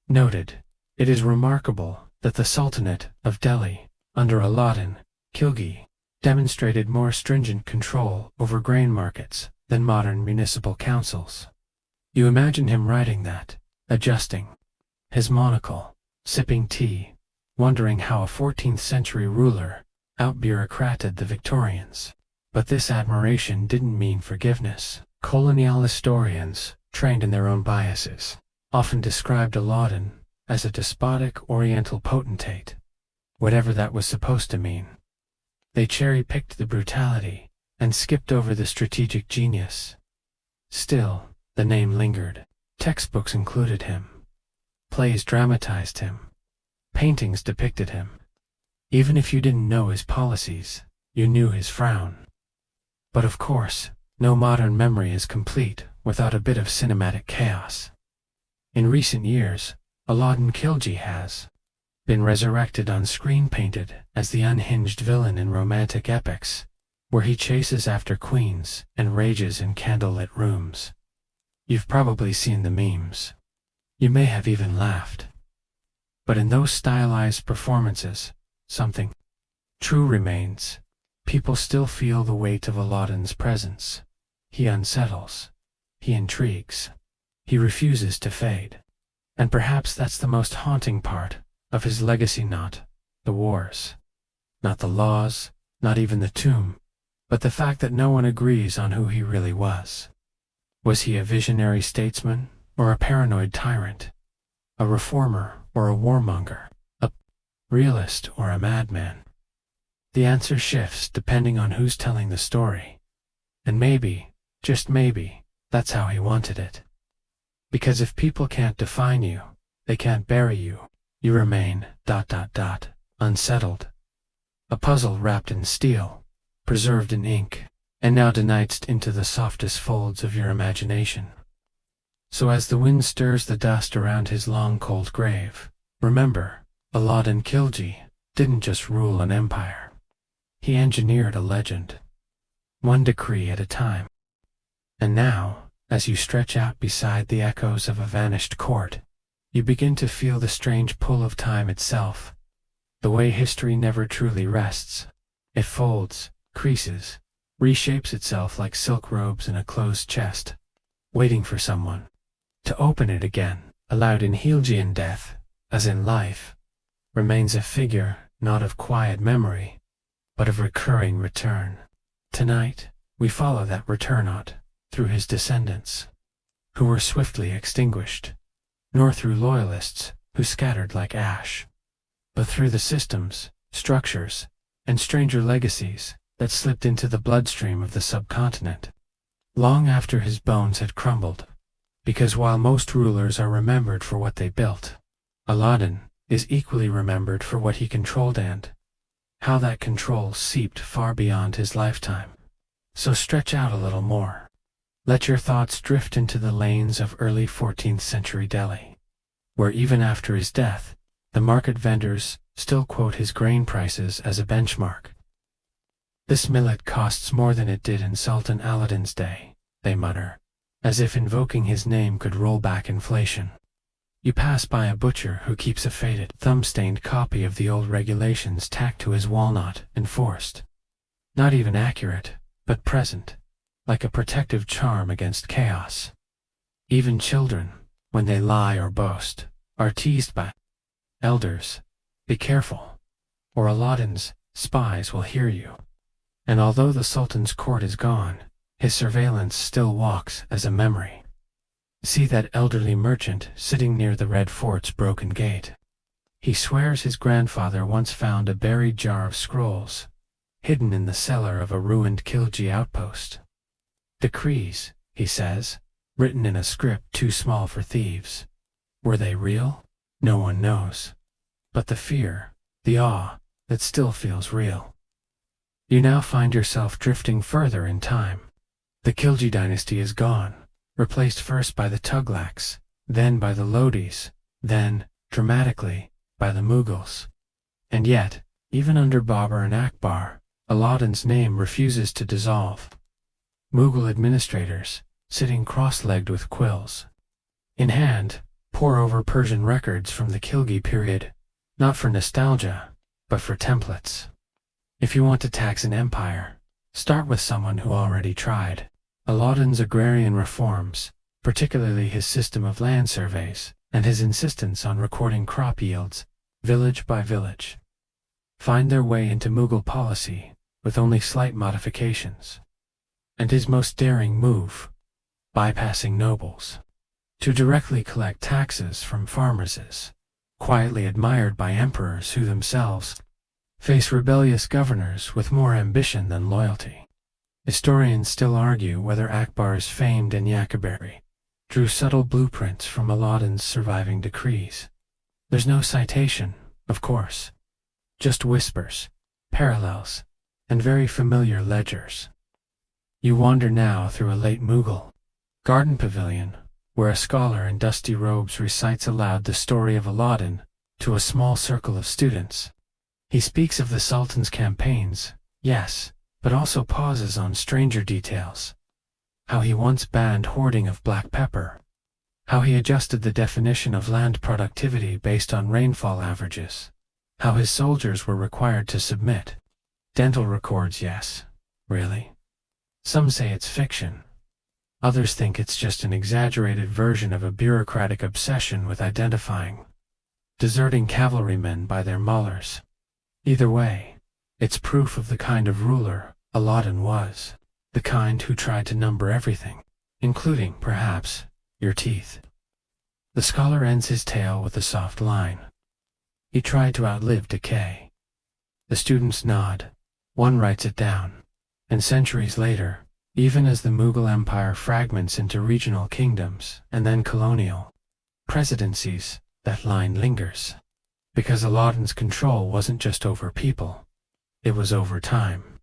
noted, "It is remarkable that the Sultanate of Delhi, under Alauddin Khilji, demonstrated more stringent control over grain markets than modern municipal councils." You imagine him writing that, adjusting his monocle, sipping tea, wondering how a 14th century ruler out-bureaucrated the Victorians. But this admiration didn't mean forgiveness. Colonial historians, trained in their own biases, often described Alauddin as a despotic Oriental potentate, whatever that was supposed to mean. They cherry-picked the brutality and skipped over the strategic genius. Still, the name lingered. Textbooks included him. Plays dramatized him. Paintings depicted him. Even if you didn't know his policies, you knew his frown. But of course, no modern memory is complete without a bit of cinematic chaos. In recent years, Alauddin Khilji has been resurrected on screen, painted as the unhinged villain in romantic epics, where he chases after queens and rages in candlelit rooms. You've probably seen the memes. You may have even laughed. But in those stylized performances, something true remains. People still feel the weight of Alauddin's presence. He unsettles. He intrigues. He refuses to fade. And perhaps that's the most haunting part of his legacy, not the wars, not the laws, not even the tomb, but the fact that no one agrees on who he really was. Was he a visionary statesman or a paranoid tyrant? A reformer or a warmonger? A realist or a madman? The answer shifts depending on who's telling the story. And maybe, just maybe, that's how he wanted it. Because if people can't define you, they can't bury you. You remain ... unsettled. A puzzle wrapped in steel, preserved in ink, and now denized into the softest folds of your imagination. So as the wind stirs the dust around his long cold grave, remember, Alauddin Khilji didn't just rule an empire. He engineered a legend, one decree at a time. And now, as you stretch out beside the echoes of a vanished court, you begin to feel the strange pull of time itself. The way history never truly rests. It folds, creases, reshapes itself like silk robes in a closed chest, waiting for someone to open it again. Alauddin Khilji in death, as in life, remains a figure not of quiet memory, but of recurring return. Tonight, we follow that return not through his descendants, who were swiftly extinguished, nor through loyalists who scattered like ash, but through the systems, structures, and stranger legacies that slipped into the bloodstream of the subcontinent, long after his bones had crumbled. Because while most rulers are remembered for what they built, Alauddin is equally remembered for what he controlled and how that control seeped far beyond his lifetime. So stretch out a little more. Let your thoughts drift into the lanes of early 14th century Delhi, where even after his death, the market vendors still quote his grain prices as a benchmark. "This millet costs more than it did in Sultan Alauddin's day," they mutter, as if invoking his name could roll back inflation. You pass by a butcher who keeps a faded, thumb-stained copy of the old regulations tacked to his walnut, enforced. Not even accurate, but present, like a protective charm against chaos. Even children, when they lie or boast, are teased by elders. Be careful, or Alauddin's spies will hear you. And although the Sultan's court is gone, his surveillance still walks as a memory. See that elderly merchant sitting near the Red Fort's broken gate. He swears his grandfather once found a buried jar of scrolls, hidden in the cellar of a ruined Khilji outpost. Decrees, he says, written in a script too small for thieves. Were they real? No one knows. But the fear, the awe, that still feels real. You now find yourself drifting further in time. The Khilji dynasty is gone, replaced first by the Tughlaqs, then by the Lodis, then, dramatically, by the Mughals. And yet, even under Babur and Akbar, Alauddin's name refuses to dissolve. Mughal administrators, sitting cross-legged with quills in hand, pore over Persian records from the Khilji period, not for nostalgia, but for templates. If you want to tax an empire, start with someone who already tried. Alauddin's agrarian reforms, particularly his system of land surveys, and his insistence on recording crop yields, village by village, find their way into Mughal policy, with only slight modifications. And his most daring move, bypassing nobles, to directly collect taxes from farmers is quietly admired by emperors who themselves face rebellious governors with more ambition than loyalty. Historians still argue whether Akbar's famed Enyakabari drew subtle blueprints from Alauddin's surviving decrees. There's no citation, of course, just whispers, parallels, and very familiar ledgers. You wander now through a late Mughal garden pavilion, where a scholar in dusty robes recites aloud the story of Alauddin to a small circle of students. He speaks of the Sultan's campaigns, yes, but also pauses on stranger details. How he once banned hoarding of black pepper. How he adjusted the definition of land productivity based on rainfall averages. How his soldiers were required to submit. Dental records, yes. Really? Some say it's fiction. Others think it's just an exaggerated version of a bureaucratic obsession with identifying deserting cavalrymen by their maulers. Either way, it's proof of the kind of ruler Alauddin was, the kind who tried to number everything, including, perhaps, your teeth. The scholar ends his tale with a soft line. He tried to outlive decay. The students nod, one writes it down, and centuries later, even as the Mughal Empire fragments into regional kingdoms and then colonial presidencies, that line lingers. Because Alauddin's control wasn't just over people, it was over time.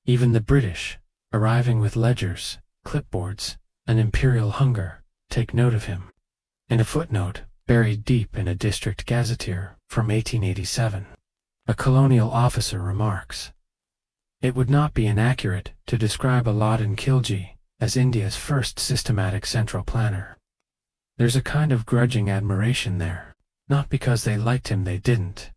Even the British, arriving with ledgers, clipboards, and imperial hunger, take note of him. In a footnote, buried deep in a district gazetteer from 1887, a colonial officer remarks, "It would not be inaccurate to describe Alauddin Khilji as India's first systematic central planner." There's a kind of grudging admiration there. Not because they liked him, they didn't.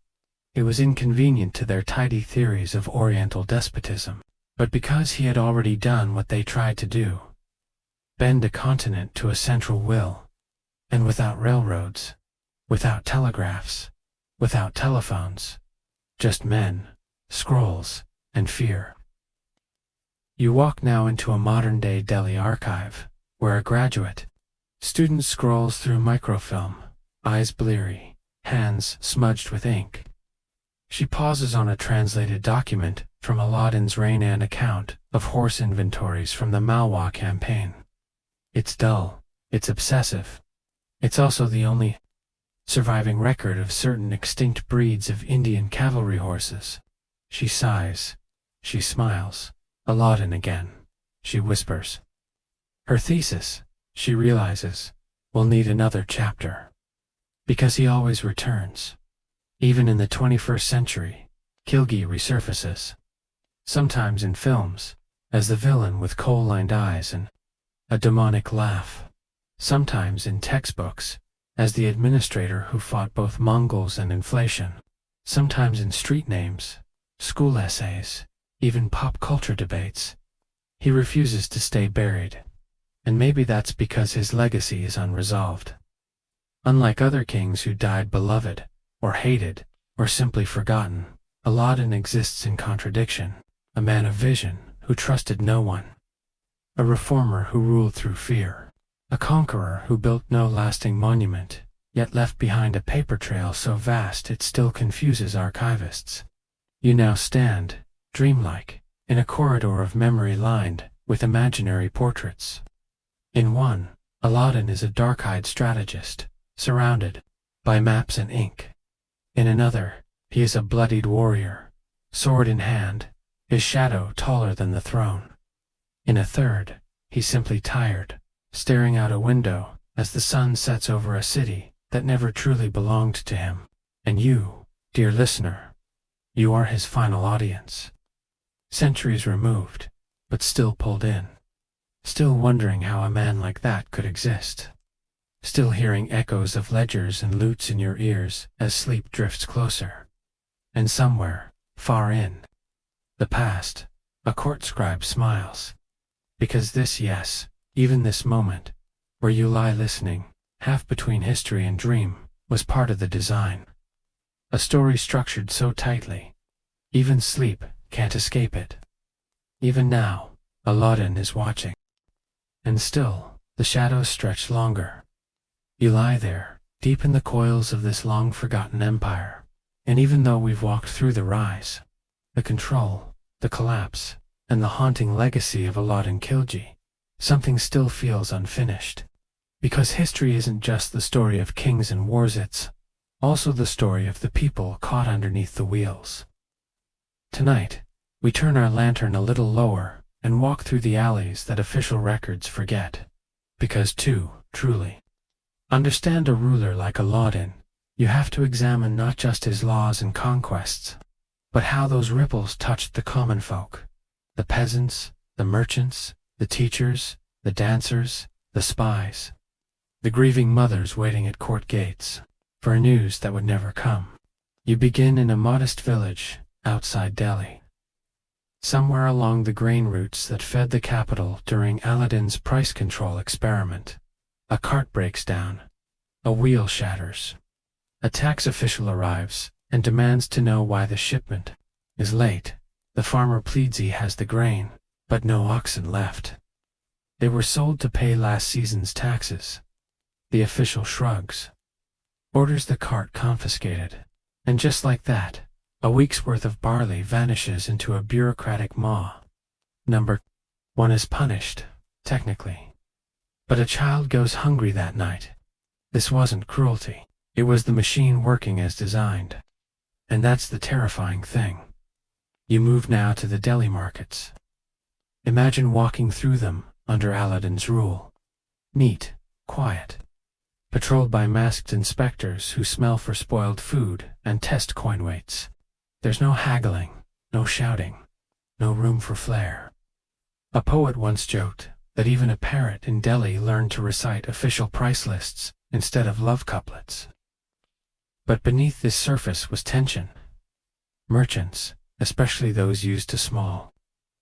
It was inconvenient to their tidy theories of Oriental despotism, but because he had already done what they tried to do. Bend a continent to a central will, and without railroads, without telegraphs, without telephones, just men, scrolls, and fear. You walk now into a modern-day Delhi archive, where a graduate student scrolls through microfilm, eyes bleary, hands smudged with ink. She pauses on a translated document from Alauddin's Reign account of horse inventories from the Malwa campaign. It's dull, it's obsessive. It's also the only surviving record of certain extinct breeds of Indian cavalry horses. She sighs. She smiles. Alauddin again, she whispers. Her thesis, she realizes, will need another chapter. Because he always returns. Even in the 21st century, Khilji resurfaces. Sometimes in films, as the villain with coal-lined eyes and a demonic laugh. Sometimes in textbooks, as the administrator who fought both Mongols and inflation. Sometimes in street names, school essays, even pop culture debates. He refuses to stay buried. And maybe that's because his legacy is unresolved. Unlike other kings who died beloved, or hated, or simply forgotten, Alauddin exists in contradiction, a man of vision who trusted no one, a reformer who ruled through fear, a conqueror who built no lasting monument, yet left behind a paper trail so vast it still confuses archivists. You now stand, dreamlike, in a corridor of memory lined with imaginary portraits. In one, Alauddin is a dark-eyed strategist, surrounded by maps and ink. In another, he is a bloodied warrior, sword in hand, his shadow taller than the throne. In a third, he's simply tired, staring out a window as the sun sets over a city that never truly belonged to him. And you, dear listener, you are his final audience. Centuries removed, but still pulled in. Still wondering how a man like that could exist. Still hearing echoes of ledgers and lutes in your ears as sleep drifts closer. And somewhere, far in the past, a court scribe smiles. Because this, yes, even this moment, where you lie listening, half between history and dream, was part of the design. A story structured so tightly, even sleep can't escape it. Even now, Alauddin is watching. And still, the shadows stretch longer. You lie there, deep in the coils of this long-forgotten empire. And even though we've walked through the rise, the control, the collapse, and the haunting legacy of Alauddin Khilji, something still feels unfinished. Because history isn't just the story of kings and wars, it's also the story of the people caught underneath the wheels. Tonight, we turn our lantern a little lower and walk through the alleys that official records forget. Because to, truly, understand a ruler like Alauddin, you have to examine not just his laws and conquests, but how those ripples touched the common folk. The peasants, the merchants, the teachers, the dancers, the spies. The grieving mothers waiting at court gates for news that would never come. You begin in a modest village outside Delhi. Somewhere along the grain routes that fed the capital during Aladdin's price control experiment, a cart breaks down. A wheel shatters. A tax official arrives and demands to know why the shipment is late. The farmer pleads he has the grain, but no oxen left. They were sold to pay last season's taxes. The official shrugs, orders the cart confiscated, and just like that, a week's worth of barley vanishes into a bureaucratic maw. Number 1 is punished, technically. But a child goes hungry that night. This wasn't cruelty. It was the machine working as designed. And that's the terrifying thing. You move now to the Delhi markets. Imagine walking through them under Aladdin's rule. Neat, quiet. Patrolled by masked inspectors who smell for spoiled food and test coin weights. There's no haggling, no shouting, no room for flair. A poet once joked that even a parrot in Delhi learned to recite official price lists instead of love couplets. But beneath this surface was tension. Merchants, especially those used to small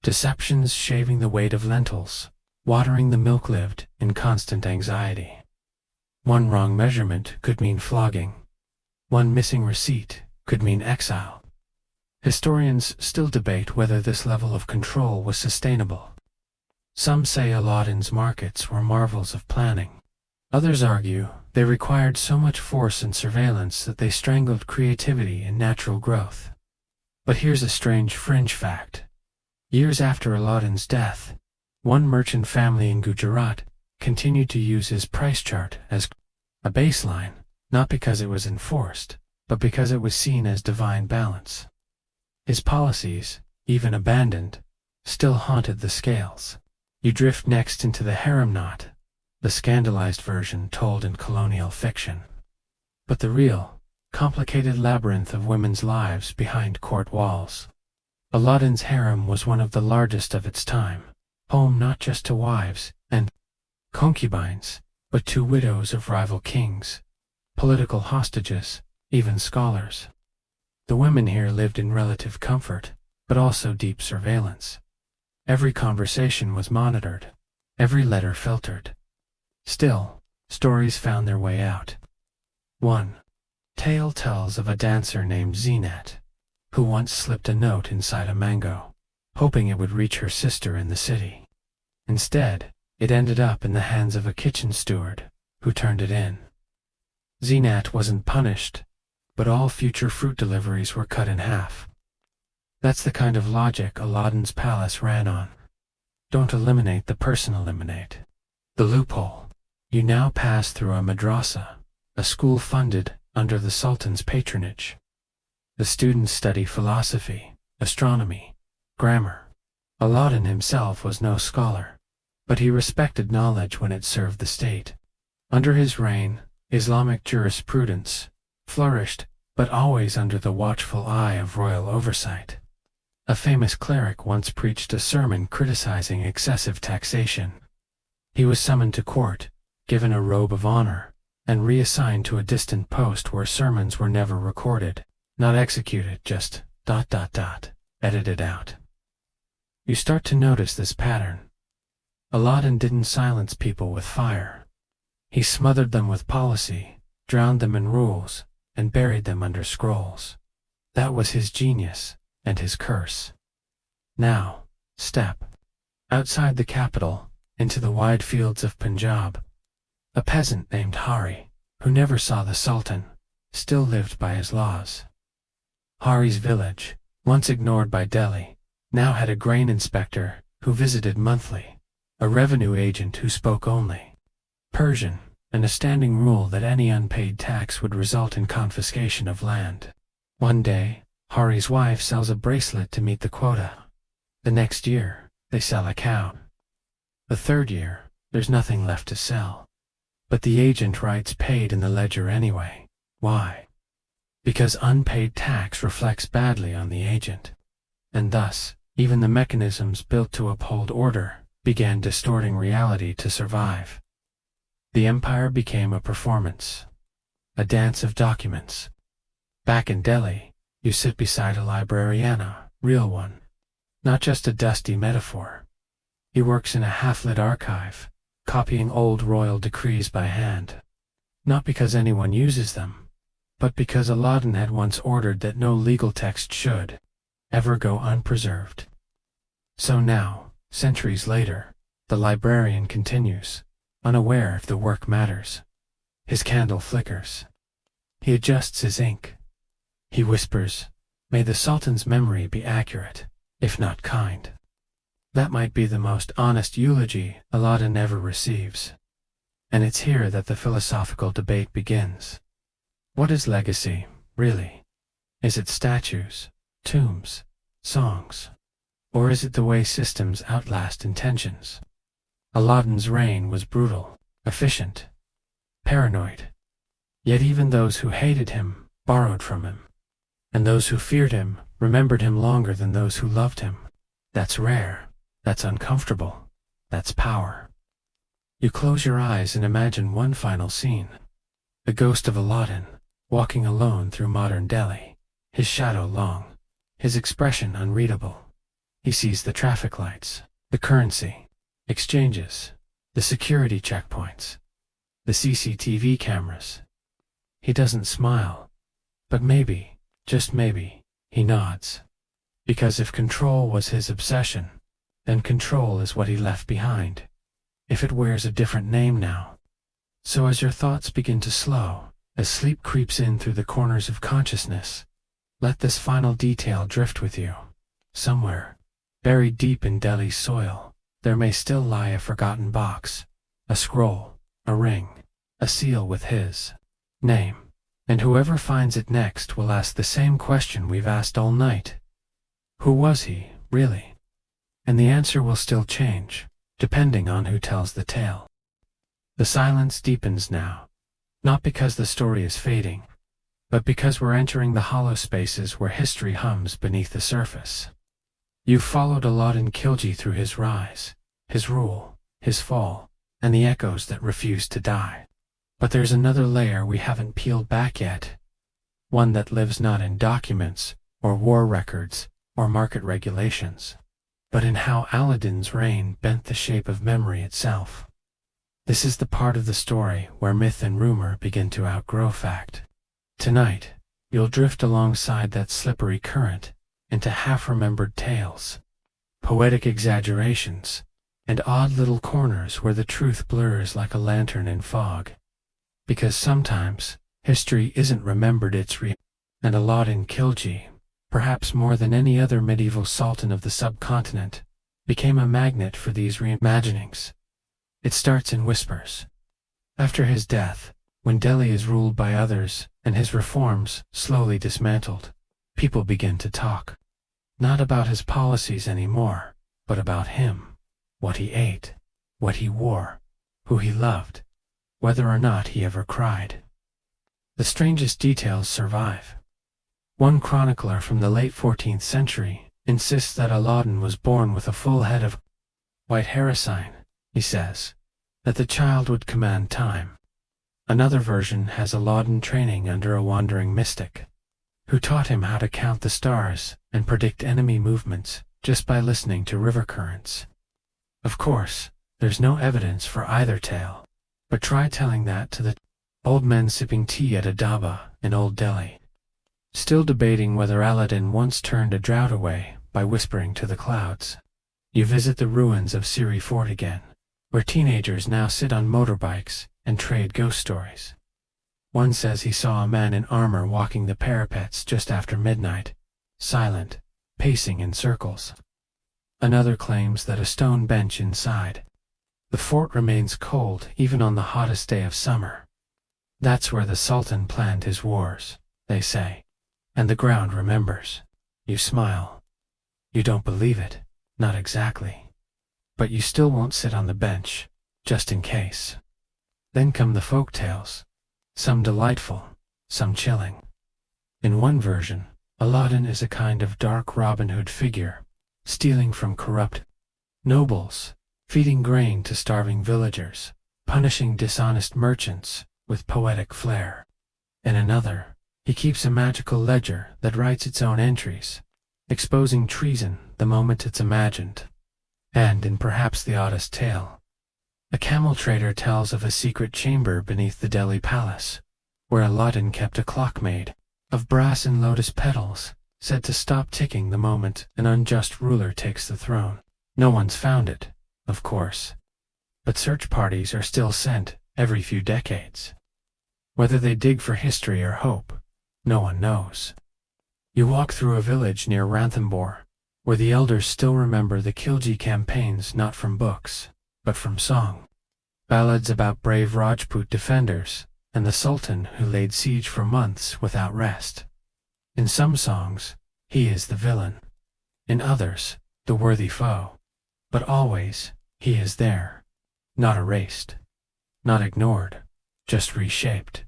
deceptions, shaving the weight of lentils, watering the milk, lived in constant anxiety. One wrong measurement could mean flogging. One missing receipt could mean exile. Historians still debate whether this level of control was sustainable. Some say Alauddin's markets were marvels of planning. Others argue they required so much force and surveillance that they strangled creativity and natural growth. But here's a strange fringe fact. Years after Alauddin's death, one merchant family in Gujarat continued to use his price chart as a baseline, not because it was enforced, but because it was seen as divine balance. His policies, even abandoned, still haunted the scales. You drift next into the harem knot, the scandalized version told in colonial fiction. But the real, complicated labyrinth of women's lives behind court walls. Alauddin's harem was one of the largest of its time, home not just to wives and concubines, but to widows of rival kings, political hostages, even scholars. The women here lived in relative comfort, but also deep surveillance. Every conversation was monitored, every letter filtered. Still, stories found their way out. One tale tells of a dancer named Zeenat, who once slipped a note inside a mango, hoping it would reach her sister in the city. Instead, it ended up in the hands of a kitchen steward, who turned it in. Zeenat wasn't punished, but all future fruit deliveries were cut in half. That's the kind of logic Aladdin's palace ran on. Don't eliminate the person, eliminate the loophole. You now pass through a madrasa, a school funded under the Sultan's patronage. The students study philosophy, astronomy, grammar. Aladdin himself was no scholar, but he respected knowledge when it served the state. Under his reign, Islamic jurisprudence flourished, but always under the watchful eye of royal oversight. A famous cleric once preached a sermon criticizing excessive taxation. He was summoned to court, given a robe of honor, and reassigned to a distant post where sermons were never recorded, not executed, just ... edited out. You start to notice this pattern. Aladdin didn't silence people with fire. He smothered them with policy, drowned them in rules, and buried them under scrolls. That was his genius, and his curse. Now, step outside the capital, into the wide fields of Punjab. A peasant named Hari, who never saw the Sultan, still lived by his laws. Hari's village, once ignored by Delhi, now had a grain inspector who visited monthly, a revenue agent who spoke only Persian, and a standing rule that any unpaid tax would result in confiscation of land. One day, Hari's wife sells a bracelet to meet the quota. The next year, they sell a cow. The third year, there's nothing left to sell. But the agent writes paid in the ledger anyway. Why? Because unpaid tax reflects badly on the agent. And thus, even the mechanisms built to uphold order began distorting reality to survive. The empire became a performance, a dance of documents. Back in Delhi, you sit beside a librariana, real one, not just a dusty metaphor. He works in a half-lit archive, copying old royal decrees by hand. Not because anyone uses them, but because Aladdin had once ordered that no legal text should ever go unpreserved. So now, centuries later, the librarian continues, unaware if the work matters. His candle flickers. He adjusts his ink. He whispers, "May the Sultan's memory be accurate, if not kind." That might be the most honest eulogy Aladdin ever receives. And it's here that the philosophical debate begins. What is legacy, really? Is it statues, tombs, songs? Or is it the way systems outlast intentions? Aladdin's reign was brutal, efficient, paranoid. Yet even those who hated him borrowed from him. And those who feared him remembered him longer than those who loved him. That's rare. That's uncomfortable. That's power. You close your eyes and imagine one final scene. The ghost of Aladdin, walking alone through modern Delhi, his shadow long, his expression unreadable. He sees the traffic lights, the currency exchanges, the security checkpoints, the CCTV cameras. He doesn't smile, but maybe, just maybe, he nods. Because if control was his obsession, then control is what he left behind, if it wears a different name now. So as your thoughts begin to slow, as sleep creeps in through the corners of consciousness, let this final detail drift with you. Somewhere, buried deep in Delhi's soil, there may still lie a forgotten box, a scroll, a ring, a seal with his name. And whoever finds it next will ask the same question we've asked all night. Who was he, really? And the answer will still change, depending on who tells the tale. The silence deepens now, not because the story is fading, but because we're entering the hollow spaces where history hums beneath the surface. You've followed Alauddin Khilji through his rise, his rule, his fall, and the echoes that refuse to die. But there's another layer we haven't peeled back yet, one that lives not in documents, or war records, or market regulations, but in how Aladdin's reign bent the shape of memory itself. This is the part of the story where myth and rumor begin to outgrow fact. Tonight, you'll drift alongside that slippery current into half-remembered tales, poetic exaggerations, and odd little corners where the truth blurs like a lantern in fog. Because sometimes, history isn't remembered, it's real. And Alauddin Khilji, perhaps more than any other medieval sultan of the subcontinent, became a magnet for these reimaginings. It starts in whispers. After his death, when Delhi is ruled by others and his reforms slowly dismantled, people begin to talk. Not about his policies anymore, but about him, what he ate, what he wore, who he loved, whether or not he ever cried. The strangest details survive. One chronicler from the late 14th century insists that Alauddin was born with a full head of white hair, a sign, he says, that the child would command time. Another version has Alauddin training under a wandering mystic, who taught him how to count the stars and predict enemy movements just by listening to river currents. Of course, there's no evidence for either tale, but try telling that to the old men sipping tea at a dhaba in Old Delhi, still debating whether Aladdin once turned a drought away by whispering to the clouds. You visit the ruins of Siri Fort again, where teenagers now sit on motorbikes and trade ghost stories. One says he saw a man in armor walking the parapets just after midnight, silent, pacing in circles. Another claims that a stone bench inside the fort remains cold even on the hottest day of summer. That's where the Sultan planned his wars, they say, and the ground remembers. You smile. You don't believe it, not exactly. But you still won't sit on the bench, just in case. Then come the folk tales, some delightful, some chilling. In one version, Aladdin is a kind of dark Robin Hood figure, stealing from corrupt nobles, feeding grain to starving villagers, punishing dishonest merchants with poetic flair. In another, he keeps a magical ledger that writes its own entries, exposing treason the moment it's imagined. And in perhaps the oddest tale, a camel trader tells of a secret chamber beneath the Delhi palace, where Aladdin kept a clock made of brass and lotus petals, said to stop ticking the moment an unjust ruler takes the throne. No one's found it, of course, but search parties are still sent every few decades. Whether they dig for history or hope, no one knows. You walk through a village near Ranthambore, where the elders still remember the Khilji campaigns not from books, but from song. Ballads about brave Rajput defenders and the Sultan who laid siege for months without rest. In some songs, he is the villain. In others, the worthy foe. But always, he is there. Not erased. Not ignored. Just reshaped.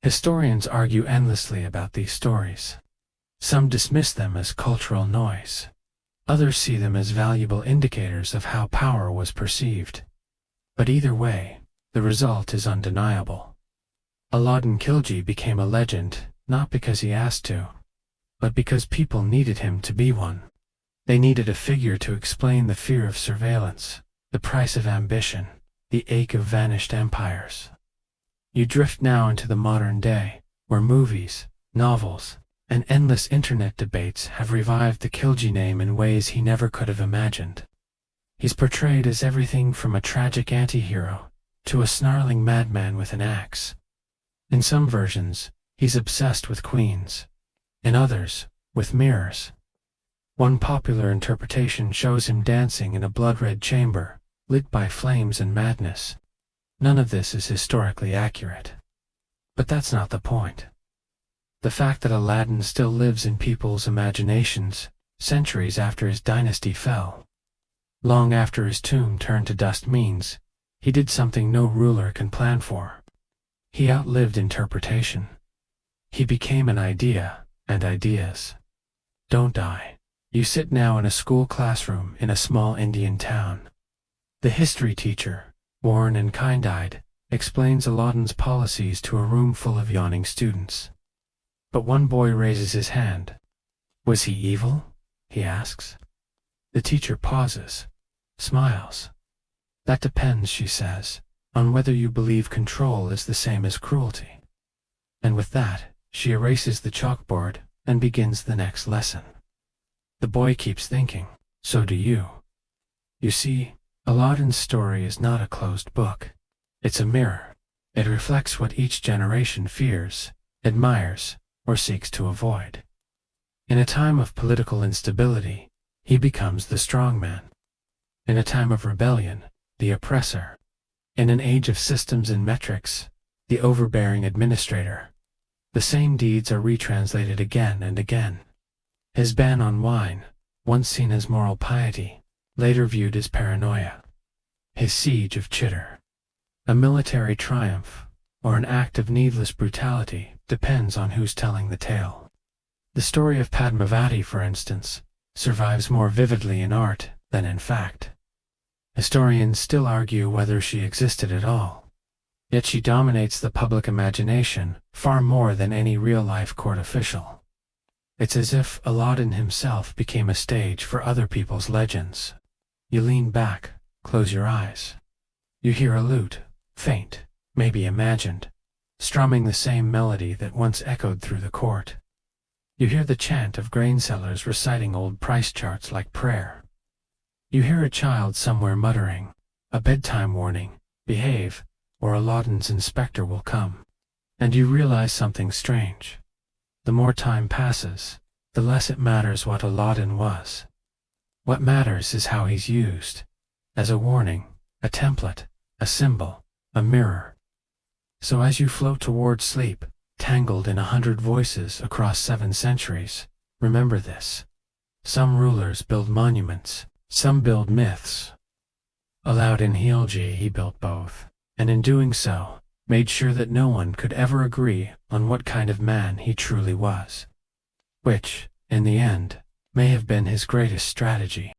Historians argue endlessly about these stories. Some dismiss them as cultural noise. Others see them as valuable indicators of how power was perceived. But either way, the result is undeniable. Alauddin Khilji became a legend, not because he asked to, but because people needed him to be one. They needed a figure to explain the fear of surveillance, the price of ambition, the ache of vanished empires. You drift now into the modern day, where movies, novels, and endless internet debates have revived the Khilji name in ways he never could have imagined. He's portrayed as everything from a tragic anti-hero to a snarling madman with an axe. In some versions, he's obsessed with queens. In others, with mirrors. One popular interpretation shows him dancing in a blood-red chamber, lit by flames and madness. None of this is historically accurate. But that's not the point. The fact that Aladdin still lives in people's imaginations, centuries after his dynasty fell, long after his tomb turned to dust, means he did something no ruler can plan for. He outlived interpretation. He became an idea, and ideas don't die. You sit now in a school classroom in a small Indian town. The history teacher, worn and kind-eyed, explains Aladdin's policies to a room full of yawning students. But one boy raises his hand. Was he evil? He asks. The teacher pauses, smiles. That depends, she says, on whether you believe control is the same as cruelty. And with that, she erases the chalkboard and begins the next lesson. The boy keeps thinking, so do you. You see, Aladdin's story is not a closed book. It's a mirror. It reflects what each generation fears, admires, or seeks to avoid. In a time of political instability, he becomes the strong man. In a time of rebellion, the oppressor. In an age of systems and metrics, the overbearing administrator. The same deeds are retranslated again and again. His ban on wine, once seen as moral piety, later viewed as paranoia. His siege of Chitter. A military triumph, or an act of needless brutality, depends on who's telling the tale. The story of Padmavati, for instance, survives more vividly in art than in fact. Historians still argue whether she existed at all. Yet she dominates the public imagination far more than any real-life court official. It's as if Alauddin himself became a stage for other people's legends. You lean back, close your eyes. You hear a lute, faint, maybe imagined, strumming the same melody that once echoed through the court. You hear the chant of grain sellers reciting old price charts like prayer. You hear a child somewhere muttering, a bedtime warning, behave, or Alauddin's inspector will come. And you realize something strange. The more time passes, the less it matters what Alauddin was. What matters is how he's used. As a warning, a template, a symbol, a mirror. So as you float toward sleep, tangled in 100 voices across 7 centuries, remember this. Some rulers build monuments, some build myths. Alauddin Khilji, he built both, and in doing so, made sure that no one could ever agree on what kind of man he truly was. Which, in the end, may have been his greatest strategy.